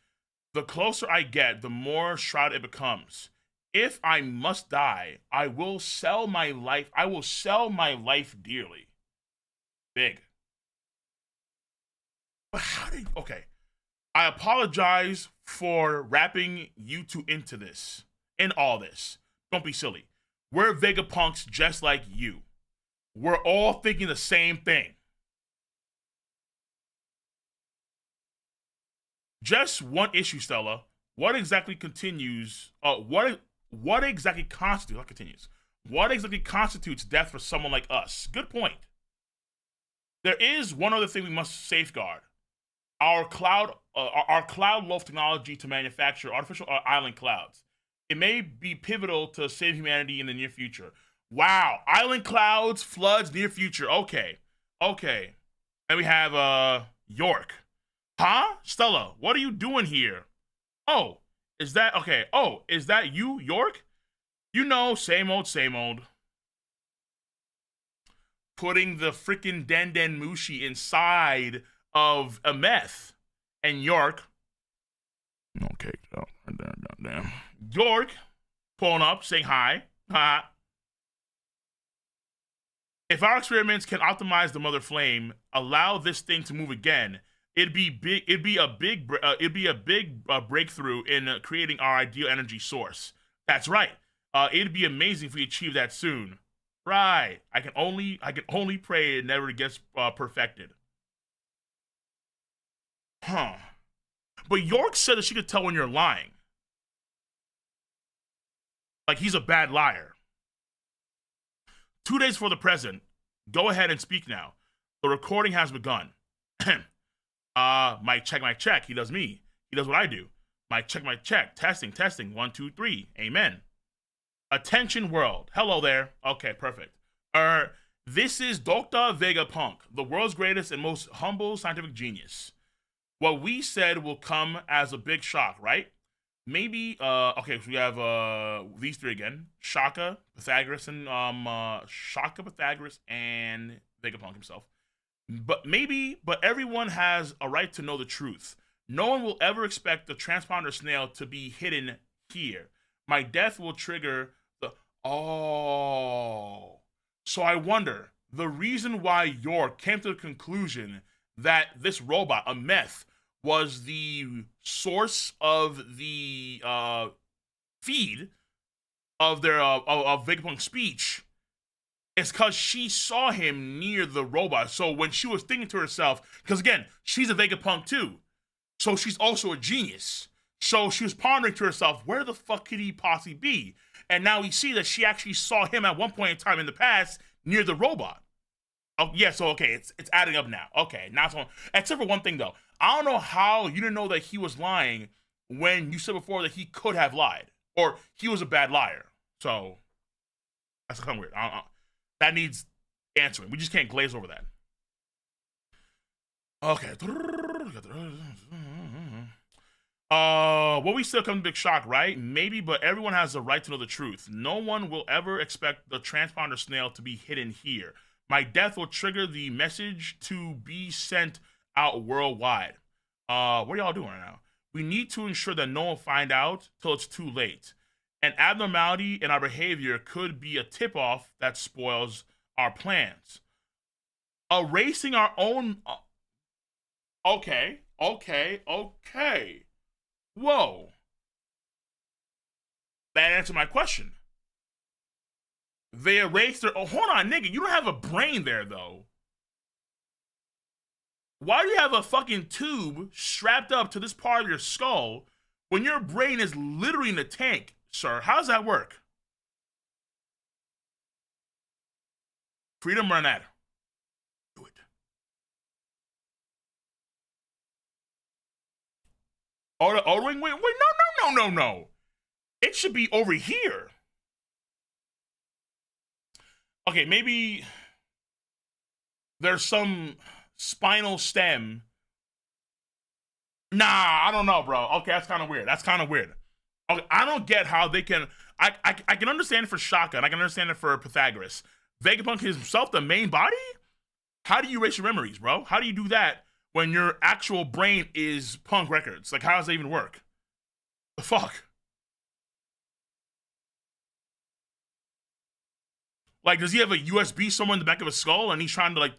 The closer I get, the more shrouded it becomes. If I must die, I will sell my life. I will sell my life dearly. Big. But how did... Okay. I apologize for wrapping you two into this. In all this. Don't be silly. We're Vegapunks just like you. We're all thinking the same thing. Just one issue, Stella. What exactly continues... What exactly constitutes... What continues? What exactly constitutes death for someone like us? Good point. There is one other thing we must safeguard. Our cloud loaf technology to manufacture artificial island clouds. It may be pivotal to save humanity in the near future. Wow, island clouds, floods, near future. Okay. And we have York. Huh? Stella, what are you doing here? Oh, is that okay? Oh, is that you, York? You know, same old, same old. Putting the freaking Den Mushi inside of a meth. And York. Okay, damn. York pulling up, saying hi. Ha. If our experiments can optimize the mother flame, allow this thing to move again, it'd be big. It'd be a big breakthrough in creating our ideal energy source. That's right. It'd be amazing if we achieve that soon. Right. I can only pray it never gets perfected. Huh. But York said that she could tell when you're lying. Like he's a bad liar. 2 days before the present. Go ahead and speak now. The recording has begun. Mic check. He does me. He does what I do. Mic check. Testing. 1, 2, 3. Amen. Attention world. Hello there. Okay, perfect. This is Dr. Vegapunk, the world's greatest and most humble scientific genius. What we said will come as a big shock, right? Maybe, okay, so we have these three again. Shaka, Pythagoras, and Vegapunk himself. But everyone has a right to know the truth. No one will ever expect the transponder snail to be hidden here. My death will trigger the... Oh. So I wonder, the reason why York came to the conclusion that this robot, a meth, was the source of the feed of their of Vegapunk's speech is because she saw him near the robot. So when she was thinking to herself, because again, she's a Vegapunk too, so she's also a genius. So she was pondering to herself, where the fuck could he possibly be? And now we see that she actually saw him at one point in time in the past near the robot. Oh yeah, so okay, it's adding up now. Okay, now it's on. Except for one thing though, I don't know how you didn't know that he was lying when you said before that he could have lied or he was a bad liar. So that's kind of weird. That needs answering. We just can't glaze over that. Okay. What we still come to big shock, right? Maybe, but everyone has the right to know the truth. No one will ever expect the transponder snail to be hidden here. My death will trigger the message to be sent out worldwide. What are y'all doing right now? We need to ensure that no one find out till it's too late. An abnormality in our behavior could be a tip-off that spoils our plans. Erasing our own... Okay. Whoa. That answered my question. They erased their. Oh, hold on, nigga. You don't have a brain there though. Why do you have a fucking tube strapped up to this part of your skull when your brain is literally in the tank, sir? How does that work? Freedom run at her. Do it. Oh, wait, no. It should be over here. Okay, maybe there's some spinal stem. Nah, I don't know, bro. Okay, that's kind of weird. Okay, I don't get how they can. I can understand it for Shotgun. I can understand it for Pythagoras. Vegapunk himself, the main body? How do you erase your memories, bro? How do you do that when your actual brain is Punk Records? Like, how does that even work? The fuck? Like, does he have a USB somewhere in the back of his skull and he's trying to, like,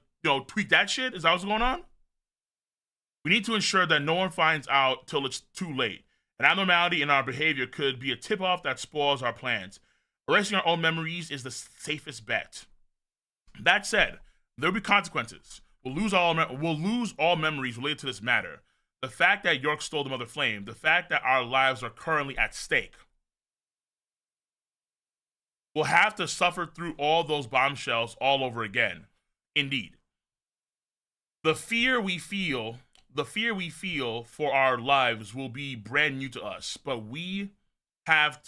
tweak that shit? Is that what's going on? We need to ensure that no one finds out till it's too late. An abnormality in our behavior could be a tip-off that spoils our plans. Erasing our own memories is the safest bet. That said, there will be consequences. We'll lose all memories related to this matter. The fact that York stole the Mother Flame, the fact that our lives are currently at stake. We'll have to suffer through all those bombshells all over again. Indeed. The fear we feel for our lives will be brand new to us, but we have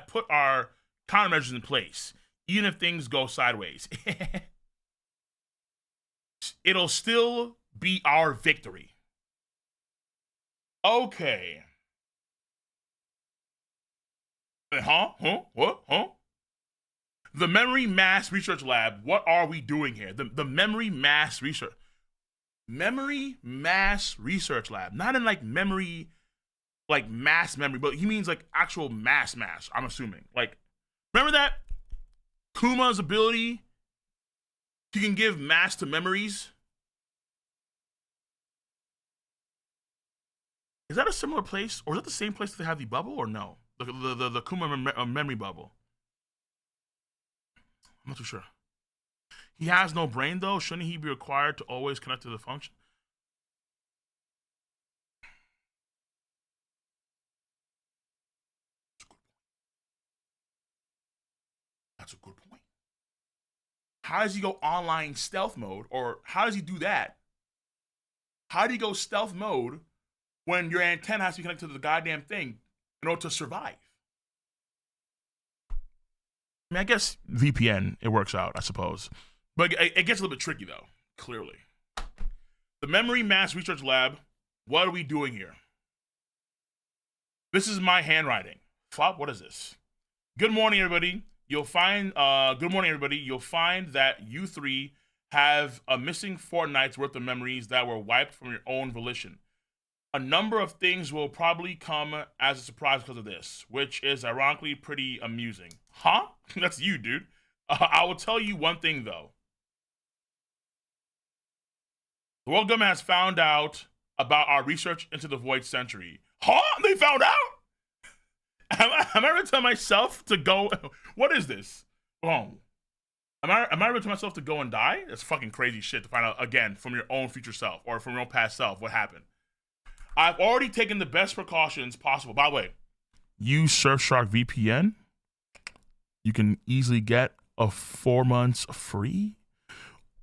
put our countermeasures in place, even if things go sideways. It'll still be our victory. Okay. What? The Memory Mass Research Lab. What are we doing here? The Memory Mass Research Lab. Not in like memory, like mass memory, but he means like actual mass. I'm assuming. Like, remember that Kuma's ability? He can give mass to memories. Is that a similar place, or is that the same place that they have the bubble, or no? The Kuma memory bubble. I'm not too sure. He has no brain though. Shouldn't he be required to always connect to the function? That's a good point. How does he go online stealth mode, or how does he do that? How do you go stealth mode when your antenna has to be connected to the goddamn thing in order to survive? I mean, I guess VPN, it works out, I suppose. But it gets a little bit tricky, though, clearly. The Memory Mass Research Lab, what are we doing here? This is my handwriting. Flop, what is this? Good morning, everybody. You'll find that you three have a missing fortnight's worth of memories that were wiped from your own volition. A number of things will probably come as a surprise because of this, which is ironically pretty amusing. Huh? That's you, dude. I will tell you one thing, though. The world government has found out about our research into the Void Century. Huh? They found out? Am I going to tell myself to go? What is this? Oh. Am I going to tell myself to go and die? That's fucking crazy shit to find out, again, from your own future self or from your own past self what happened. I've already taken the best precautions possible. By the way, use Surfshark VPN. You can easily get a 4 months free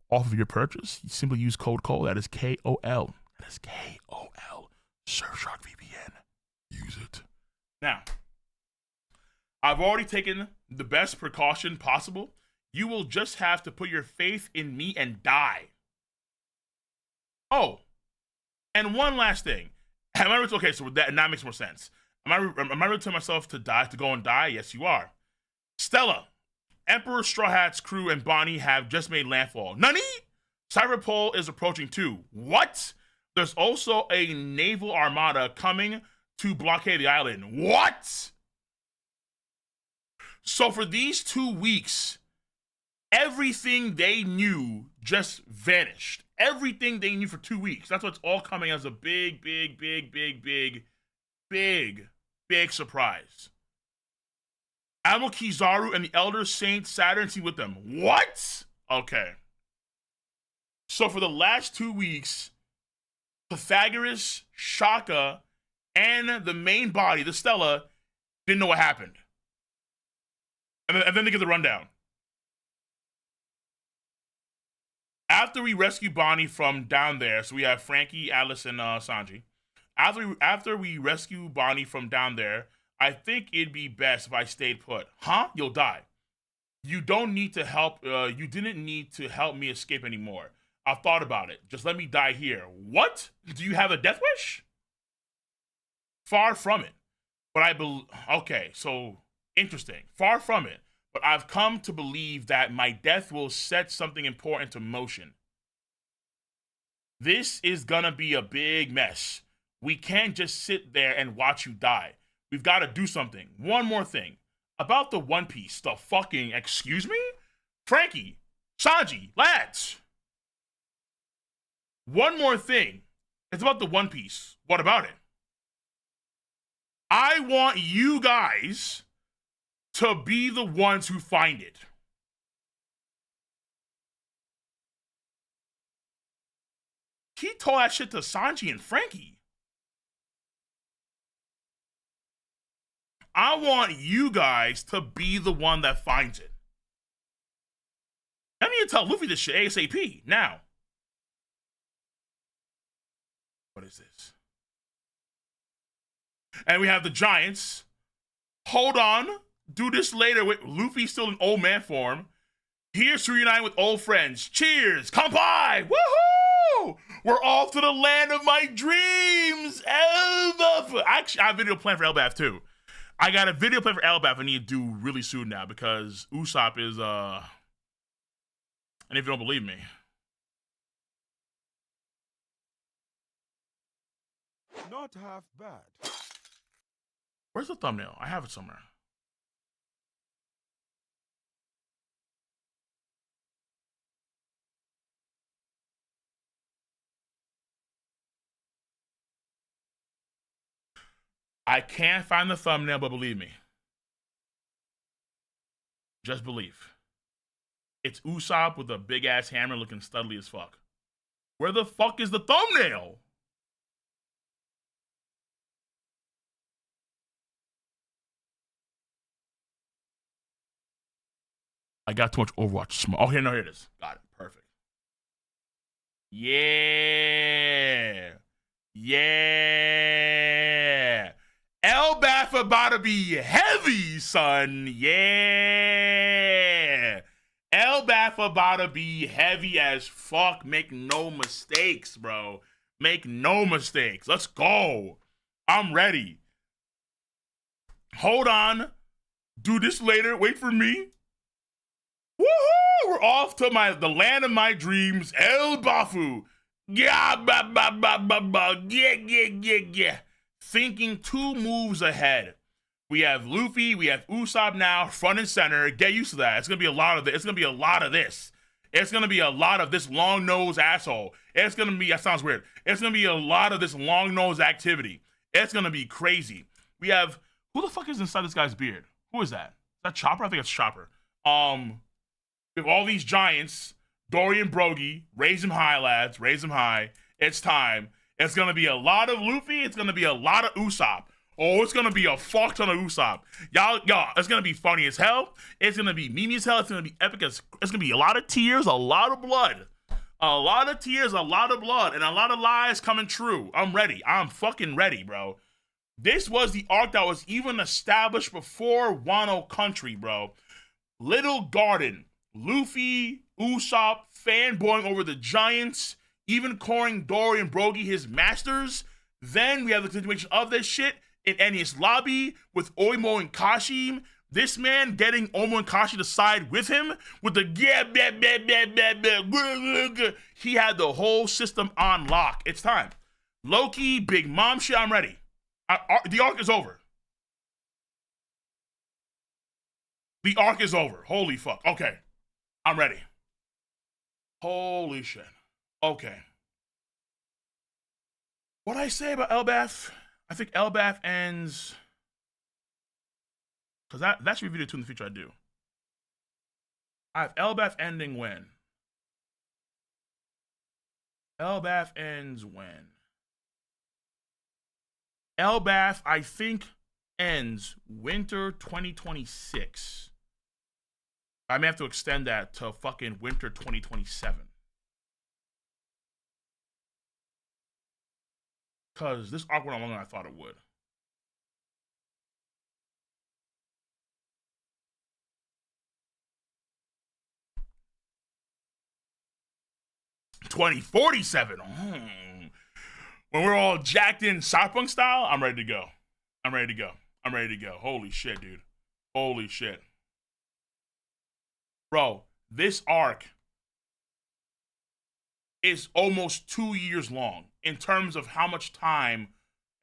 off of your purchase. You simply use code COLE. That is KOL. That is KOL. Surfshark VPN. Use it. Now, I've already taken the best precaution possible. You will just have to put your faith in me and die. Oh, and one last thing. Okay, so that makes more sense. Am I really telling myself to die, to go and die? Yes, you are. Stella, Emperor Straw Hat's crew and Bonnie have just made landfall. Nani? Cyberpol is approaching too. What? There's also a naval armada coming to blockade the island. What? So for these 2 weeks, everything they knew just vanished. Everything they knew for 2 weeks. That's what's all coming as a big surprise. Admiral Kizaru and the Elder Saint Saturn team with them. What? Okay. So for the last 2 weeks, Pythagoras, Shaka, and the main body, the Stella, didn't know what happened. And then they get the rundown. After we rescue Bonnie from down there, so we have Frankie, Atlas, and Sanji. After we rescue Bonnie from down there, I think it'd be best if I stayed put. Huh? You'll die. You don't need to help. You didn't need to help me escape anymore. I've thought about it. Just let me die here. What? Do you have a death wish? Far from it. But I believe. Okay, so interesting. Far from it. But I've come to believe that my death will set something important to motion. This is gonna be a big mess. We can't just sit there and watch you die. We've got to do something. One more thing. About the One Piece. The fucking, excuse me? Frankie, Sanji, lads. One more thing. It's about the One Piece. What about it? I want you guys to be the ones who find it. He told that shit to Sanji and Frankie. I want you guys to be the one that finds it. I need to tell Luffy this shit ASAP now. What is this? And we have the Giants. Hold on. Do this later with Luffy still in old man form. Here's to reunite with old friends. Cheers. Kanpai. Woohoo! We're off to the land of my dreams. Elbaf. Actually, I have a video planned for Elbaf too. I got a video planned for Elbaf I need to do really soon now because Usopp is, and if you don't believe me. Not half bad. Where's the thumbnail? I have it somewhere. I can't find the thumbnail, but believe me. Just believe. It's Usopp with a big ass hammer looking studly as fuck. Where the fuck is the thumbnail? I got too much Overwatch. Oh, here it is. Got it. Perfect. Yeah. Yeah. Elbaf about to be heavy, son. Yeah. Elbaf about to be heavy as fuck. Make no mistakes, bro. Make no mistakes. Let's go. I'm ready. Hold on. Do this later. Wait for me. Woohoo! We're off to the land of my dreams, Elbafu. Yeah, yeah. Thinking 2 moves ahead. We have Luffy, we have Usopp now, front and center. Get used to that. It's gonna be a lot of this. It's gonna be a lot of this. It's gonna be a lot of this long-nosed asshole. It's gonna be, that sounds weird. It's gonna be a lot of this long-nosed activity. It's gonna be crazy. We have, who the fuck is inside this guy's beard? Who is that? Is that Chopper? I think it's Chopper. We have all these giants, Dory and Brogy. Raise them high, lads. Raise them high. It's time. It's going to be a lot of Luffy. It's going to be a lot of Usopp. Oh, it's going to be a fuck ton of Usopp. Y'all, it's going to be funny as hell. It's going to be memey as hell. It's going to be epic as, it's going to be a lot of tears, a lot of blood. A lot of tears, a lot of blood, and a lot of lies coming true. I'm ready. I'm fucking ready, bro. This was the arc that was even established before Wano Country, bro. Little Garden. Luffy, Usopp, fanboying over the giants, even calling Dory and Brogy his masters. Then we have the continuation of this shit in Enies Lobby with Oimo and Kashim. This man getting Oimo and Kashi to side with him with the he had the whole system on lock. It's time. Loki, Big Mom shit, I'm ready. The arc is over. The arc is over. Holy fuck. Okay. I'm ready. Holy shit. Okay. What did I say about Elbaf? I think Elbaf ends Because that should be video 2 in the future. I do. I have Elbaf ending when? Elbaf ends when? Elbaf, I think, ends winter 2026. I may have to extend that to fucking winter 2027. Because this arc went on longer than I thought it would. $2047. When we're all jacked in Cyberpunk style, I'm ready to go. I'm ready to go. I'm ready to go. Holy shit, dude. Holy shit. Bro, this arc is almost 2 years long in terms of how much time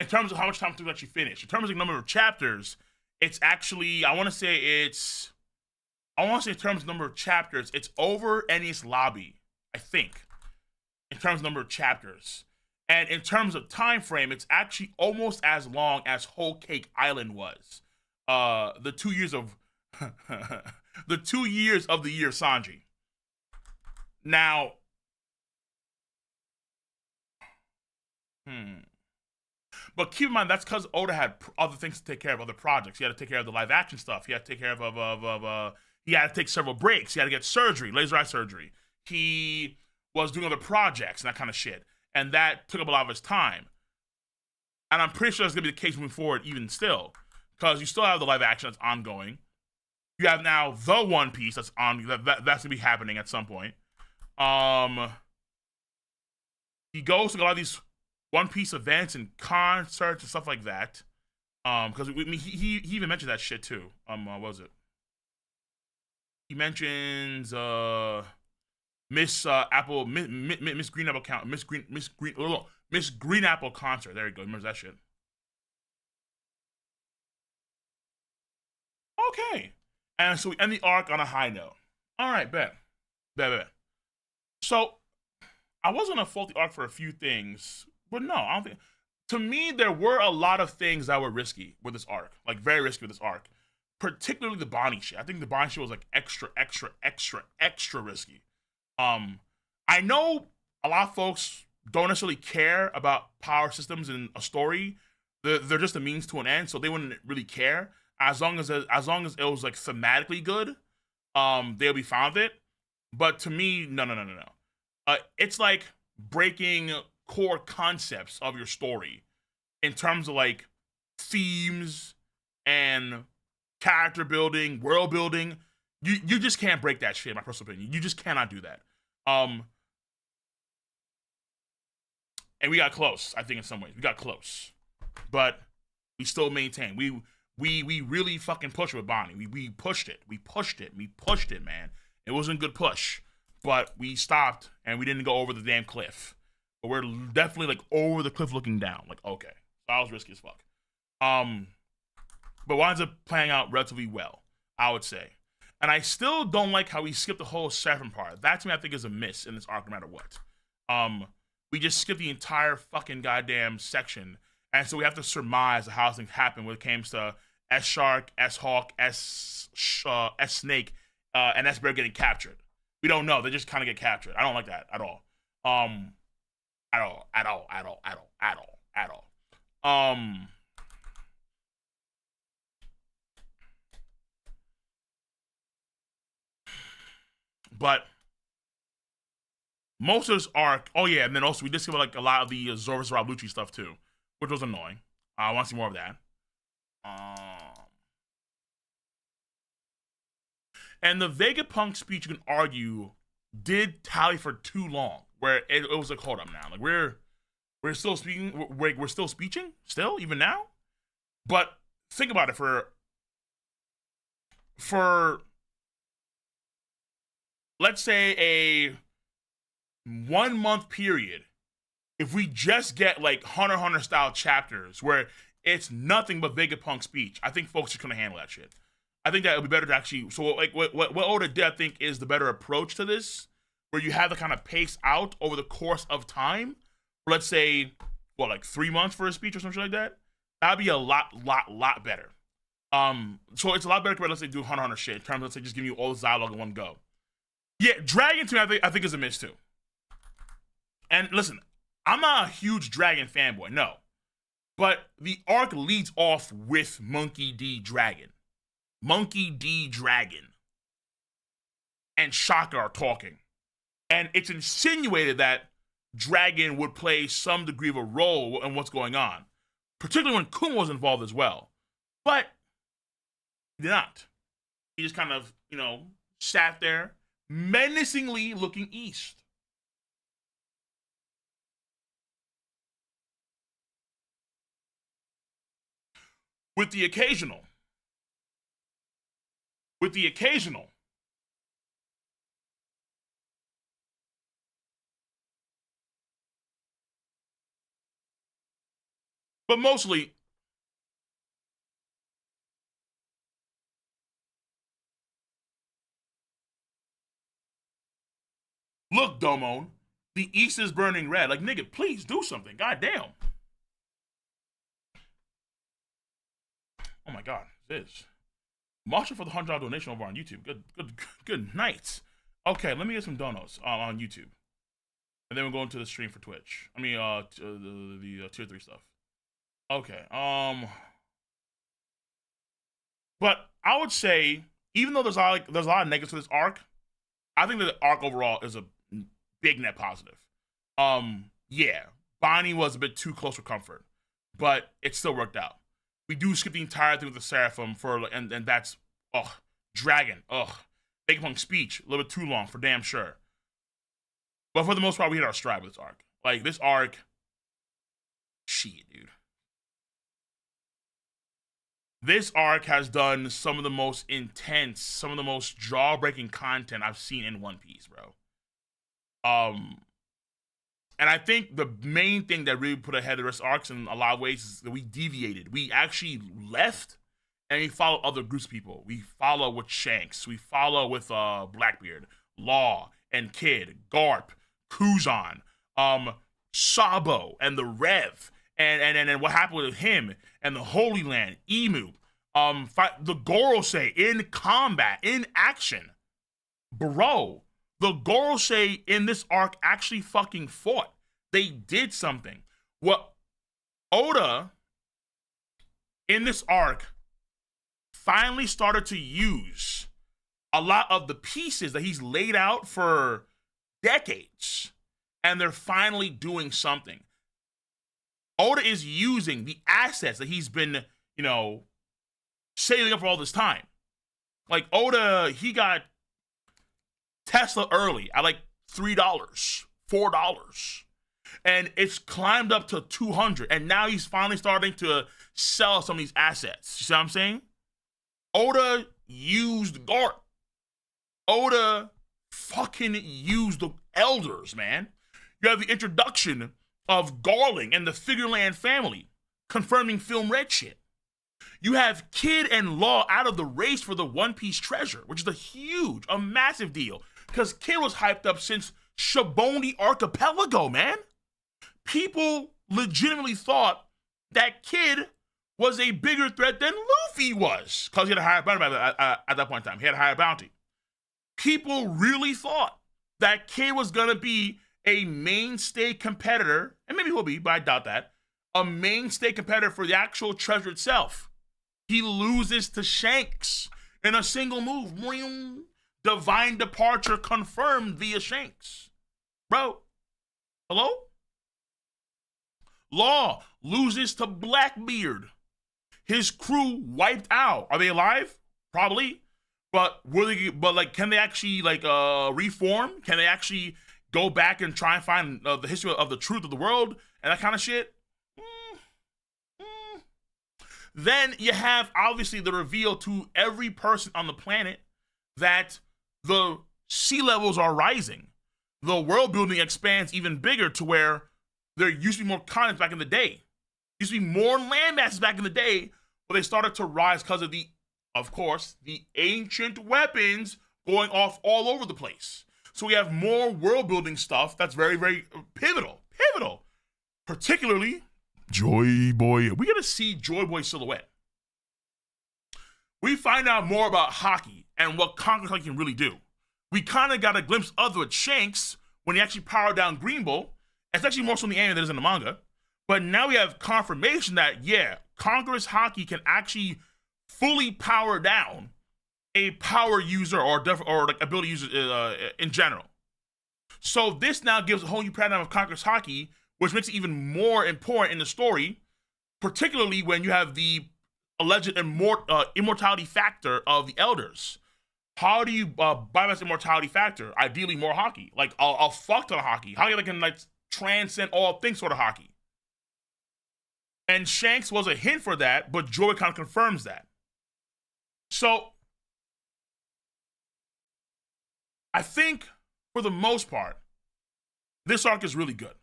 to actually finish. In terms of the number of chapters, it's actually, in terms of number of chapters, it's over Enies Lobby, I think, in terms of number of chapters. And in terms of time frame, it's actually almost as long as Whole Cake Island was. The 2 years of the 2 years of the year Sanji. Now, but keep in mind that's because Oda had other things to take care of, other projects. He had to take care of the live action stuff. He had to take care of he had to take several breaks. He had to get surgery, laser eye surgery. He was doing other projects and that kind of shit. And that took up a lot of his time. And I'm pretty sure that's going to be the case moving forward even still. Because you still have the live action that's ongoing. You have now the One Piece that's that's going to be happening at some point. He goes to a lot of these One Piece events and concerts and stuff like that. Because he even mentioned that shit too. What was it? He mentions Miss Green Apple concert. There you go. Remember that shit? Okay. And so we end the arc on a high note. All right, bet. So I was gonna fault the arc for a few things, but no, I don't think. To me, there were a lot of things that were risky with this arc, like very risky with this arc. Particularly the Bonnie shit. I think the Bonnie shit was like extra risky. I know a lot of folks don't necessarily care about power systems in a story. They're just a means to an end, so they wouldn't really care. As long as it was like thematically good, they'll be fine with it. But to me, no. It's like breaking core concepts of your story in terms of like themes and character building, world building. You just can't break that shit, in my personal opinion. You just cannot do that. And we got close, I think, in some ways. We got close. But we still maintain. We really fucking pushed with Bonnie. We pushed it. We pushed it, man. It wasn't a good push. But we stopped and we didn't go over the damn cliff. But we're definitely like over the cliff looking down. Like, okay. So that was risky as fuck. But winds up playing out relatively well, I would say. And I still don't like how we skipped the whole Seraphim part. That to me, I think, is a miss in this arc, no matter what. We just skipped the entire fucking goddamn section. And so we have to surmise how things happen when it comes to S-Shark, S-Hawk, S-Snake, and S-Bear getting captured. We don't know. They just kind of get captured. I don't like that at all. At all. But most of this arc, oh yeah, and then also we just see like a lot of the Zorus Rablucci stuff too, which was annoying. I want to see more of that. And the Vegapunk speech, you can argue, did tally for too long. Where it was like, hold up now, like we're still speaking, we're still speeching, still even now. But think about it for let's say a 1 month period, if we just get like Hunter x Hunter style chapters where it's nothing but Vegapunk speech, I think folks are gonna handle that shit. I think that it would be better to actually, so like what Oda did, I think, is the better approach to this, where you have to kind of pace out over the course of time. Let's say, like 3 months for a speech or something like that. That'd be a lot better. So it's a lot better compared to, let's say, do Hunter x Hunter shit in terms of, let's say, just giving you all this dialogue in one go. Yeah, Dragon to me, I think is a miss too. And listen, I'm not a huge Dragon fanboy, no. But the arc leads off with Monkey D. Dragon. Monkey D. Dragon and Shaka are talking. And it's insinuated that Dragon would play some degree of a role in what's going on, particularly when Kuma was involved as well. But he did not. He just kind of, sat there, menacingly looking east. With the occasional. But mostly, look, Domon, the East is burning red. Like, nigga, please do something. God damn. Oh my God, this. Marshall for the $100 donation over on YouTube. Good night. Okay, let me get some donuts on YouTube, and then we'll go into the stream for Twitch. I mean, the tier 3 stuff. Okay. But I would say, even though there's a lot of negatives to this arc, I think that the arc overall is a big net positive. Yeah, Bonnie was a bit too close for comfort, but it still worked out. We do skip the entire thing with the Seraphim and that's Dragon. Vegapunk speech, a little bit too long for damn sure. But for the most part, we hit our stride with this arc. Like, this arc, shit, dude. This arc has done some of the most intense, some of the most jaw-breaking content I've seen in One Piece, bro. And I think the main thing that really put ahead of the rest of arcs in a lot of ways is that we deviated. We actually left and we followed other groups of people. We follow with Shanks. We follow with Blackbeard, Law, and Kid, Garp, Kuzan, Sabo, and the Rev, and what happened with him, and the Holy Land, Emu, the Gorosei in combat, in action. Bro, the Gorosei in this arc actually fucking fought. They did something. What Oda in this arc finally started to use a lot of the pieces that he's laid out for decades, and they're finally doing something. Oda is using the assets that he's been, saving up for all this time. Like, Oda, he got Tesla early at like $3, $4. And it's climbed up to 200. And now he's finally starting to sell some of these assets. You see what I'm saying? Oda used Garp. Oda fucking used the elders, man. You have the introduction of Garling and the Figureland family, confirming Film Red shit. You have Kid and Law out of the race for the One Piece treasure, which is a massive deal. Because Kid was hyped up since Shaboni Archipelago, man. People legitimately thought that Kid was a bigger threat than Luffy was. Because he had a higher bounty at that point in time. He had a higher bounty. People really thought that Kid was going to be a mainstay competitor, and maybe he will be, but I doubt that, a mainstay competitor for the actual treasure itself. He loses to Shanks in a single move. Divine departure confirmed via Shanks. Bro, hello? Law loses to Blackbeard. His crew wiped out. Are they alive? Probably. But can they actually reform? Can they actually go back and try and find the history of the truth of the world and that kind of shit? Then you have obviously the reveal to every person on the planet that the sea levels are rising. The world building expands even bigger to where there used to be more continents back in the day. Used to be more land masses back in the day, but they started to rise because of the ancient weapons going off all over the place. So we have more world building stuff that's very, very pivotal. Particularly Joy Boy. We gotta see Joy Boy silhouette. we find out more about hockey and what Conqueror's Haki can really do. We kind of got a glimpse of it with Shanks when he actually powered down Green Bull. It's actually more so in the anime than it is in the manga. But now we have confirmation that, yeah, Conqueror's Haki can actually fully power down a power user or like ability user in general. So this now gives a whole new paradigm of Conqueror's Haki, which makes it even more important in the story, particularly when you have the alleged immortality factor of the elders. How do you bypass immortality factor? Ideally, more hockey. Like a fuck ton of hockey. Hockey that can like transcend all things sort of hockey. And Shanks was a hint for that, but Joy kind of confirms that. So I think for the most part, this arc is really good.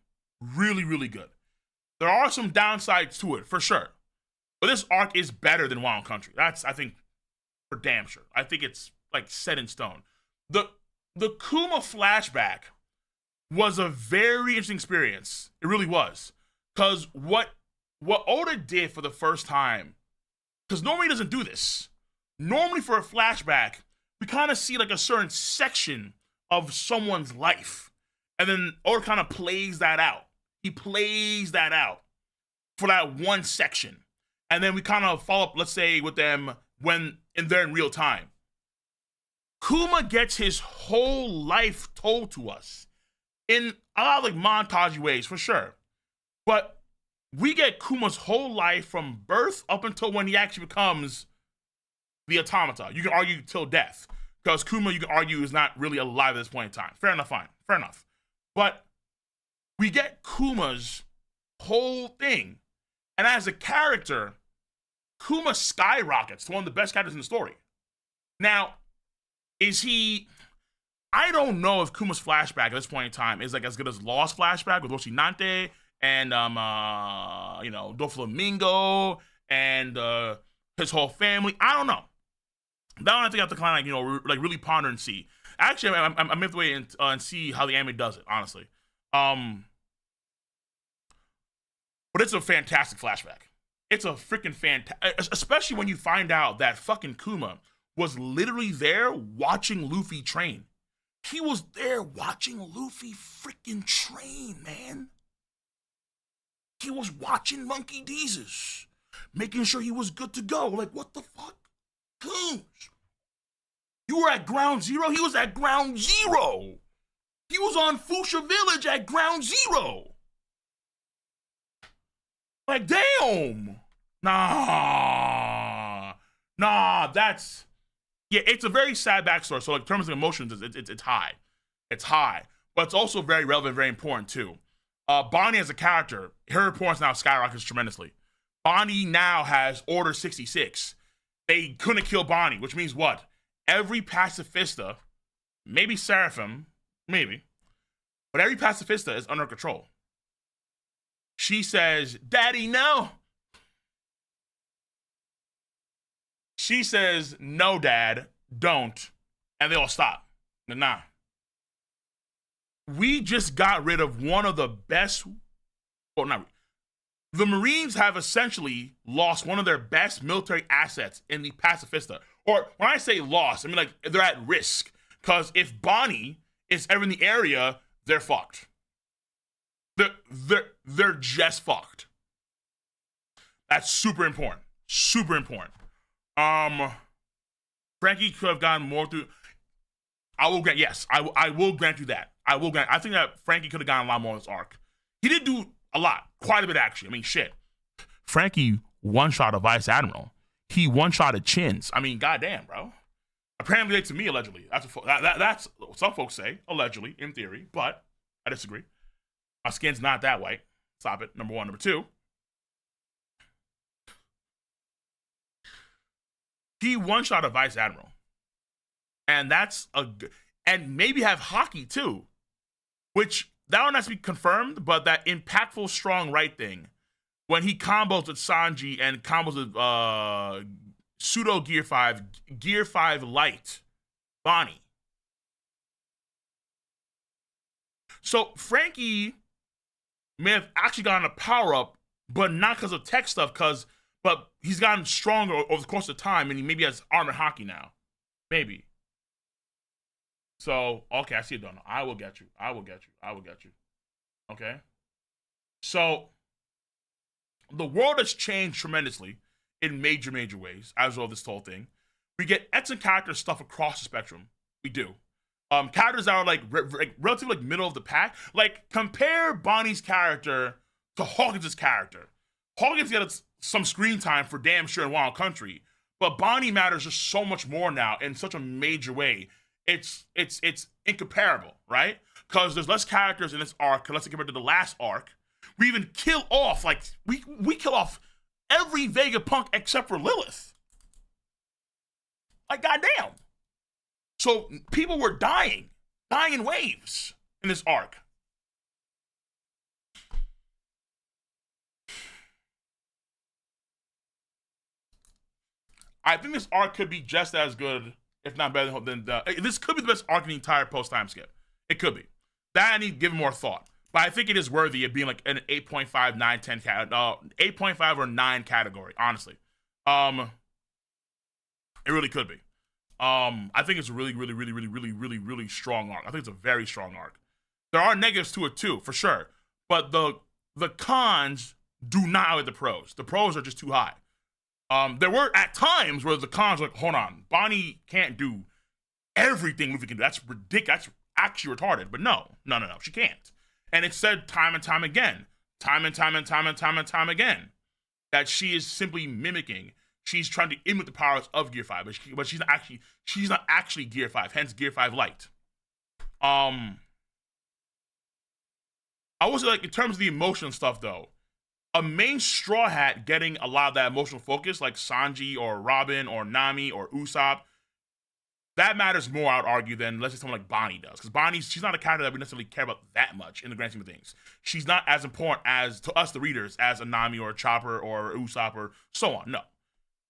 Really, really good. There are some downsides to it, for sure. But this arc is better than Wild Country. That's, I think, for damn sure. I think it's like set in stone. The Kuma flashback was a very interesting experience. It really was. Because what Oda did for the first time, because normally he doesn't do this. Normally for a flashback, we kind of see like a certain section of someone's life. And then Oda kind of plays that out. He plays that out for that one section. And then we kind of follow up, let's say, with them when they're in real time. Kuma gets his whole life told to us in a lot of like montage ways, for sure. But we get Kuma's whole life from birth up until when he actually becomes the automata. You can argue till death, because Kuma, you can argue, is not really alive at this point in time. Fair enough, fine. Fair enough. But we get Kuma's whole thing. And as a character, Kuma skyrockets to one of the best characters in the story. Now, is he... I don't know if Kuma's flashback at this point in time is like as good as Lost flashback with Roshinante and Doflamingo and his whole family. I don't know. That one I think I have to kind of like really ponder and see. Actually, I'm midway and see how the anime does it. Honestly, but it's a fantastic flashback. It's a freaking fantastic, especially when you find out that fucking Kuma was literally there watching Luffy train. He was there watching Luffy freaking train, man. He was watching Monkey Deezus, making sure he was good to go. Like, what the fuck? Coons. You were at ground zero? He was at ground zero. He was on Fuchsia Village at ground zero. Like, damn. Nah, that's... Yeah, it's a very sad backstory. So, like, in terms of emotions, it's high. It's high. But it's also very relevant, very important, too. Bonnie as a character, her importance now skyrockets tremendously. Bonnie now has Order 66. They couldn't kill Bonnie, which means what? Every pacifista, maybe Seraphim, maybe, but every pacifista is under control. She says, Daddy, no. She says, no, Dad, don't. And they all stop. Nah. We just got rid of one of the best, well, not the Marines have essentially lost one of their best military assets in the pacifista. Or when I say lost, I mean like they're at risk. Because if Bonnie is ever in the area, they're fucked. They're just fucked. That's super important. Super important. Frankie could have gotten more through. I will grant, yes, I will grant you that. I think that Frankie could have gotten a lot more in this arc. He did do a lot, quite a bit actually. I mean, shit. Frankie one-shot a Vice Admiral. He one-shot Chins. I mean, goddamn, bro. Apparently, to me, allegedly. That's what some folks say, allegedly, in theory, but I disagree. My skin's not that white. Stop it. Number one. Number two. He one-shot a Vice Admiral. And that's and maybe have hockey too, which that one has to be confirmed, but that impactful strong right thing when he combos with Sanji and combos with pseudo Gear 5 light Bonnie. So Frankie may have actually gotten a power up, but not because of tech stuff, because but he's gotten stronger over the course of time, and he maybe has armor hockey now. Maybe. So, okay, I see it, Donald. I will get you. Okay? So, the world has changed tremendously in major, major ways as well as this whole thing. We get excellent character stuff across the spectrum. We do. Characters that are like relatively like middle of the pack. Like, compare Bonnie's character to Hawkins' character. Hawkins gets some screen time for damn sure in Wild Country, but Bonnie matters just so much more now in such a major way. It's incomparable, right? Because there's less characters in this arc, let's say compared to the last arc. We even kill off, like, we kill off every Vegapunk except for Lilith. Like, goddamn. So people were dying in waves in this arc. I think this arc could be just as good, if not better than this could be the best arc in the entire post-time skip. It could be. That I need to give more thought. But I think it is worthy of being like an 8.5, 9, 10 8.5 or 9 category, honestly. It really could be. I think it's a really strong arc. I think it's a very strong arc. There are negatives to it too, for sure. But the cons do not outweigh the pros. The pros are just too high. There were at times where the cons were like, hold on, Bonnie can't do everything Luffy can do. That's ridiculous. That's actually retarded. But no, she can't. And it's said time and time again, that she is simply mimicking. She's trying to emulate the powers of Gear 5, but she's not actually Gear 5, hence Gear 5 Light. I would say, like, in terms of the emotional stuff, though, a main Straw Hat getting a lot of that emotional focus, like Sanji or Robin or Nami or Usopp, that matters more, I would argue, than, let's say, someone like Bonnie does. Because she's not a character that we necessarily care about that much in the grand scheme of things. She's not as important as, to us, the readers, as a Nami or a Chopper or Usopp or so on. No.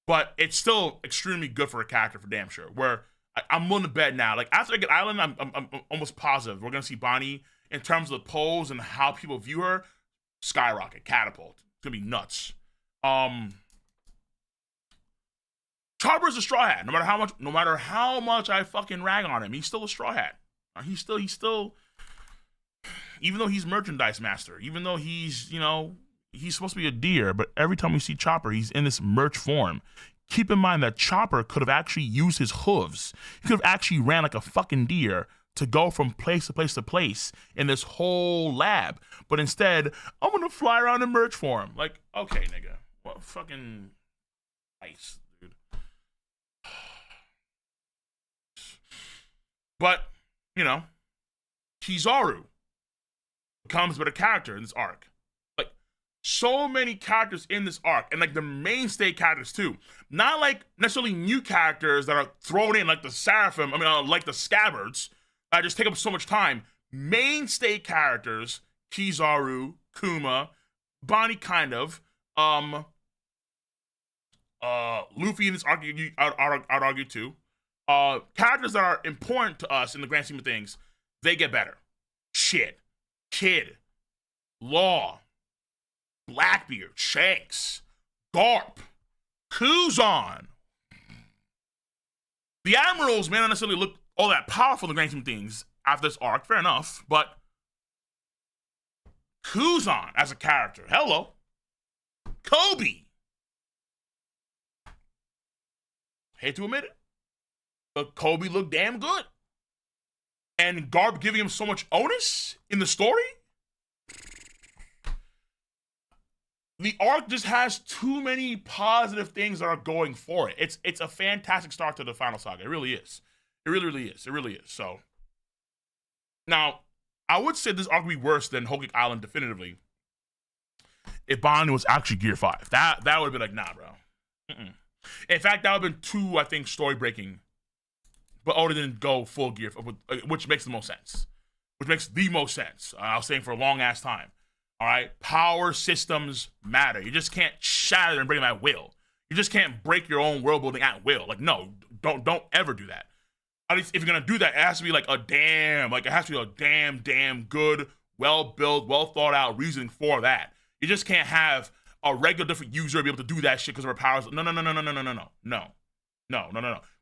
But it's still extremely good for a character, for damn sure. Where I'm willing to bet now, like, after Egghead Island, I'm almost positive we're going to see Bonnie, in terms of the polls and how people view her, skyrocket, catapult. It's going to be nuts. Chopper's a Straw Hat. No matter how much I fucking rag on him, he's still a Straw Hat. He's still, even though he's merchandise master, even though he's, he's supposed to be a deer, but every time we see Chopper, he's in this merch form. Keep in mind that Chopper could have actually used his hooves. He could have actually ran like a fucking deer to go from place to place to place in this whole lab. But instead, I'm gonna fly around in merch form. Like, okay, nigga. What fucking ice, dude. But, Kizaru becomes a better character in this arc. Like, so many characters in this arc, and like the mainstay characters too. Not like necessarily new characters that are thrown in, like the Seraphim, like the Scabbards, that just take up so much time. Mainstay characters, Kizaru, Kuma, Bonnie kind of, Luffy in this arc, I'd argue too. Characters that are important to us in the grand scheme of things, they get better. Shit. Kid. Law. Blackbeard. Shanks. Garp. Kuzan. The Admirals may not necessarily look all that powerful in the grand scheme of things after this arc, fair enough, but Kuzan as a character, hello. Kobe. Hate to admit it, but Kobe looked damn good. And Garp giving him so much onus in the story. The arc just has too many positive things that are going for it. It's a fantastic start to the final saga. It really is. It really is. It really is. So, now, I would say this arc would be worse than Whole Cake Island definitively if Bonnie was actually Gear 5. That would have been like, nah, bro. In fact, that would have been too, I think, story-breaking. But Oda didn't go full Gear 5, which makes the most sense. Which makes the most sense. I was saying for a long-ass time. All right? Power systems matter. You just can't shatter and break them at will. You just can't break your own world building at will. Like, no, don't ever do that. At least if you're gonna do that, it has to be like it has to be a damn good, well-built, well-thought-out reasoning for that. You just can't have, a regular different user be able to do that shit because of her powers. No.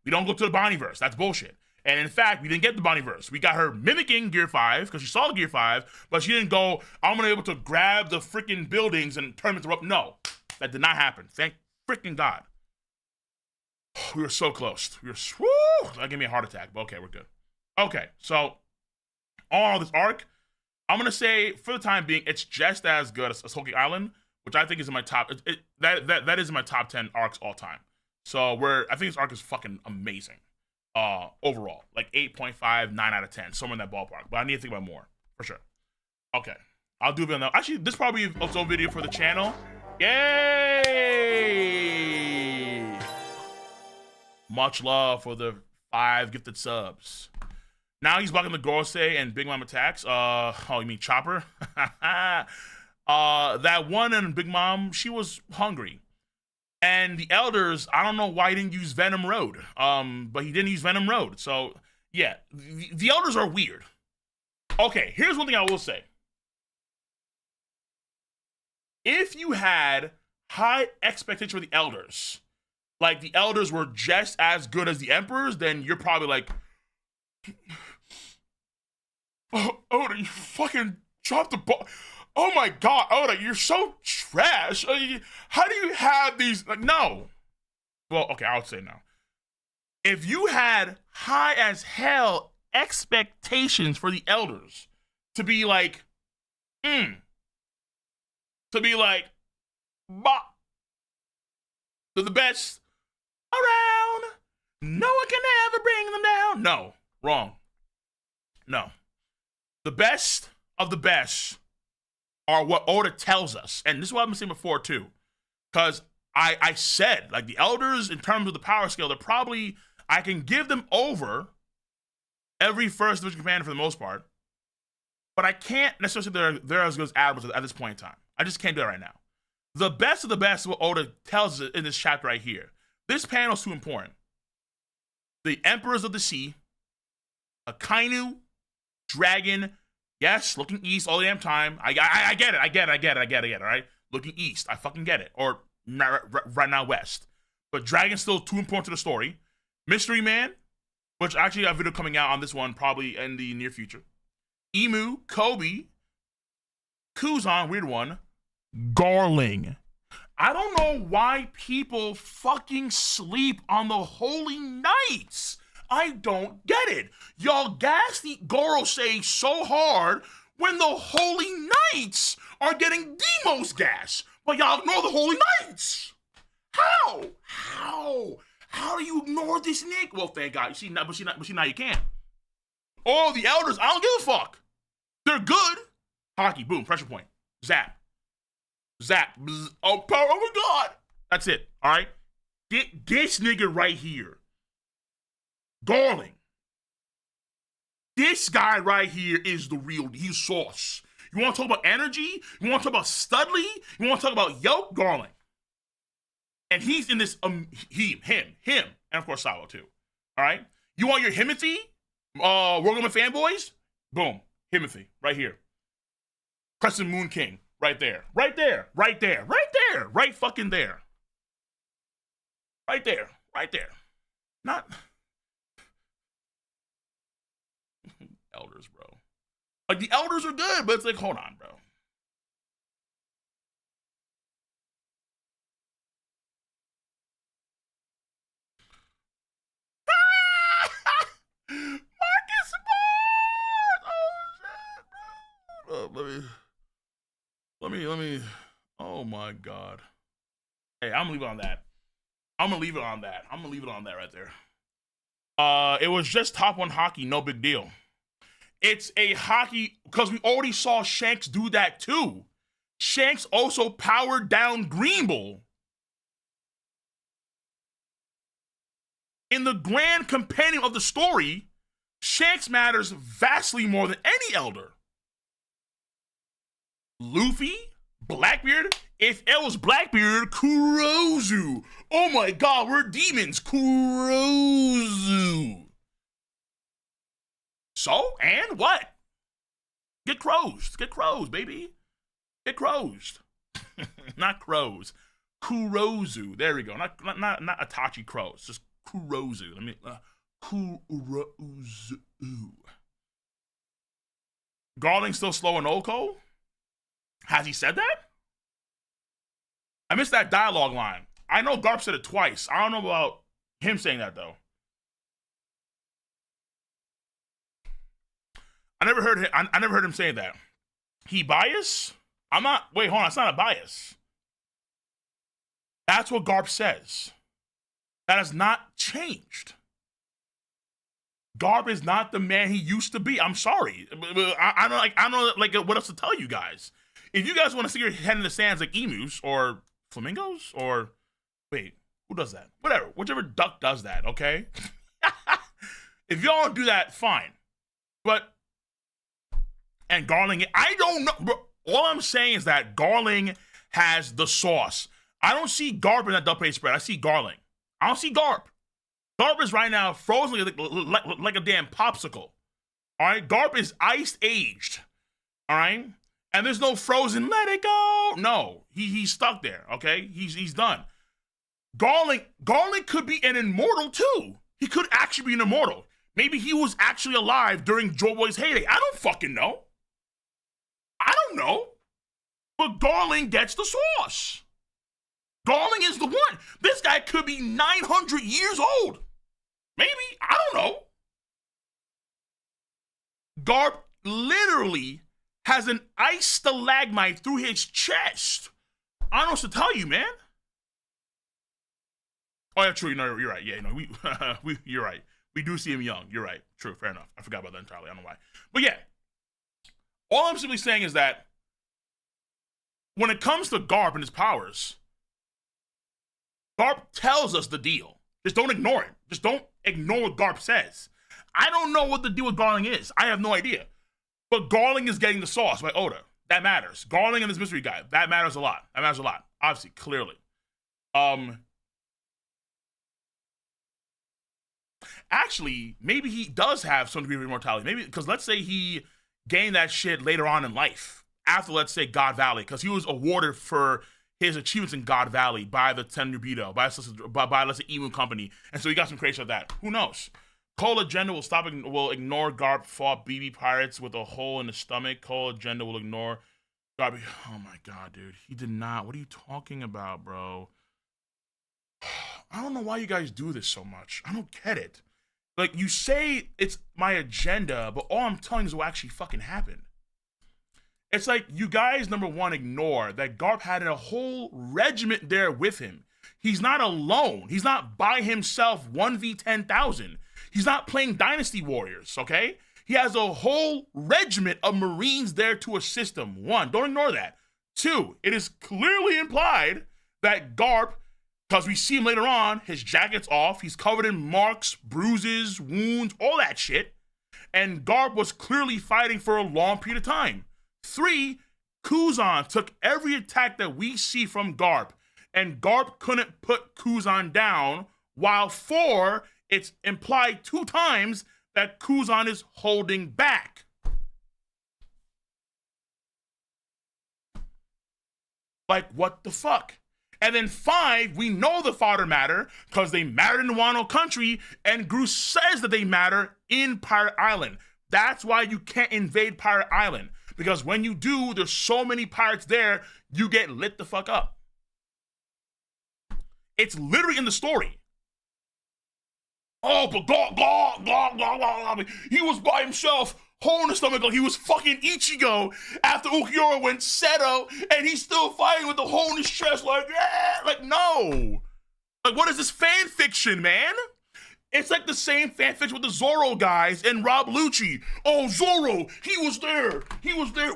We don't go to the Bonnieverse. That's bullshit. And in fact, we didn't get the Bonnieverse. We got her mimicking Gear 5 because she saw Gear 5, but she didn't go, I'm gonna be able to grab the freaking buildings and turn them into rope. No, that did not happen. Thank freaking God. We were so close. That gave me a heart attack, but okay, we're good. Okay, so all this arc, I'm gonna say for the time being, it's just as good as Hoki Island, which I think is in my top. That is in my top 10 arcs all time. So I think this arc is fucking amazing. Overall, like 8.5, 9 out of 10, somewhere in that ballpark. But I need to think about more for sure. Okay, I'll do a video now. Actually, this probably is also a video for the channel. Yay! Much love for the 5 gifted subs. Now he's blocking the Gorosei and Big Mom attacks. Oh, you mean Chopper? That one and Big Mom, she was hungry. And the elders, I don't know why he didn't use Venom Road. But he didn't use Venom Road. So, yeah, the elders are weird. Okay, here's one thing I will say. If you had high expectations for the elders, like the elders were just as good as the emperors, then you're probably like, oh, Oda, you fucking dropped the ball. Oh my God, Oda, you're so trash. How do you have these? Like, no. Well, okay, I'll say no. If you had high as hell expectations for the elders to be like, to be like, bah, they're the best around. No one can ever bring them down. No, wrong. No. The best of the best are what Oda tells us. And this is what I've been saying before too. Because I said, like, the elders, in terms of the power scale, they're probably, I can give them over every first division commander for the most part. But I can't necessarily say they're as good as Admirals at this point in time. I just can't do it right now. The best of the best is what Oda tells us in this chapter right here. This panel is too important. The Emperors of the Sea, Akainu, Dragon, yes, looking east all the damn time. I get it, all right? Looking east, I fucking get it. Or right now west. But Dragon's still too important to the story. Mystery Man, which actually I have a video coming out on this one probably in the near future. Emu, Kobe, Kuzan, weird one, Garling. I don't know why people fucking sleep on the Holy Knights. I don't get it. Y'all gas the Gorosei so hard when the Holy Knights are getting the most gas, but y'all ignore the Holy Knights. How? How do you ignore this Nick? Well, thank God. But now you can't. Oh, the elders, I don't give a fuck. They're good. Hockey, boom, pressure point. Zap. Bzz. Oh, power, oh my God. That's it, all right? This nigga right here. Darling. This guy right here is the real, he's sauce. You want to talk about energy? You want to talk about Studley? You want to talk about Yoke? Garling. And he's in this, him, and of course Sawa too. All right? You want your Himothy? Wargame fanboys? Boom. Himothy, right here. Crescent Moon King, right there. Right fucking there. Right there. Not elders, bro. Like, the elders are good, but it's like, hold on, bro. Marcus Smart! Oh, shit, bro. Let me. Oh, my God. Hey, I'm gonna leave it on that. I'm gonna leave it on that right there. It was just top 1 hockey, no big deal. It's a hockey, because we already saw Shanks do that too. Shanks also powered down Green Bull. In the grand compendium of the story, Shanks matters vastly more than any elder. Luffy, Blackbeard, if it was Blackbeard, Kurozu. Oh my God, we're demons, Kurozu. So, and what? Get crows, baby. Get crows. Not crows. Kurozu. There we go. Not Itachi crows. Just Kurozu. Let me Kurozu. Garling still slow in Oko? Has he said that? I missed that dialogue line. I know Garp said it twice. I don't know about him saying that though. I never heard him saying that. He bias? I'm not. Wait, hold on. It's not a bias. That's what Garp says. That has not changed. Garp is not the man he used to be. I'm sorry. I don't know what else to tell you guys. If you guys want to stick your head in the sands like emus or flamingos or wait, who does that? Whatever. Whichever duck does that, okay? If y'all don't do that, fine. But and Garling, I don't know. Bro, all I'm saying is that Garling has the sauce. I don't see Garp in that double page spread. I see Garling. I don't see Garp. Garp is right now frozen like a damn popsicle. All right? Garp is ice aged. All right? And there's no frozen, let it go. No, he's stuck there, okay? He's done. Garling could be an immortal too. He could actually be an immortal. Maybe he was actually alive during Joe Boy's heyday. I don't fucking know. I don't know. But Garling gets the sauce. Garling is the one. This guy could be 900 years old. Maybe. I don't know. Garp literally has an ice stalagmite through his chest. I don't know what to tell you, man. Oh, yeah, true. You're right. Yeah, you're right. We do see him young. You're right. True. Fair enough. I forgot about that entirely. I don't know why. But yeah, all I'm simply saying is that when it comes to Garp and his powers, Garp tells us the deal. Just don't ignore it. Just don't ignore what Garp says. I don't know what the deal with Garling is. I have no idea. But Garling is getting the sauce by Oda. That matters. Garling and this mystery guy. That matters a lot. That matters a lot. Obviously, clearly. Actually, maybe he does have some degree of immortality. Maybe, because let's say he gained that shit later on in life. After, let's say, God Valley. Because he was awarded for his achievements in God Valley by the Tenryubito, by let's say, Emu Company. And so he got some crazy of that. Who knows? Cole Agenda will ignore Garp fought BB pirates with a hole in the stomach. Cole Agenda will ignore Garp. Oh my god, dude. He did not. What are you talking about, bro? I don't know why you guys do this so much. I don't get it. Like, you say it's my agenda, but all I'm telling you is what actually fucking happened. It's like you guys, number one, ignore that Garp had a whole regiment there with him. He's not alone. He's not by himself 1v10,000. He's not playing Dynasty Warriors, okay? He has a whole regiment of Marines there to assist him. One, don't ignore that. Two, it is clearly implied that Garp, because we see him later on, his jacket's off, he's covered in marks, bruises, wounds, all that shit. And Garp was clearly fighting for a long period of time. Three, Kuzan took every attack that we see from Garp, and Garp couldn't put Kuzan down, while four, it's implied 2 times that Kuzan is holding back. Like, what the fuck? And then 5, we know the fodder matter because they matter in Wano country, and Gru says that they matter in Pirate Island. That's why you can't invade Pirate Island, because when you do, there's so many pirates there, you get lit the fuck up. It's literally in the story. Oh, but he was by himself, hole in the stomach like he was fucking Ichigo after Ukiura went Seto, and he's still fighting with the hole in his chest like, yeah, like, no. Like, what is this fan fiction, man? It's like the same fan fiction with the Zoro guys and Rob Lucci. Oh, Zoro, he was there. He was there.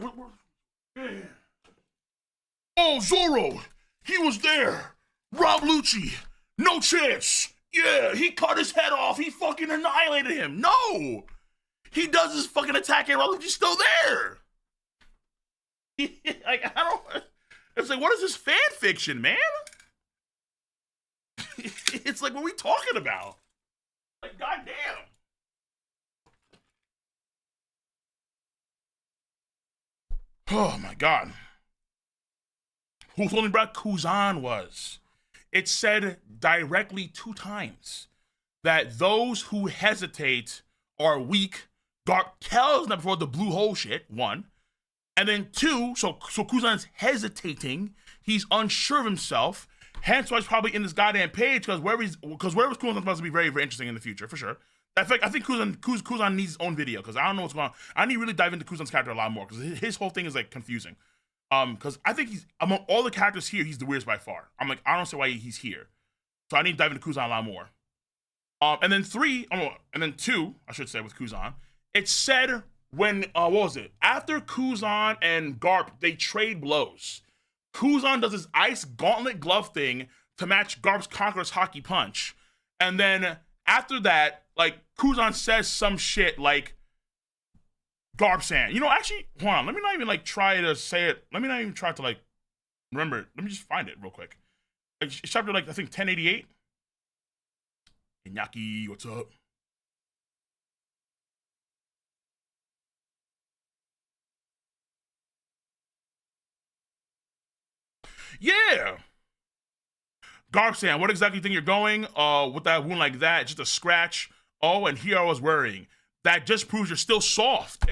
Oh, Zoro, he was there. Rob Lucci, no chance. Yeah, he cut his head off. He fucking annihilated him. No. He does his fucking attack and Rob Lucci's still there. Like, I don't... It's like, what is this fan fiction, man? It's like, what are we talking about? Like, goddamn. Oh, my God. who told me about Kuzan was. It said directly 2 times that those who hesitate are weak. Garp tells them before the blue hole shit, 1. And then 2, so Kuzan's hesitating. He's unsure of himself. Hence why he's probably in this goddamn page, because wherever's Kuzan's supposed to be very, very interesting in the future, for sure. In fact, I think Kuzan needs his own video, because I don't know what's going on. I need to really dive into Kuzan's character a lot more, because his whole thing is like confusing. Because I think he's, among all the characters here, he's the weirdest by far. I'm like, I don't see why he's here. So I need to dive into Kuzan a lot more. And then 2, I should say, with Kuzan, it said when, what was it? After Kuzan and Garp, they trade blows. Kuzan does his ice gauntlet glove thing to match Garp's Conqueror's hockey punch. And then after that, like, Kuzan says some shit like, Garp-san. You know, actually, hold on. Let me not even, like, try to say it. Let me not even try to, like, remember it. Let me just find it real quick. Like, it's chapter, like, I think 1088. Iñaki, what's up? Yeah! Garp-san, what exactly do you think you're going? With that wound like that, just a scratch. Oh, and here I was worrying. That just proves you're still soft.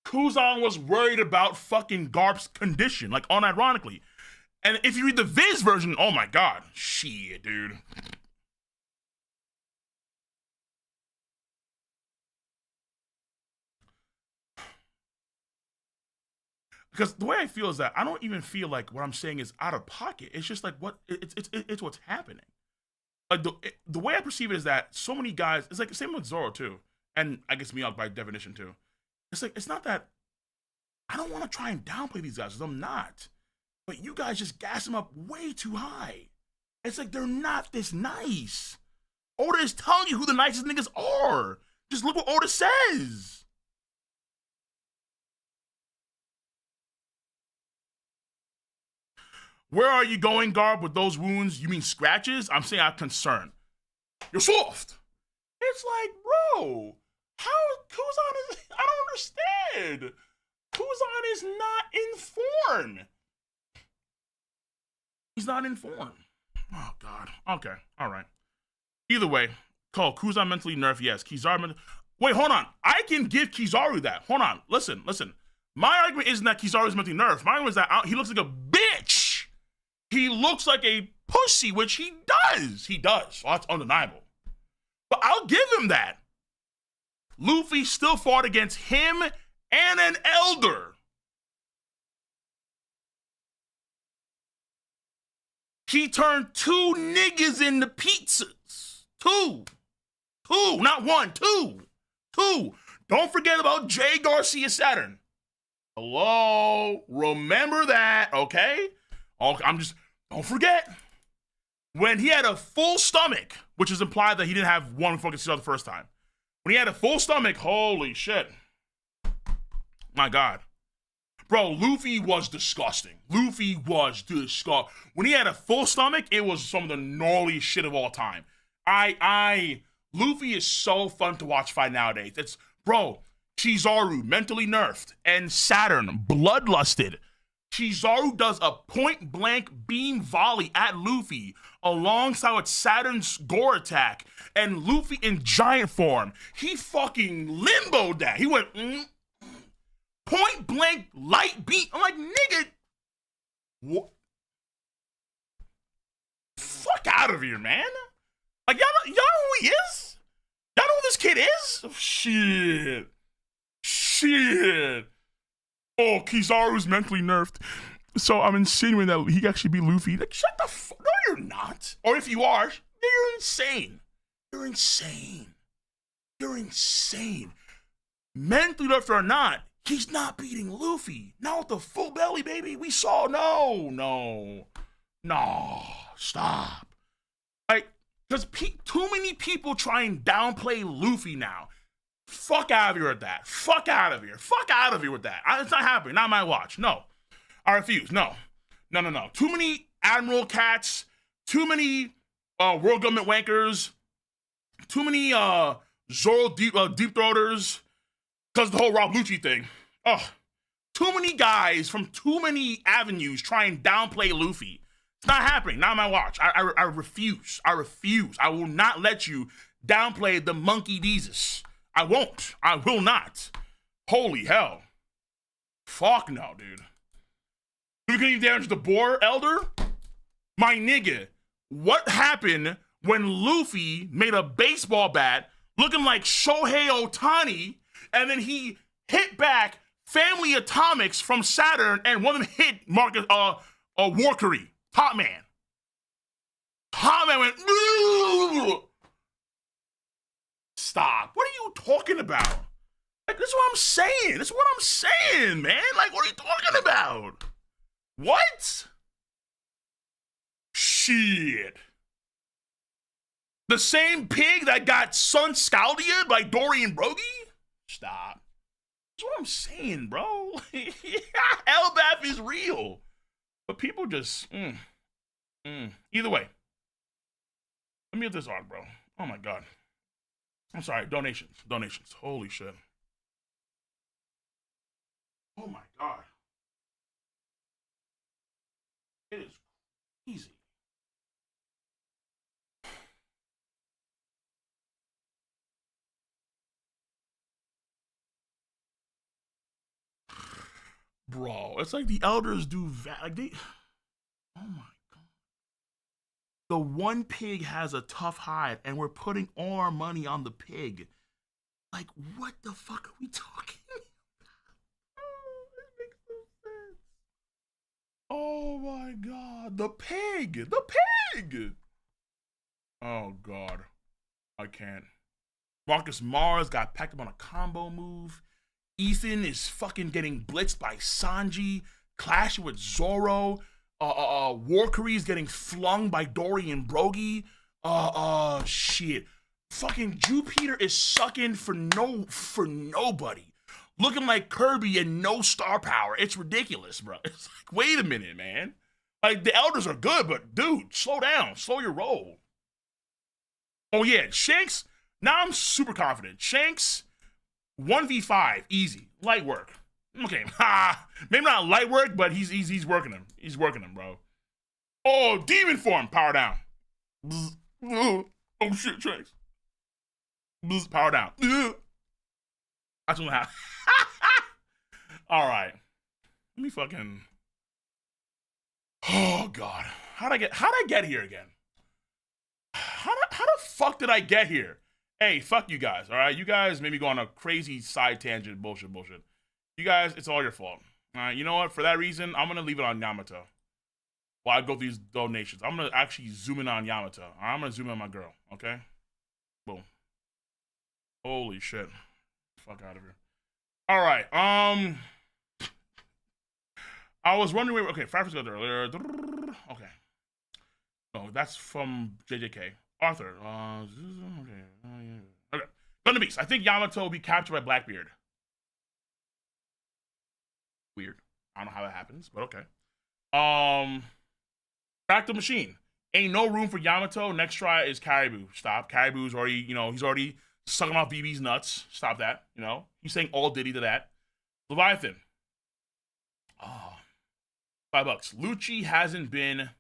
Kuzan was worried about fucking Garp's condition, like, unironically. And if you read the Viz version, oh my god. Shit, dude. Because the way I feel is that I don't even feel like what I'm saying is out of pocket. It's just like it's what's happening. Like the way I perceive it is that so many guys, it's like the same with Zoro too, and I guess Miyagi by definition too. It's like, it's not that I don't want to try and downplay these guys, because I'm not. But you guys just gas them up way too high. It's like they're not this nice. Oda is telling you who the nicest niggas are. Just look what Oda says. Where are you going, Garb, with those wounds? You mean scratches? I'm saying I'm concerned. You're soft. It's like, bro, how Kuzan is, I don't understand. Kuzan is not in form. He's not in form. Oh, God. Okay. All right. Either way, call Kuzan mentally nerfed. Yes. Kizaru wait, hold on. I can give Kizaru that. Hold on. Listen. My argument isn't that Kizaru is mentally nerfed. My argument is that he looks like a bitch. He looks like a pussy, which he does. He does. Well, that's undeniable. But I'll give him that. Luffy still fought against him and an elder. He turned 2 niggas into pizzas. 2. 2, not 1, 2. 2. Don't forget about Jay Garcia Saturn. Hello? Remember that, okay? Don't forget. When he had a full stomach, which is implied that he didn't have one fucking the first time. When he had a full stomach, holy shit. My God. Bro, Luffy was disgusting. When he had a full stomach, it was some of the gnarliest shit of all time. Luffy is so fun to watch fight nowadays. It's, bro, Kizaru, mentally nerfed, and Saturn, bloodlusted. Kizaru does a point-blank beam volley at Luffy alongside with Saturn's gore attack, and Luffy in giant form, he fucking limboed that. He went, point-blank light beam. I'm like, nigga, what? Fuck out of here, man. Like, y'all know who he is? Y'all know who this kid is? Oh, shit. Oh, Kizaru's mentally nerfed. So I'm insinuating that he actually be Luffy. Like, shut the fuck. No, you're not. Or if you are, you're insane. You're insane. Mentally nerfed or not, he's not beating Luffy. Not with the full belly, baby. We saw. No. Stop. Like, because too many people try and downplay Luffy now. Fuck out of here with that. Fuck out of here with that. It's not happening. Not my watch. No. I refuse. No. Too many Admiral cats. Too many world government wankers. Too many Zoro deep throaters. Because the whole Rob Lucci thing. Oh. too many guys from too many avenues try and downplay Luffy. It's not happening. Not on my watch. I refuse. I refuse. I will not let you downplay the monkey Jesus. I won't. I will not. Holy hell. Fuck no, dude. You can even damage the boar, Elder? My nigga, what happened when Luffy made a baseball bat looking like Shohei Ohtani, and then he hit back Family Atomics from Saturn, and one of them hit Marcus Warkery, Top Man. Top Man went, "Ugh." Stop. What are you talking about? Like, this is what I'm saying. This is what I'm saying, man. Like, what are you talking about? What? Shit. The same pig that got Sun Scaldia by Dorian Broggie? Stop. That's what I'm saying, bro. Elbaf is real. But people just, Either way. Let me get this arc, bro. Oh my God. I'm sorry, donations. Holy shit. Oh my God. It is crazy. Bro, it's like the elders do like they. Oh my God. The one pig has a tough hide, and we're putting all our money on the pig. Like, what the fuck are we talking about? Oh, it makes no sense. Oh my God. The pig. The pig. Oh God. I can't. Marcus Mars got packed up on a combo move. Ethan is fucking getting blitzed by Sanji, clashing with Zoro. Warkery is getting flung by Dorian Broggie. Shit. Fucking Jupiter is sucking for nobody. Looking like Kirby and no star power. It's ridiculous, bro. It's like, wait a minute, man. Like, the elders are good, but dude, slow down. Slow your roll. Oh yeah, Shanks. Now I'm super confident. Shanks, 1v5, easy, light work. Okay, maybe not light work, but he's working him. He's working him, bro. Oh, demon form, power down. Oh shit, Shanks. Power down. That's what happened. All right, let me fucking. Oh God, how'd I get here again? How the fuck did I get here? Hey, fuck you guys, all right? You guys made me go on a crazy side tangent, bullshit. You guys, it's all your fault. All right, you know what? For that reason, I'm going to leave it on Yamato while I go through these donations. I'm going to actually zoom in on Yamato. All right, I'm going to zoom in on my girl, okay? Boom. Holy shit. Fuck out of here. All right, I was wondering where, okay, Frapper's got there earlier. Okay. No, that's from JJK. Arthur. Okay. Gonna Beast. I think Yamato will be captured by Blackbeard. Weird. I don't know how that happens, but okay. Fractal Machine. Ain't no room for Yamato. Next try is Caribou. Stop. Caribou's already, he's already sucking off BB's nuts. Stop that. He's saying all Diddy to that. Leviathan. Oh. $5. Lucci hasn't been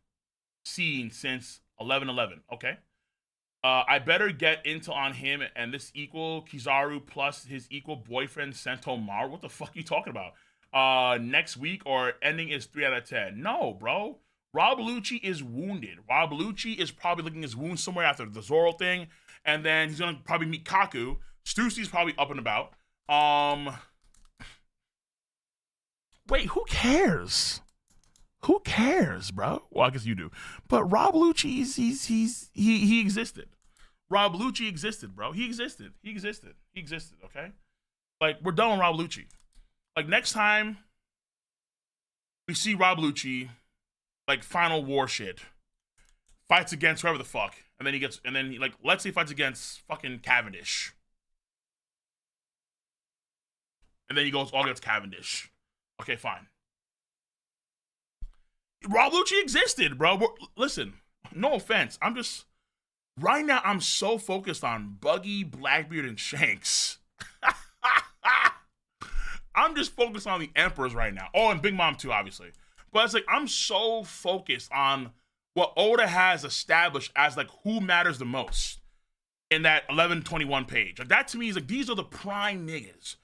seen since 11/11. Okay. I better get intel on him and this equal Kizaru plus his equal boyfriend Sentomaru. What the fuck are you talking about? Next week or ending is 3 out of 10. No, bro. Rob Lucci is wounded. Rob Lucci is probably licking his wounds somewhere after the Zoro thing, and then he's gonna probably meet Kaku. Stussy's probably up and about. Wait, who cares? Who cares, bro? Well, I guess you do. But Rob Lucci, he existed. Rob Lucci existed, bro. He existed, okay? Like, we're done with Rob Lucci. Like, next time we see Rob Lucci, like, Final War shit, fights against whoever the fuck, and then he, let's say fights against fucking Cavendish. And then he goes all against Cavendish. Okay, fine. Rob Lucci existed, bro. Listen, no offense. Right now, I'm so focused on Buggy, Blackbeard, and Shanks. I'm just focused on the Emperors right now. Oh, and Big Mom too, obviously. But it's like I'm so focused on what Oda has established as like who matters the most in that 1121 page. Like that to me is like these are the prime niggas: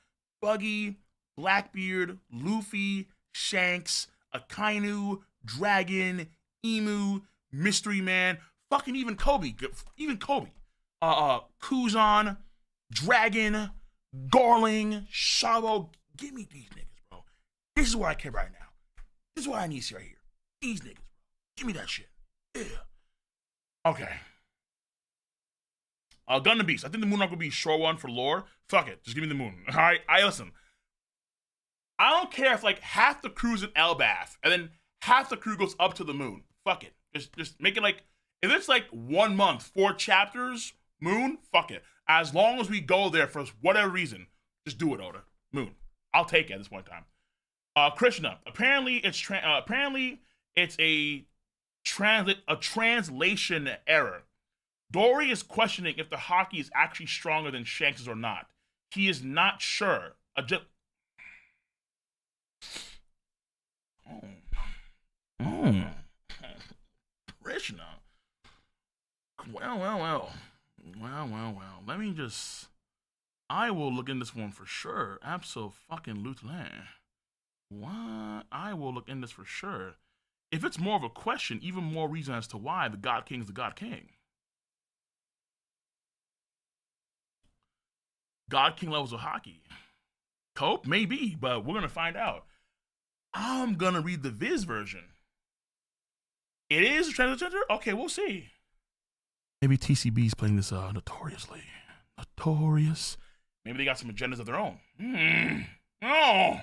Buggy, Blackbeard, Luffy, Shanks, Akainu, Dragon, Emu, Mystery Man, fucking even Kobe, Kuzan, Dragon, Garling, Shabo. Give me these niggas, bro. This is what I care right now. This is what I need to see right here. These niggas, bro. Give me that shit. Yeah. Okay. Gun the Beast. I think the moon arc will be a short one for lore. Fuck it. Just give me the moon. All right. Listen. I don't care if like half the crew's in Elbaf and then half the crew goes up to the moon. Fuck it. Just make it like, if it's like 1 month, 4 chapters, moon, fuck it. As long as we go there for whatever reason, just do it, Oda. Moon. I'll take it at this point in time. Krishna. Apparently it's a translation error. Dory is questioning if the Haki is actually stronger than Shanks or not. He is not sure. Krishna. Well. Let me just. I will look in this one for sure. Abso-fucking-lutely. What? I will look in this for sure. If it's more of a question, even more reason as to why the God King is the God King. God King levels of Haki. Cope? Maybe, but we're going to find out. I'm going to read the Viz version. It is a transgender? Okay, we'll see. Maybe TCB's playing this notoriously. Notorious. Maybe they got some agendas of their own. Oh,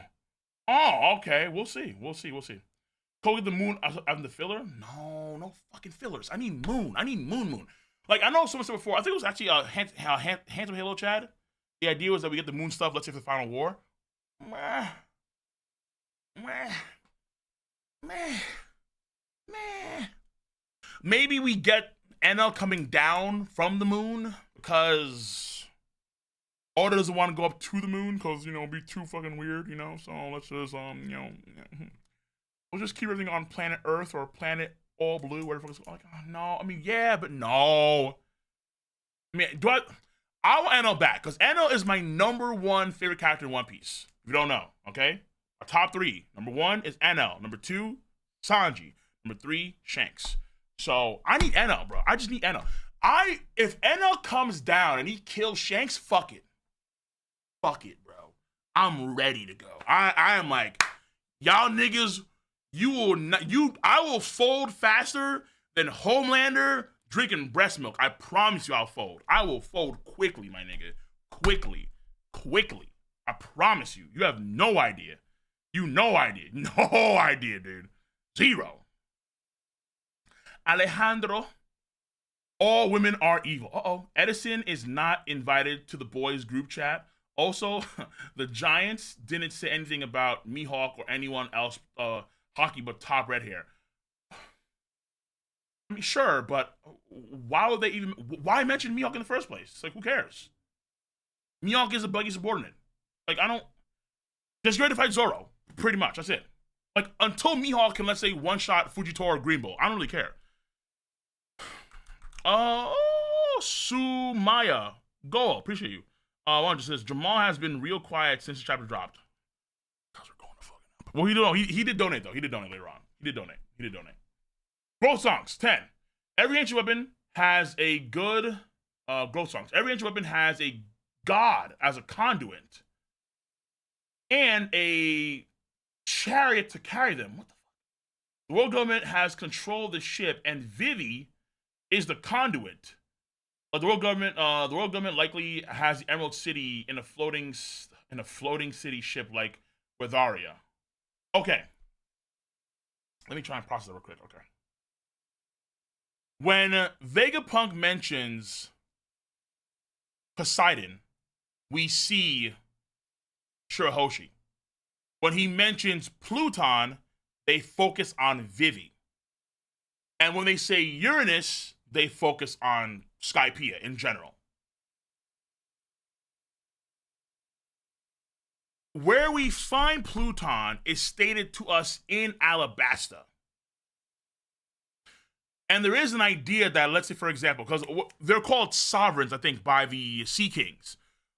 okay. We'll see. Kogi the Moon having the filler? No fucking fillers. I need Moon. Moon. Like, I know someone said before, I think it was actually Handsome Halo Chad. The idea was that we get the Moon stuff, let's say, for the final war. Maybe we get Enel coming down from the moon because Oda doesn't want to go up to the moon because, it'd be too fucking weird, So let's just, we'll just keep everything on planet Earth or planet All Blue, whatever. Like, no. I mean, yeah, but no. I mean, I want Enel back because Enel is my #1 favorite character in One Piece. If you don't know, okay? Our top 3. #1 is Enel. #2, Sanji. #3, Shanks. So I need Enel, bro. I just need Enel. If Enel comes down and he kills Shanks, fuck it. Fuck it, bro. I'm ready to go. I am like, y'all niggas, I will fold faster than Homelander drinking breast milk. I promise you I'll fold. I will fold quickly, my nigga. Quickly. I promise you. You have no idea. No idea, dude. 0. Alejandro. All women are evil. Edison is not invited to the boys group chat. Also, the Giants didn't say anything about Mihawk or anyone else hockey but top red hair. I mean, sure, but why mention Mihawk in the first place? It's like, who cares? Mihawk is a buggy subordinate. Like, just ready to fight Zoro. Pretty much, that's it. Like, until Mihawk can, let's say, one-shot Fujitora or Green Bull, I don't really care. Sumaya. Go, appreciate you. One just says, Jamal has been real quiet since the chapter dropped. Because we're going to fucking up. Well, he did donate, though. He did donate later on. He did donate. Growth songs, 10. Every ancient weapon has a good growth songs. Every ancient weapon has a god as a conduit and a chariot to carry them. What the fuck? The world government has control of the ship, and Vivi is the conduit. The world government likely has the Emerald City in a floating city ship like Witharia. Okay. Let me try and process it real quick. Okay. When Vegapunk mentions Poseidon, we see Shirahoshi. When he mentions Pluton, they focus on Vivi. And when they say Uranus, they focus on Skypiea in general. where we find Pluton is stated to us in Alabasta. And there is an idea that, let's say, for example, because they're called sovereigns, I think, by the Sea Kings.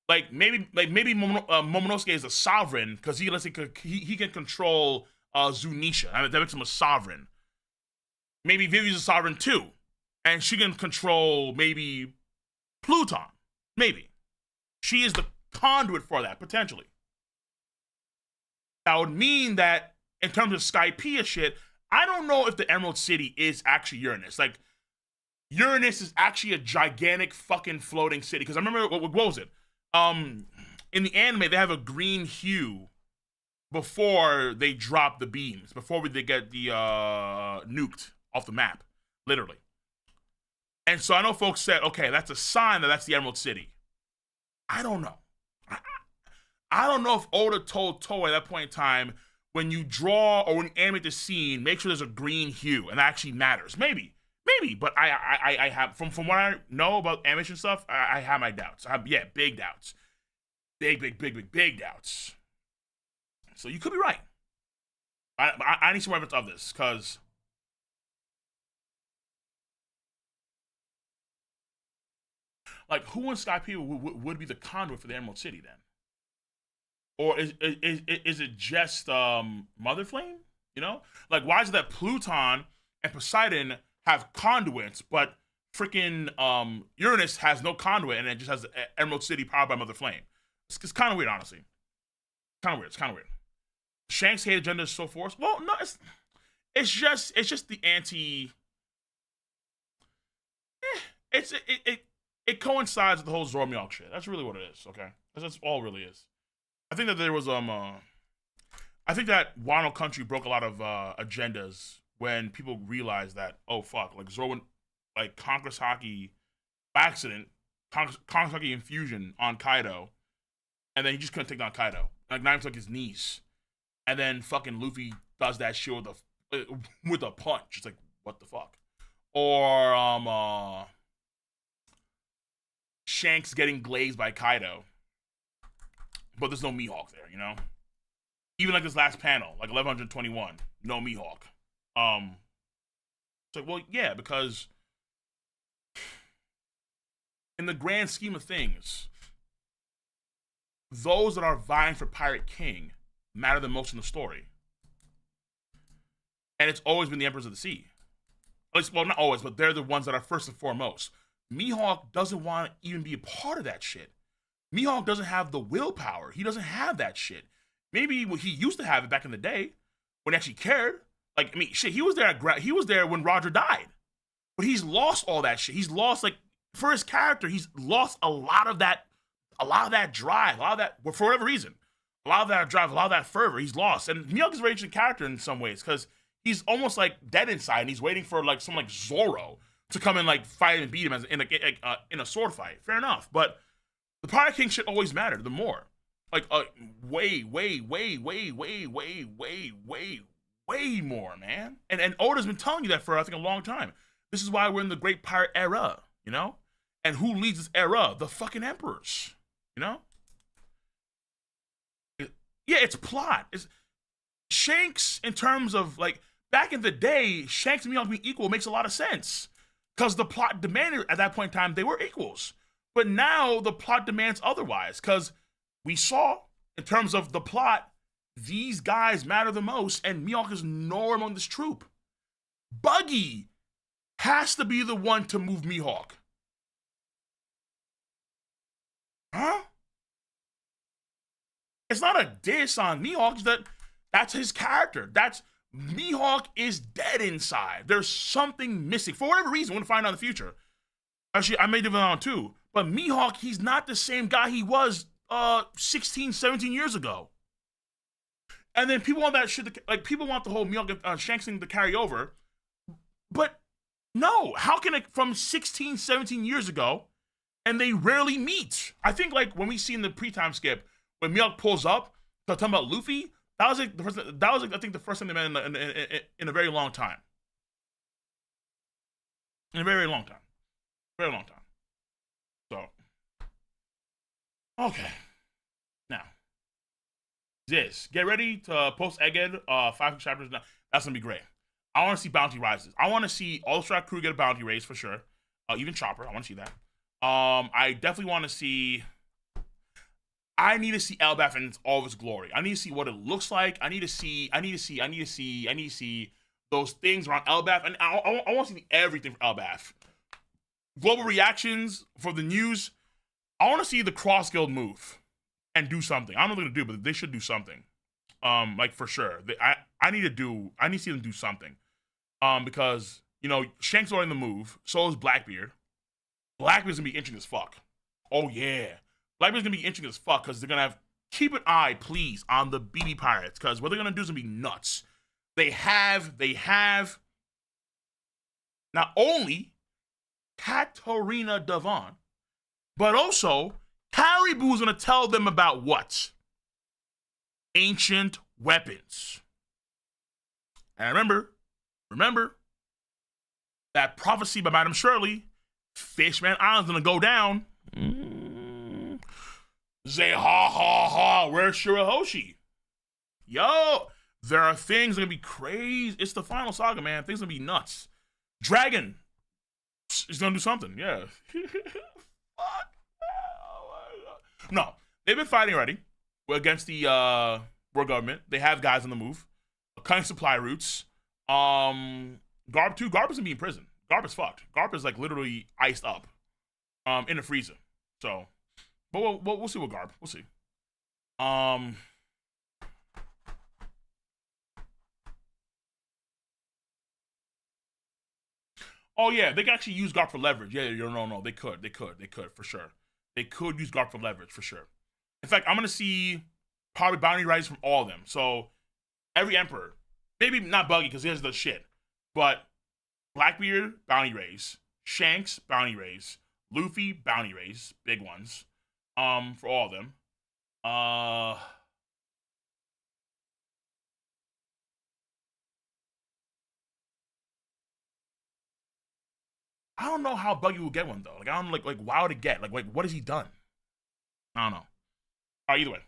Maybe Momonosuke is a sovereign because he can control Zunisha. I mean, that makes him a sovereign. Maybe Vivi's a sovereign too, and she can control maybe Pluton. Maybe she is the conduit for that potentially. That would mean that in terms of Skypiea shit, I don't know if the Emerald City is actually Uranus. Like, Uranus is actually a gigantic fucking floating city. Because I remember, what was it? In the anime, they have a green hue before they drop the beams, before they get the nuked off the map, literally. And so I know folks said, okay, that's a sign that that's the Emerald City. I don't know. I don't know if Oda told Toei at that point in time, when you draw or when you animate the scene, make sure there's a green hue, and that actually matters. Maybe, but I have from what I know about animation stuff, I have my doubts. Big doubts, big doubts. So you could be right. I need some evidence of this because like who in Skypiea would be the conduit for the Emerald City then? Or is it just Mother Flame? You know, like why is it that Pluton and Poseidon have conduits, but freaking Uranus has no conduit and it just has Emerald City powered by Mother Flame? It's kind of weird, honestly. It's kind of weird. Shanks' hate agenda is so forced. Well, no, it's just the anti. It coincides with the whole Zormiok shit. That's really what it is. Okay, that's all it really is. I think that there was I think that Wano Country broke a lot of agendas when people realized that, oh fuck, like Zoro like conquers Haki by accident, conquers Haki infusion on Kaido, and then he just couldn't take down Kaido. Like not even took his niece, and then fucking Luffy does that shit with a punch. It's like what the fuck, or Shanks getting glazed by Kaido. But there's no Mihawk there, you know? Even like this last panel, like 1121, no Mihawk. It's like, well, yeah, because in the grand scheme of things, those that are vying for Pirate King matter the most in the story. And it's always been the Emperors of the Sea. At least, well, not always, but they're the ones that are first and foremost. Mihawk doesn't want to even be a part of that shit. Mihawk doesn't have the willpower. He doesn't have that shit. Maybe he used to have it back in the day when he actually cared. Like, I mean, shit, he was there when Roger died. But he's lost all that shit. He's lost, like, for his character, he's lost a lot of that drive, a lot of that, for whatever reason. A lot of that drive, a lot of that fervor, he's lost. And Mihawk is a very interesting character in some ways, because he's almost like dead inside, and he's waiting for like someone like Zoro to come and like fight and beat him in a sword fight. Fair enough. But the Pirate King shit always mattered, the more. Like, way more, man. And Oda's been telling you that for, I think, a long time. This is why we're in the Great Pirate Era, you know? And who leads this era? The fucking emperors, you know? It's plot. It's Shanks, in terms of, like, back in the day, Shanks and Mihawk being equal makes a lot of sense. Because the plot demanded, at that point in time, they were equals. But now the plot demands otherwise, because we saw, in terms of the plot, these guys matter the most, and Mihawk is nowhere among this troop. Buggy has to be the one to move Mihawk. Huh? It's not a diss on Mihawk, that's his character. Mihawk is dead inside. There's something missing. For whatever reason, we're going to find out in the future. Actually, I may develop on too. But Mihawk, he's not the same guy he was 16, 17 years ago. And then people want that shit, people want the whole Mihawk Shanks thing to carry over. But no, how can it from 16, 17 years ago, and they rarely meet? I think like when we see in the pre-time skip, when Mihawk pulls up, talking about Luffy, that was I think the first time they met in a very long time. In a very long time. Very long time. So, okay. Now, This. Get ready to post Egghead 5 chapters now. That's gonna be great. I want to see bounty rises. I want to see all the Strat crew get a bounty raise for sure. Even Chopper, I want to see that. I definitely want to see. I need to see Elbaf in all of its glory. I need to see what it looks like. I need to see those things around Elbaf, and I want to see everything for Elbaf. Global reactions for the news. I want to see the Cross Guild move and do something. I don't know what they're gonna do, but they should do something. Like for sure. I need to see them do something. Because Shank's already in the move. So is Blackbeard. Blackbeard's gonna be interesting as fuck. Oh yeah, Blackbeard's gonna be interesting as fuck because they're gonna have keep an eye, please, on the BB Pirates because what they're gonna do is gonna be nuts. They have not only Katarina Devon, but also Caribou's gonna tell them about what? Ancient weapons. And remember that prophecy by Madame Shirley, Fishman Island's gonna go down. Say ha ha ha, where's Shirahoshi? Yo, there are things gonna be crazy. It's the final saga, man. Things gonna be nuts. Dragon is gonna do something, yeah. Fuck. No, they've been fighting already against the world government. They have guys on the move, cutting supply routes. Garb too. Garb is gonna be in prison. Garb is fucked. Garb is like literally iced up, in the freezer. So, but we'll see with Garb. We'll see. Oh yeah, they can actually use Garp for leverage. Yeah, no, they could for sure. They could use Garp for leverage for sure. In fact, I'm gonna see probably bounty rises from all of them. So every Emperor, maybe not Buggy because he has the shit, but Blackbeard bounty raise, Shanks bounty raise, Luffy bounty raise, big ones, for all of them. I don't know how Buggy will get one though. Like I don't like why would it get? Like what has he done? I don't know. All right, either way.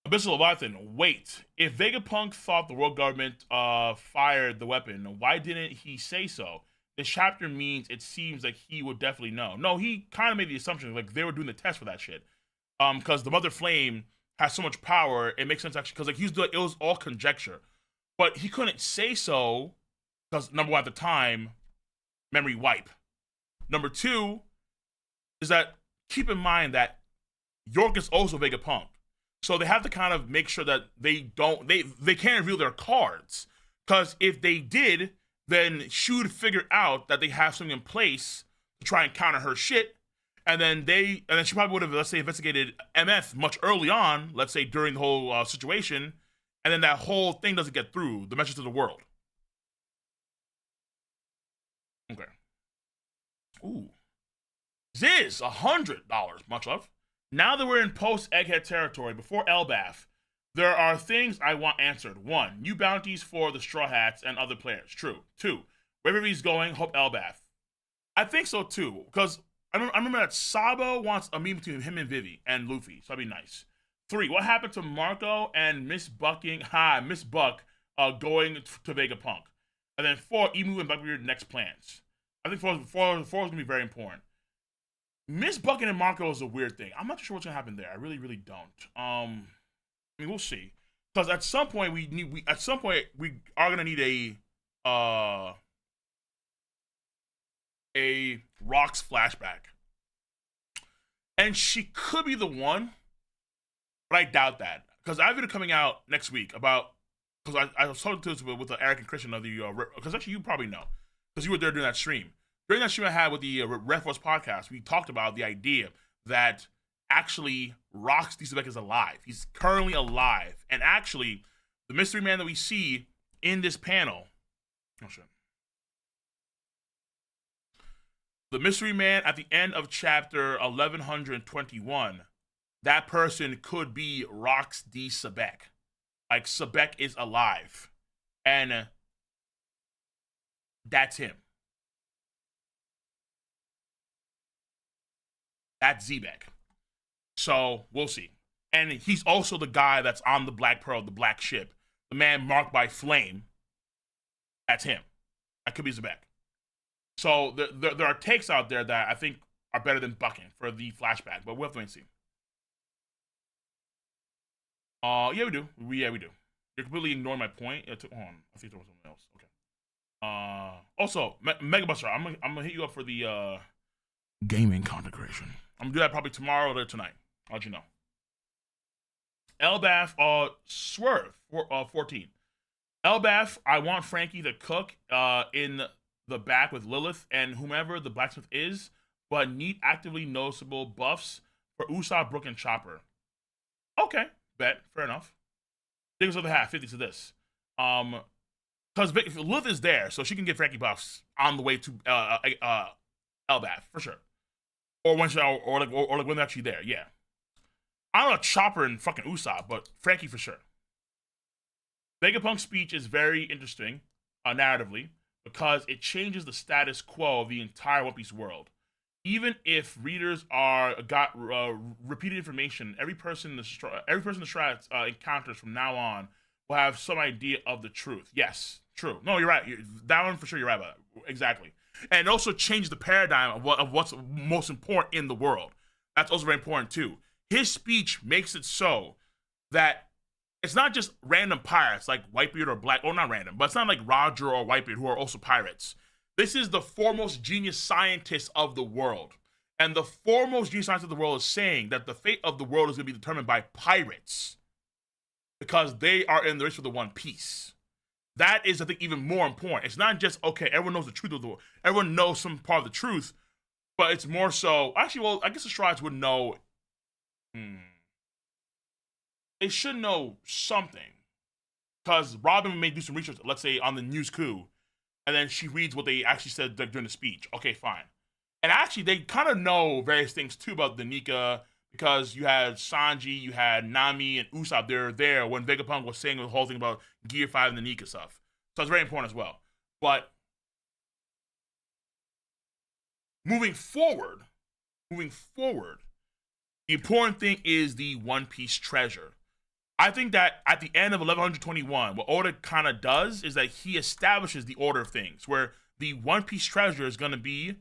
Abyssal Leviathan, wait. If Vegapunk thought the world government fired the weapon, why didn't he say so? This chapter means it seems like he would definitely know. No, he kind of made the assumption like they were doing the test for that shit. Because the Mother Flame has so much power, it makes sense actually. Because like it was all conjecture, but he couldn't say so because number one at the time, memory wipe. Number two is that keep in mind that York is also Vegapunk. So they have to kind of make sure that they can't reveal their cards. Because if they did, then she would figure out that they have something in place to try and counter her shit. And then she probably would have, let's say, investigated MF much early on, let's say during the whole situation. And then that whole thing doesn't get through, the message to the world. Okay. Ooh. Ziz, $100. Much love. Now that we're in post-Egghead territory, before Elbaf, there are things I want answered. 1, new bounties for the Straw Hats and other players. True. 2, wherever he's going, hope Elbaf. I think so too, because I remember that Sabo wants a meme between him and Vivi and Luffy, so that'd be nice. 3, what happened to Marco and Miss Buck going to Vegapunk? And then 4, Emu and Buckybeard next plans. I think 4 is going to be very important. Miss Bucket and Marco is a weird thing. I'm not sure what's gonna happen there. I really, really don't. I mean, we'll see. Because at some point we are gonna need a Rocks flashback, and she could be the one, but I doubt that because I have a video coming out next week about because I was talking to this with Eric and Christian of the because actually you probably know because you were there during that stream. During that stream I had with the Red Force podcast, we talked about the idea that actually Rox D. Sebek is alive. He's currently alive. And actually, the mystery man that we see in this panel, oh shit. The mystery man at the end of chapter 1121, that person could be Rox D. Sebek. Like, Sebek is alive. And that's him. That's Zebek. So we'll see. And he's also the guy that's on the Black Pearl, the black ship. The man marked by flame. That's him. That could be Zebek. So there are takes out there that I think are better than bucking for the flashback, but we'll have to wait and see. Yeah, we do. Yeah, we do. You're completely ignoring my point. Hold on. I think there was something else. Okay. Also, Mega Buster, I'm gonna hit you up for the gaming consecration. I'm gonna do that probably tomorrow or tonight. I'll let you know. Elbath, Swerve, 14. Elbath, I want Frankie to cook in the back with Lilith and whomever the blacksmith is, but need actively noticeable buffs for Usopp, Brook, and Chopper. Okay, bet, fair enough. Diggers of the half, 50 to this. Because Lilith is there, so she can get Frankie buffs on the way to Elbath for sure, or when like when they're actually there. Yeah, I don't know Chopper and fucking Usopp, but Frankie for sure. Vegapunk's speech is very interesting, narratively, because it changes the status quo of the entire One Piece world. Even if readers got repeated information, every person the Strats encounters from now on will have some idea of the truth. Yes, true. No, you're right. That one for sure. You're right about that. Exactly. And it also changes the paradigm of what's most important in the world. That's also very important too. His speech makes it so that it's not just random pirates like Whitebeard or Black, or not random, but it's not like Roger or Whitebeard who are also pirates. This is the foremost genius scientist of the world. And the foremost genius scientist of the world is saying that the fate of the world is going to be determined by pirates because they are in the race for the One Piece. That is, I think, even more important. It's not just, okay, everyone knows the truth of the world. Everyone knows some part of the truth, but it's more so, actually, well, I guess the Strides would know, they should know something. Because Robin may do some research, let's say, on the news coup, and then she reads what they actually said during the speech. Okay, fine. And actually, they kind of know various things, too, about the Nika, because you had Sanji, you had Nami, and Usopp. They're there when Vegapunk was saying the whole thing about Gear 5 and the Nika stuff. So it's very important as well. But moving forward, the important thing is the One Piece treasure. I think that at the end of 1121, what Oda kind of does is that he establishes the order of things, where the One Piece treasure is going to be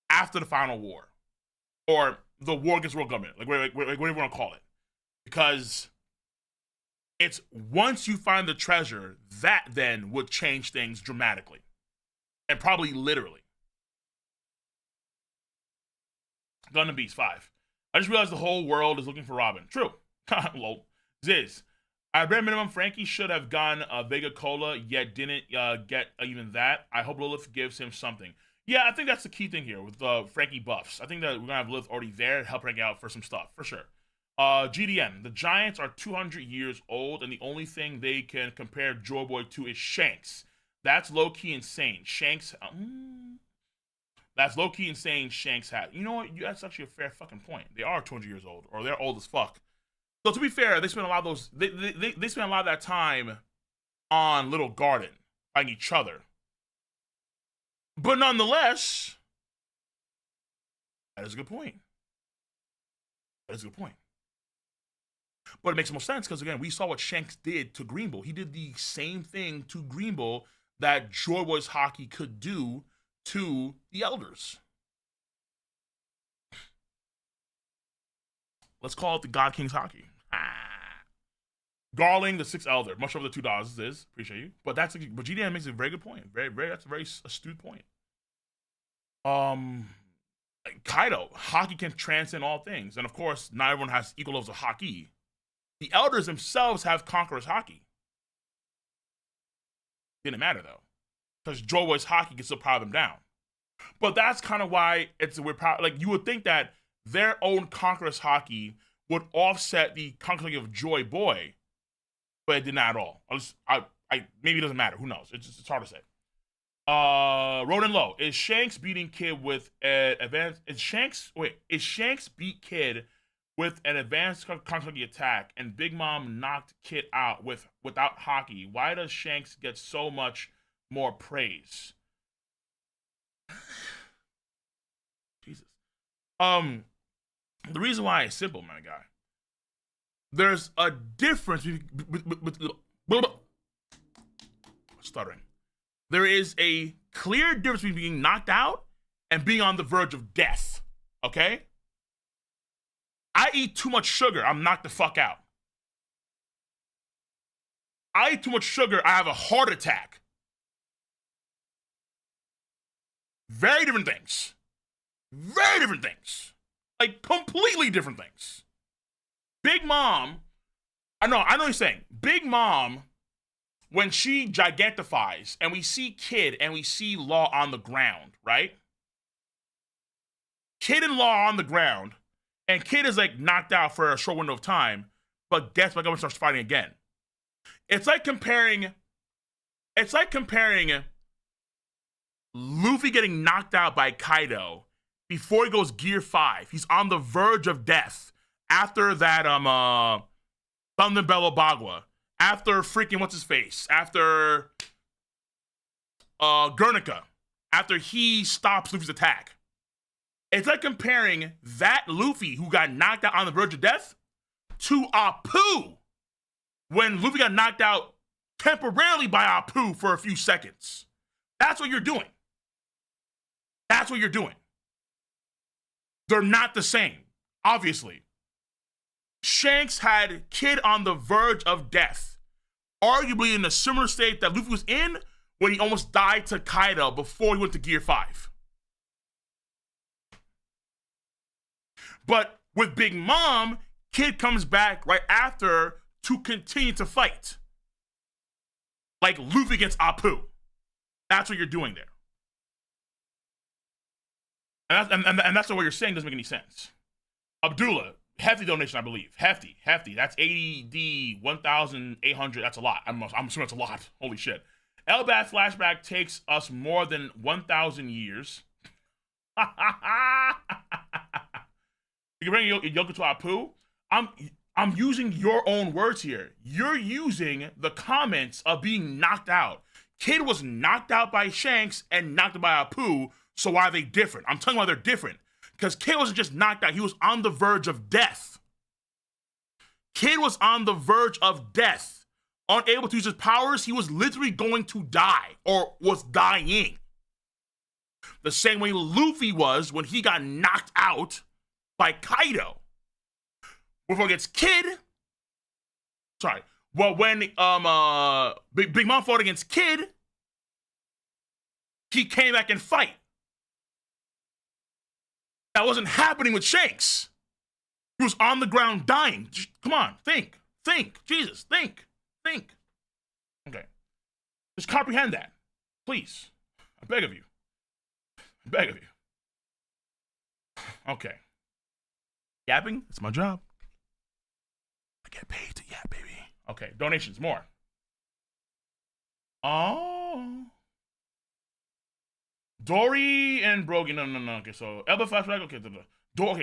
after the final war, or the war against world government, like whatever you want to call it, because it's once you find the treasure that then would change things dramatically, and probably literally. Gun and Beast 5. I just realized the whole world is looking for Robin. True. Lol. Ziz. At bare minimum, Frankie should have gone Vega Cola, yet didn't get even that. I hope Lilith gives him something. Yeah, I think that's the key thing here with Frankie buffs. I think that we're going to have Lilith already there to help Frankie out for some stuff, for sure. GDN. The Giants are 200 years old, and the only thing they can compare Joy Boy to is Shanks. That's low-key insane. Shanks... that's low-key insane Shanks had. You know what? That's actually a fair fucking point. They are 200 years old, or they're old as fuck. So to be fair, they spent a lot of those. They spent a lot of that time on Little Garden fighting each other. But nonetheless, that is a good point. That is a good point. But it makes more sense because again, we saw what Shanks did to Green Bull. He did the same thing to Green Bull that Joy Boy's Hockey could do to the Elders. Let's call it the God King's Hockey. Garling, the 6th Elder. Much over the $2 is. Appreciate you. But GDN makes a very good point. That's a very astute point. Kaido, hockey can transcend all things. And of course, not everyone has equal levels of hockey. The Elders themselves have Conqueror's Hockey. Didn't matter though. Because Joy Boy's Hockey can still power them down. But that's kind of why it's a weird power. Like, you would think that their own Conqueror's Hockey would offset the Conqueror's of Joy Boy, but it did not at all. Maybe it doesn't matter. Who knows? It's hard to say. Ronan Lowe, is Shanks beating Kid with an advanced? Is Shanks beat Kid with an advanced Conqueror's attack, and Big Mom knocked Kid out without hockey? Why does Shanks get so much more praise? Jesus. The reason why is simple, my guy. there's a difference stuttering. There is a clear difference between being knocked out and being on the verge of death. Okay? I eat too much sugar, I'm knocked the fuck out. I eat too much sugar, I have a heart attack. Very different things. Very different things. Like, completely different things. Big Mom, I know what you're saying. Big Mom, when she gigantifies, and we see Kid and we see Law on the ground, right? Kid and Law are on the ground, and Kid is like knocked out for a short window of time, but Death by Government starts fighting again. It's like comparing Luffy getting knocked out by Kaido before he goes Gear 5. He's on the verge of death after that Thunder Bellow Bagua. After freaking what's his face? After Guernica. After he stops Luffy's attack. It's like comparing that Luffy who got knocked out on the verge of death to Apu when Luffy got knocked out temporarily by Apu for a few seconds. That's what you're doing. That's what you're doing. They're not the same, obviously. Shanks had Kid on the verge of death, arguably in a similar state that Luffy was in when he almost died to Kaido before he went to Gear 5. But with Big Mom, Kid comes back right after to continue to fight. Like Luffy against Apu. That's what you're doing there. And that's what you're saying doesn't make any sense. Abdullah, hefty donation, I believe. Hefty. That's 80D, 1,800. That's a lot. I'm assuming that's a lot. Holy shit. Elbaf flashback takes us more than 1,000 years. You can bring Yoko to Apu. I'm using your own words here. You're using the comments of being knocked out. Kid was knocked out by Shanks and knocked out by Apu. So why are they different? I'm telling you why they're different. Because Kid wasn't just knocked out. He was on the verge of death. Kid was on the verge of death. Unable to use his powers, he was literally going to die. Or was dying. The same way Luffy was when he got knocked out by Kaido. Before against Kid. Sorry. Well, when Big Mom fought against Kid, he came back and fight. That wasn't happening with Shanks. He was on the ground dying. Come on, think. Jesus, think. Okay. Just comprehend that. Please. I beg of you. Okay. Yapping? It's my job. I get paid to yap, baby. Okay, donations, more. Oh. Dory and Brogy, no. Okay, so Elba flashback, okay.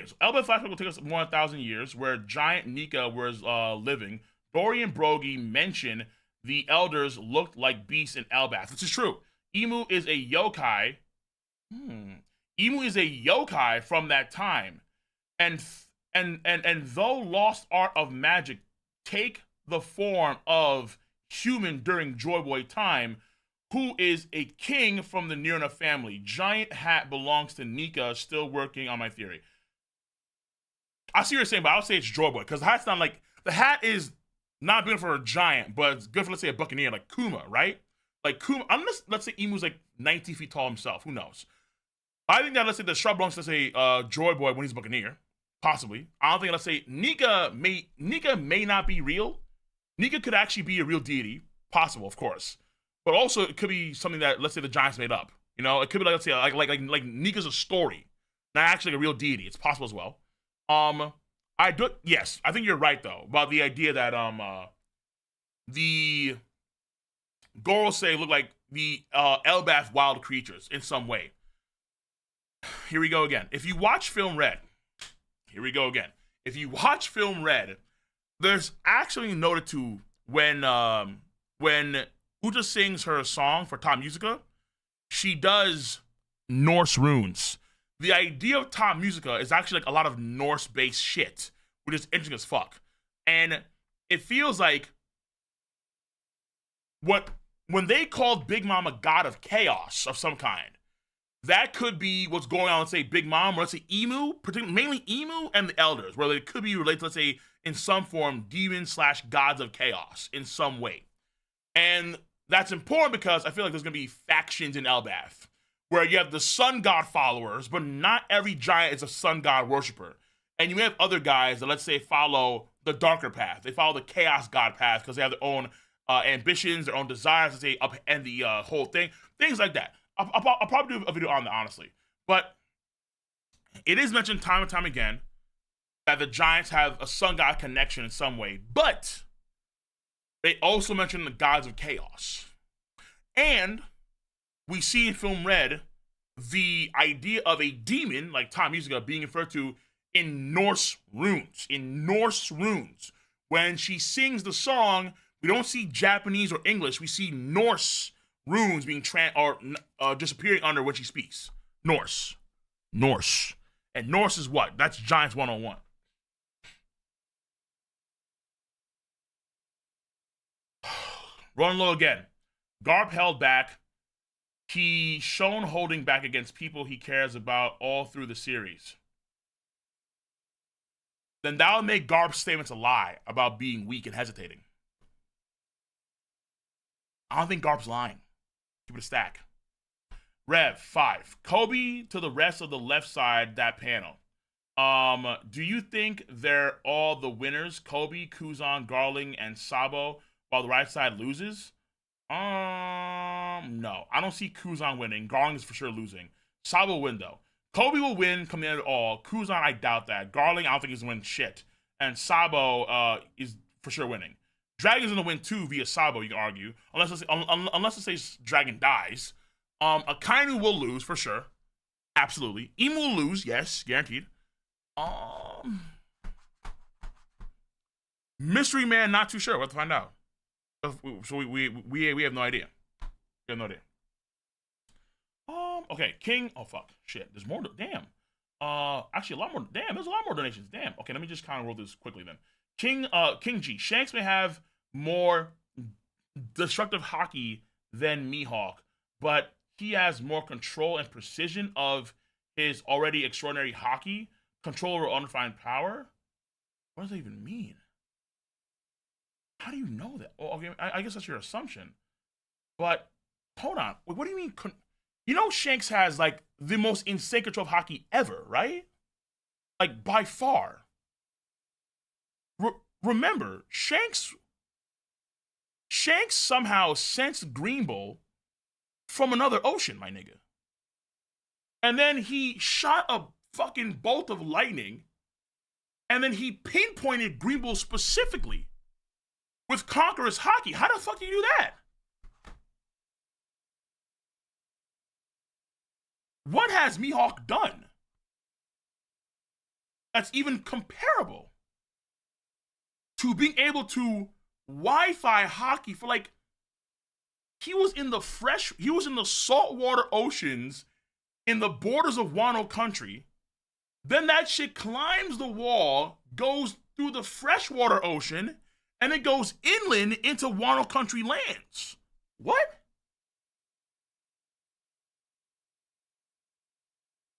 So Elba flashback will take us more than 1,000 years, where giant Nika was living. Dory and Brogy mention the elders looked like beasts in Elbaf. This is true. Emu is a yokai. Emu is a yokai from that time. And though lost art of magic take the form of human during Joy Boy time, who is a king from the Nirna family. Giant hat belongs to Nika, still working on my theory. I see what you're saying, but I would say it's Joy Boy, because the hat's not like, the hat is not good for a giant, but it's good for, let's say, a buccaneer, like Kuma, right? Like Kuma, unless, let's say Emu's like 90 feet tall himself, who knows? I think that, let's say, the shrub belongs to, let's say, Joy Boy when he's a buccaneer, possibly. I don't think, let's say, Nika may not be real. Nika could actually be a real deity, possible, of course. But also, it could be something that, let's say, the Giants made up. You know, it could be like, let's say, like Nika's a story, not actually like a real deity. It's possible as well. Yes, I think you're right though about the idea that the Gorosei look like the Elbaf wild creatures in some way. Here we go again. If you watch Film Red, there's actually noted to when Uta sings her song for Top Musica, she does Norse runes. The idea of Top Musica is actually like a lot of Norse-based shit, which is interesting as fuck. And it feels like when they called Big Mom a god of chaos of some kind, that could be what's going on, let's say Big Mom, or let's say Emu, mainly Emu and the Elders, where it could be related to, let's say, in some form, demons / gods of chaos in some way. And that's important because I feel like there's going to be factions in Elbath, where you have the sun god followers, but not every giant is a sun god worshiper. And you may have other guys that, let's say, follow the darker path. They follow the chaos god path because they have their own ambitions, their own desires, they upend the whole thing, things like that. I'll probably do a video on that, honestly. But it is mentioned time and time again that the Giants have a sun god connection in some way. But they also mention the gods of chaos. And we see in Film Red the idea of a demon, like Tom Musica, being referred to in Norse runes. In Norse runes. When she sings the song, we don't see Japanese or English. We see Norse runes being disappearing under when she speaks. Norse. And Norse is what? That's Giants 101. Rolling low again. Garp held back. He shown holding back against people he cares about all through the series. Then that would make Garp's statements a lie about being weak and hesitating. I don't think Garp's lying. Keep it a stack. Rev 5. Kobe to the rest of the left side, that panel. Do you think they're all the winners? Kobe, Kuzan, Garling, and Sabo, while the right side loses? No. I don't see Kuzan winning. Garling is for sure losing. Sabo will win, though. Kobe will win coming in at all. Kuzan, I doubt that. Garling, I don't think he's going to win shit. And Sabo is for sure winning. Dragon's going to win, too, via Sabo, you can argue. Unless let's say Dragon dies. Akainu will lose, for sure. Absolutely. Emu will lose, yes, guaranteed. Mystery Man, not too sure. We'll have to find out. So we have no idea. We have no idea. Okay, King. Oh fuck, shit. There's more. Damn. Actually, a lot more. Damn, there's a lot more donations. Damn. Okay, let me just kind of roll this quickly then. King G. Shanks may have more destructive hockey than Mihawk, but he has more control and precision of his already extraordinary hockey, control over unrefined power. What does that even mean? How do you know that? Oh, okay, I guess that's your assumption. But hold on. Wait, what do you mean? You know Shanks has like the most insane control of hockey ever, right? Like by far. Remember, Shanks somehow sensed Green Bull from another ocean, my nigga. And then he shot a fucking bolt of lightning, and then he pinpointed Green Bull specifically with Conqueror's hockey. How the fuck do you do that? What has Mihawk done that's even comparable to being able to Wi-Fi hockey for like, he was in the saltwater oceans in the borders of Wano country. Then that shit climbs the wall, goes through the freshwater ocean, and it goes inland into Wano country lands. What?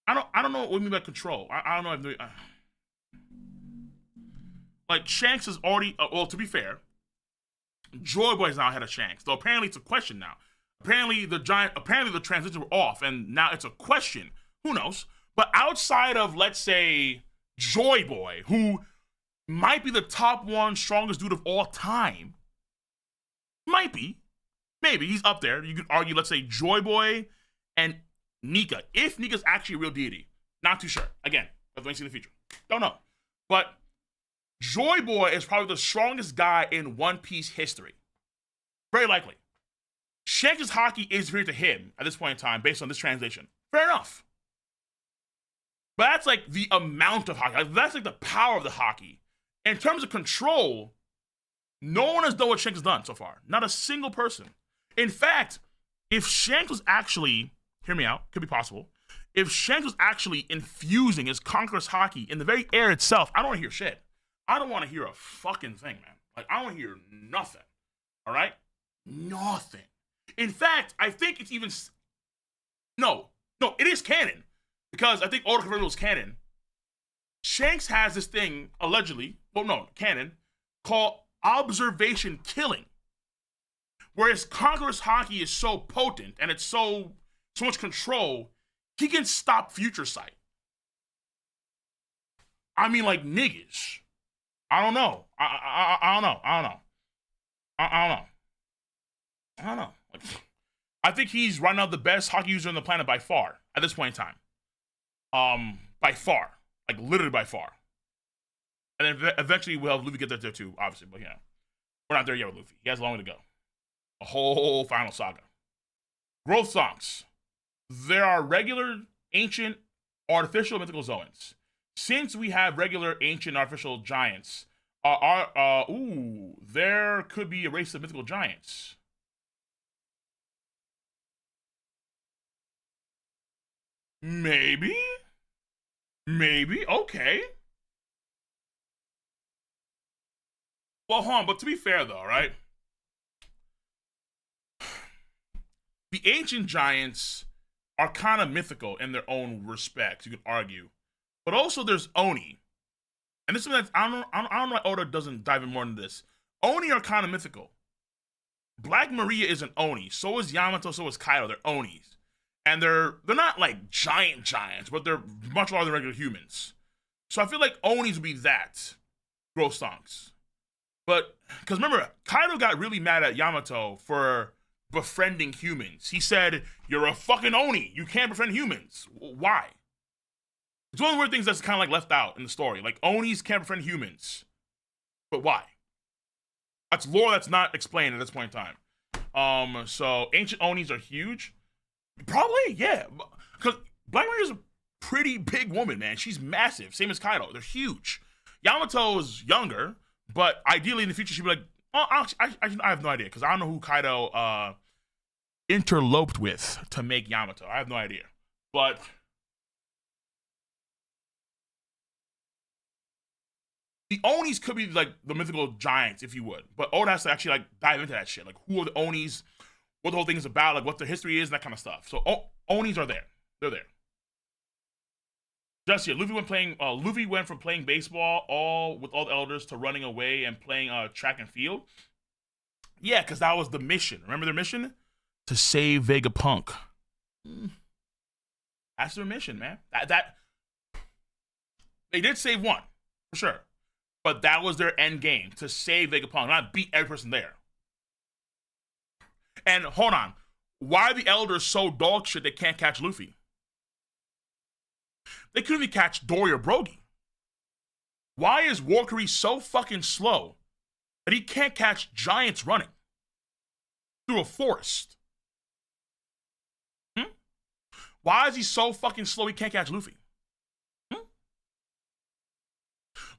I don't know what you mean by control. I don't know if like Shanks is already well, to be fair, Joy Boy's now ahead of Shanks. Though apparently it's a question now. Apparently the transitions were off, and now it's a question. Who knows? But outside of, let's say, Joy Boy, who might be the top one strongest dude of all time, might be, maybe he's up there. You could argue, let's say, Joy Boy and Nika, if Nika's actually a real deity. Not too sure. Again, have to see in the future. Don't know. But Joy Boy is probably the strongest guy in One Piece history. Very likely. Shanks' hockey is inferior to him at this point in time, based on this translation. Fair enough. But that's like the amount of hockey. Like, that's like the power of the hockey. In terms of control, no one has done what Shanks has done so far. Not a single person. In fact, if Shanks was actually, hear me out, could be possible. If Shanks was actually infusing his Conqueror's hockey in the very air itself, I don't want to hear shit. I don't want to hear a fucking thing, man. Like, I don't want to hear nothing. All right? Nothing. In fact, I think it's even... No, it is canon. Because I think Oda confirmed it was canon. Shanks has this thing, allegedly, well, no, canon, called observation killing. Whereas Conqueror's Haki is so potent and it's so much control, he can stop future sight. I mean, like, niggas. I don't know. I don't know. Like, I think he's right now the best hockey user on the planet by far at this point in time. By far. Like, literally by far. And then eventually we'll have Luffy get there too, obviously. But, we're not there yet with Luffy. He has a long way to go. A whole final saga. Growth songs. There are regular, ancient, artificial, mythical Zoans. Since we have regular, ancient, artificial giants, there could be a race of mythical giants. Maybe, okay. Well, hold on, but to be fair though, right? The ancient giants are kind of mythical in their own respect, you could argue. But also there's Oni. And this is something that I don't know why Oda doesn't dive in more into this. Oni are kind of mythical. Black Maria is an Oni. So is Yamato, so is Kaido. They're Onis. And they're not like giants, but they're much larger than regular humans. So I feel like Onis would be that. Growth songs. But, because remember, Kaido got really mad at Yamato for befriending humans. He said, "You're a fucking Oni. You can't befriend humans." Why? It's one of the weird things that's kind of like left out in the story. Like, Onis can't befriend humans. But why? That's lore that's not explained at this point in time. So ancient Onis are huge. Probably, yeah. Because Black Maria's a pretty big woman, man. She's massive. Same as Kaido. They're huge. Yamato is younger, but ideally in the future she'd be like, oh, I have no idea. Because I don't know who Kaido interloped with to make Yamato. I have no idea. But the Onis could be like the mythical giants, if you would. But Oda has to actually like dive into that shit. Like, who are the Onis? What the whole thing is about? Like, what their history is, and that kind of stuff. So Onis are there. They're there. Just here, Luffy went from playing baseball with all the elders to running away and playing track and field. Yeah, because that was the mission. Remember their mission? To save Vegapunk. That's their mission, man. That they did save one, for sure. But that was their end game, to save Vegapunk, not beat every person there. And hold on, why are the elders so dog shit they can't catch Luffy? They couldn't even catch Dory or Brogy. Why is Walkery so fucking slow that he can't catch giants running through a forest? Why is he so fucking slow he can't catch Luffy?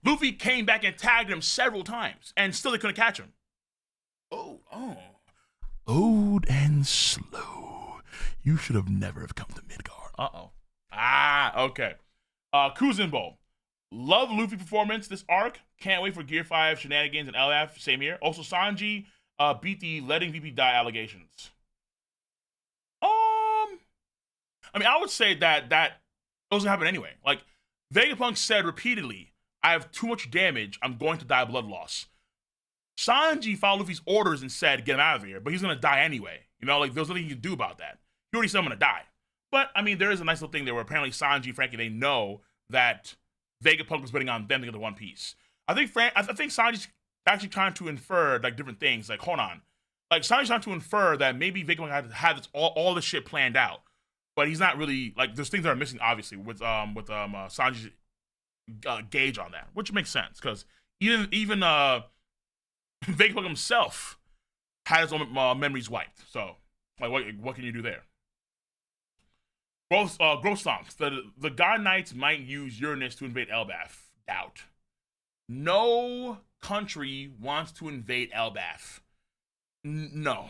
Luffy came back and tagged him several times, and still they couldn't catch him. Oh. Old and slow. You should have never have come to Midgar. Okay. Kuzenbo. Love Luffy performance this arc. Can't wait for Gear 5 shenanigans and LF. Same here. Also, Sanji beat the letting VP die allegations. I mean, I would say that doesn't happen anyway. Like, Vegapunk said repeatedly, I have too much damage, I'm going to die of blood loss. Sanji followed Luffy's orders and said, get him out of here, but he's going to die anyway. You know, like, there's nothing you can do about that. He already said I'm going to die. But, I mean, there is a nice little thing there where apparently Sanji, Frankie, they know that Vegapunk was betting on them to get the One Piece. I think Sanji's actually trying to infer, like, different things. Like, hold on. Like, Sanji's trying to infer that maybe Vegapunk had this, all this shit planned out. But he's not really, like, there's things that are missing, obviously, with Sanji's gauge on that, which makes sense, because even Vegapunk himself had his own memories wiped. So, like, what can you do there? Growth songs. The God Knights might use Uranus to invade Elbaf. Doubt. No country wants to invade Elbaf. No.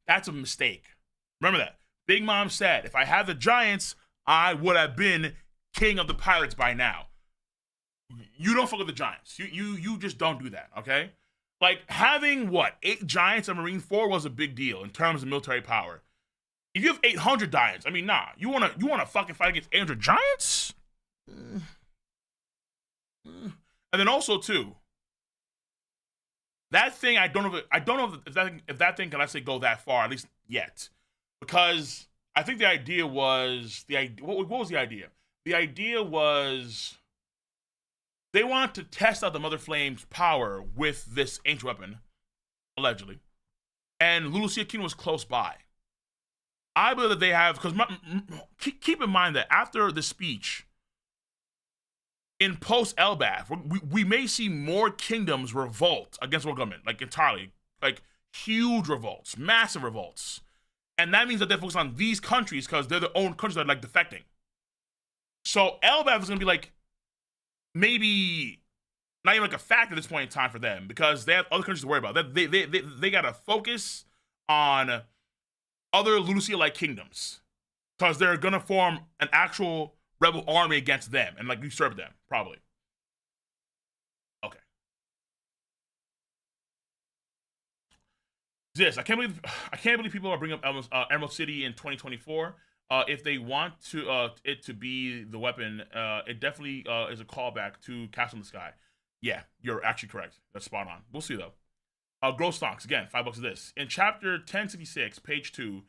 That's a mistake. Remember that. Big Mom said, if I had the giants, I would have been king of the pirates by now. you don't fuck with the giants. You just don't do that, okay? Like having what 8 giants on Marine 4 was a big deal in terms of military power. If you have 800 giants, I mean, nah, you wanna fucking fight against 800 giants? And then also too, that thing I don't know if that thing can actually go that far, at least yet, because I think the idea was what was the idea? The idea was they wanted to test out the Mother Flame's power with this ancient weapon, allegedly, and Lucia King was close by. I believe that they have, because keep in mind that after the speech, in post Elbaf, we may see more kingdoms revolt against world government, like entirely, like huge revolts, massive revolts, and that means that they're focused on these countries because they're their own countries that are like defecting. So Elbaf is gonna be like maybe not even like a fact at this point in time for them because they have other countries to worry about. They gotta focus on other Lucia-like kingdoms because they're gonna form an actual rebel army against them and like usurp them, probably. Okay. This I can't believe people are bringing up Emerald City in 2024. If they want to it to be the weapon, it definitely is a callback to Castle in the Sky. Yeah, you're actually correct. That's spot on. We'll see though. Growth stocks again, $5 of this. In chapter 1066, page 2,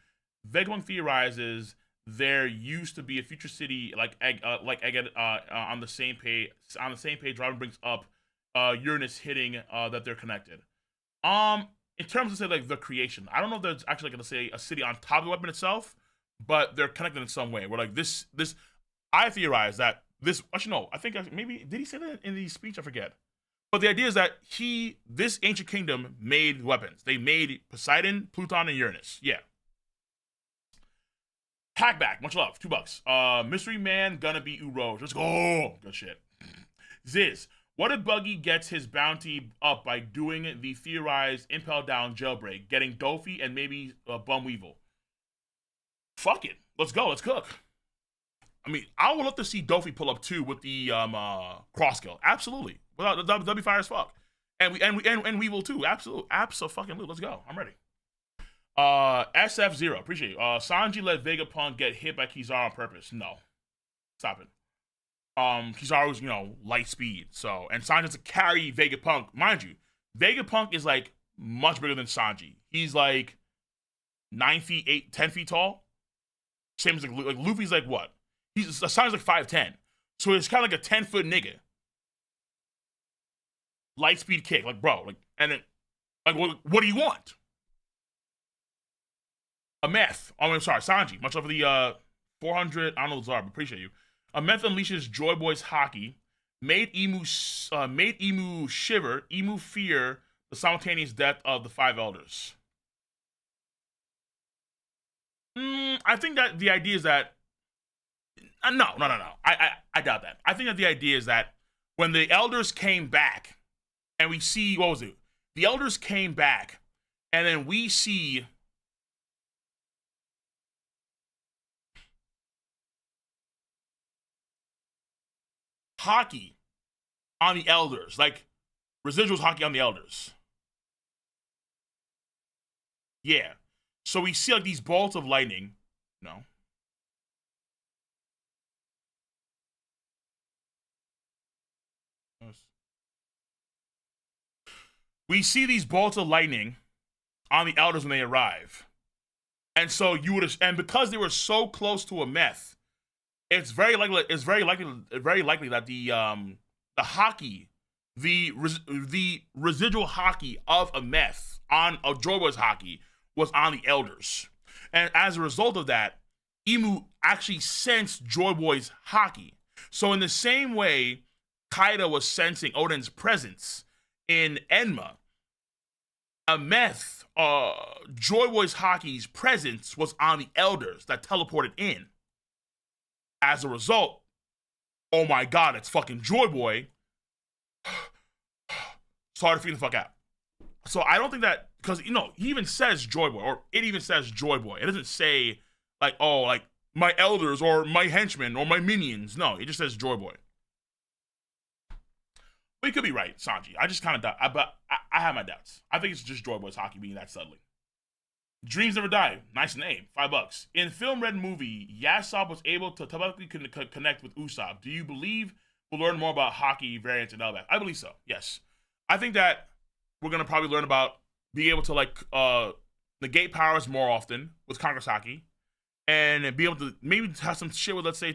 Vegapunk theorizes there used to be a future city like Egghead on the same page. On the same page, Robin brings up Uranus hitting that they're connected. In terms of say like the creation, I don't know if there's actually like gonna say a city on top of the weapon itself, but they're connected in some way. Where like this I theorize that this actually no, I think maybe did he say that in the speech? I forget. But the idea is that this ancient kingdom made weapons. They made Poseidon, Pluton, and Uranus. Yeah. Hackback, much love, $2. Mystery Man gonna be Uro. Let's go. Good shit. Ziz, what if Buggy gets his bounty up by doing the theorized impel down jailbreak, getting Dofi and maybe Bum Weevil? Fuck it. Let's go. Let's cook. I mean, I would love to see Dofi pull up too with the cross skill. Absolutely. Well, that'd be fire as fuck. And Weevil too. Absolutely. Let's go. I'm ready. SF0, appreciate you. Sanji let Vegapunk get hit by Kizaru on purpose. No. Stop it. Kizaru's, light speed. So, and Sanji has to carry Vegapunk. Mind you, Vegapunk is like much bigger than Sanji. He's like 9 feet, 8, 10 feet tall. Same as like Luffy's like what? Sanji's like 5'10". So it's kind of like a 10-foot nigga. Light speed kick, like bro, like, and then, like, what do you want? A meth. Oh, I'm sorry, Sanji. Much love for the 400 Arnold Zarb. Appreciate you. A meth unleashes Joy Boy's hockey. Made Emu shiver. Emu fear the simultaneous death of the 5 elders. I think that the idea is that no. I doubt that. I think that the idea is that when the elders came back, and we see what was it? The elders came back, and then we see. Hockey on the elders, like residuals hockey on the elders. Yeah. So we see like these bolts of lightning. No. We see these bolts of lightning on the elders when they arrive. And so and because they were so close to a meth, it's very likely that the hockey, the residual hockey of a meth of Joy Boy's hockey was on the elders, and as a result of that, Emu actually sensed Joy Boy's hockey. So in the same way, Kaido was sensing Oden's presence in Enma, a meth, Joy Boy's hockey's presence was on the elders that teleported in. As a result, oh my god, it's fucking Joy Boy. Started freaking the fuck out. So I don't think that, because he even says Joy Boy, or it even says Joy Boy. It doesn't say like, oh, like my elders or my henchmen or my minions. No, it just says Joy Boy. We could be right, Sanji. I just kind of doubt. I have my doubts. I think it's just Joy Boys hockey being that subtly. Dreams Never Die. Nice name. $5. In film Red movie, Yasop was able to telepathically connect with Usopp. Do you believe we'll learn more about hockey variants in Elbaf? I believe so. Yes. I think that we're gonna probably learn about being able to like negate powers more often with Congress hockey, and be able to maybe have some shit with, let's say,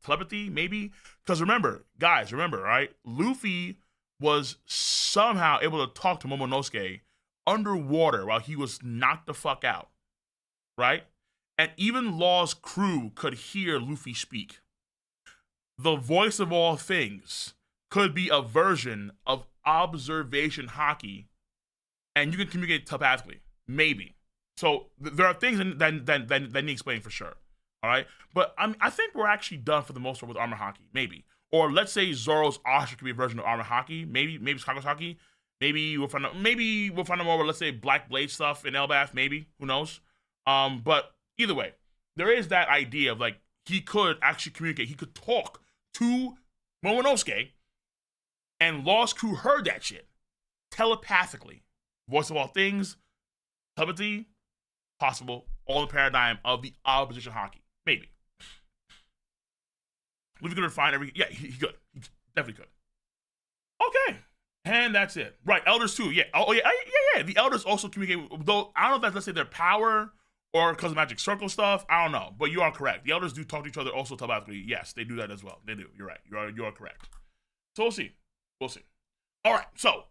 telepathy, maybe. Because remember, guys, right? Luffy was somehow able to talk to Momonosuke underwater while he was knocked the fuck out, right? And even Law's crew could hear Luffy speak. The voice of all things could be a version of observation hockey, and you can communicate telepathically, maybe. So there are things that need explaining for sure. All right, but I think we're actually done for the most part with armor hockey, maybe. Or let's say Zoro's Asha could be a version of armor hockey, maybe it's Congress hockey. Maybe we'll find out more, let's say, Black Blade stuff in Elbaf, maybe. Who knows? But either way, there is that idea of like he could actually communicate. He could talk to Momonosuke, and Law's crew heard that shit telepathically. Voice of all things, telepathy, possible, all in the paradigm of the opposition hockey. Maybe. Luffy could refine every. Yeah, he could. He definitely could. Okay. And that's it. Right, elders too. Yeah. Oh, yeah. The elders also communicate. Though I don't know if that's, let's say, their power or because of magic circle stuff. I don't know. But you are correct. The elders do talk to each other also telepathically. Yes, they do that as well. They do. You're right. You are correct. So we'll see. All right. So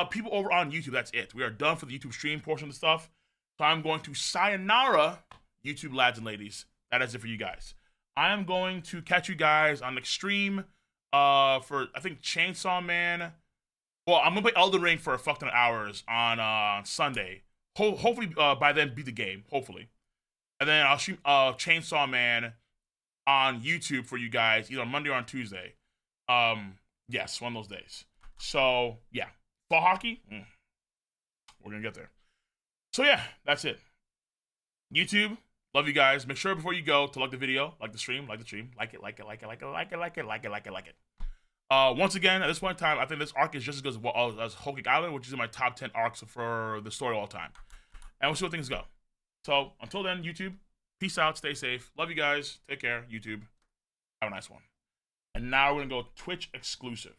people over on YouTube, that's it. We are done for the YouTube stream portion of the stuff. So I'm going to sayonara, YouTube lads and ladies. That is it for you guys. I am going to catch you guys on the stream for, I think, Chainsaw Man. Well, I'm going to play Elden Ring for a fuck ton of hours on Sunday. Hopefully by then beat the game, hopefully. And then I'll shoot Chainsaw Man on YouTube for you guys, either on Monday or on Tuesday. Yes, one of those days. So, yeah. Fall hockey? We're going to get there. So, yeah, that's it. YouTube, love you guys. Make sure before you go to like the video, like the stream, like it. Once again, at this point in time, I think this arc is just as good as Whole Cake Island, which is in my top 10 arcs for the story all time. And we'll see what things go. So, until then, YouTube, peace out, stay safe. Love you guys. Take care, YouTube. Have a nice one. And now we're going to go Twitch exclusive.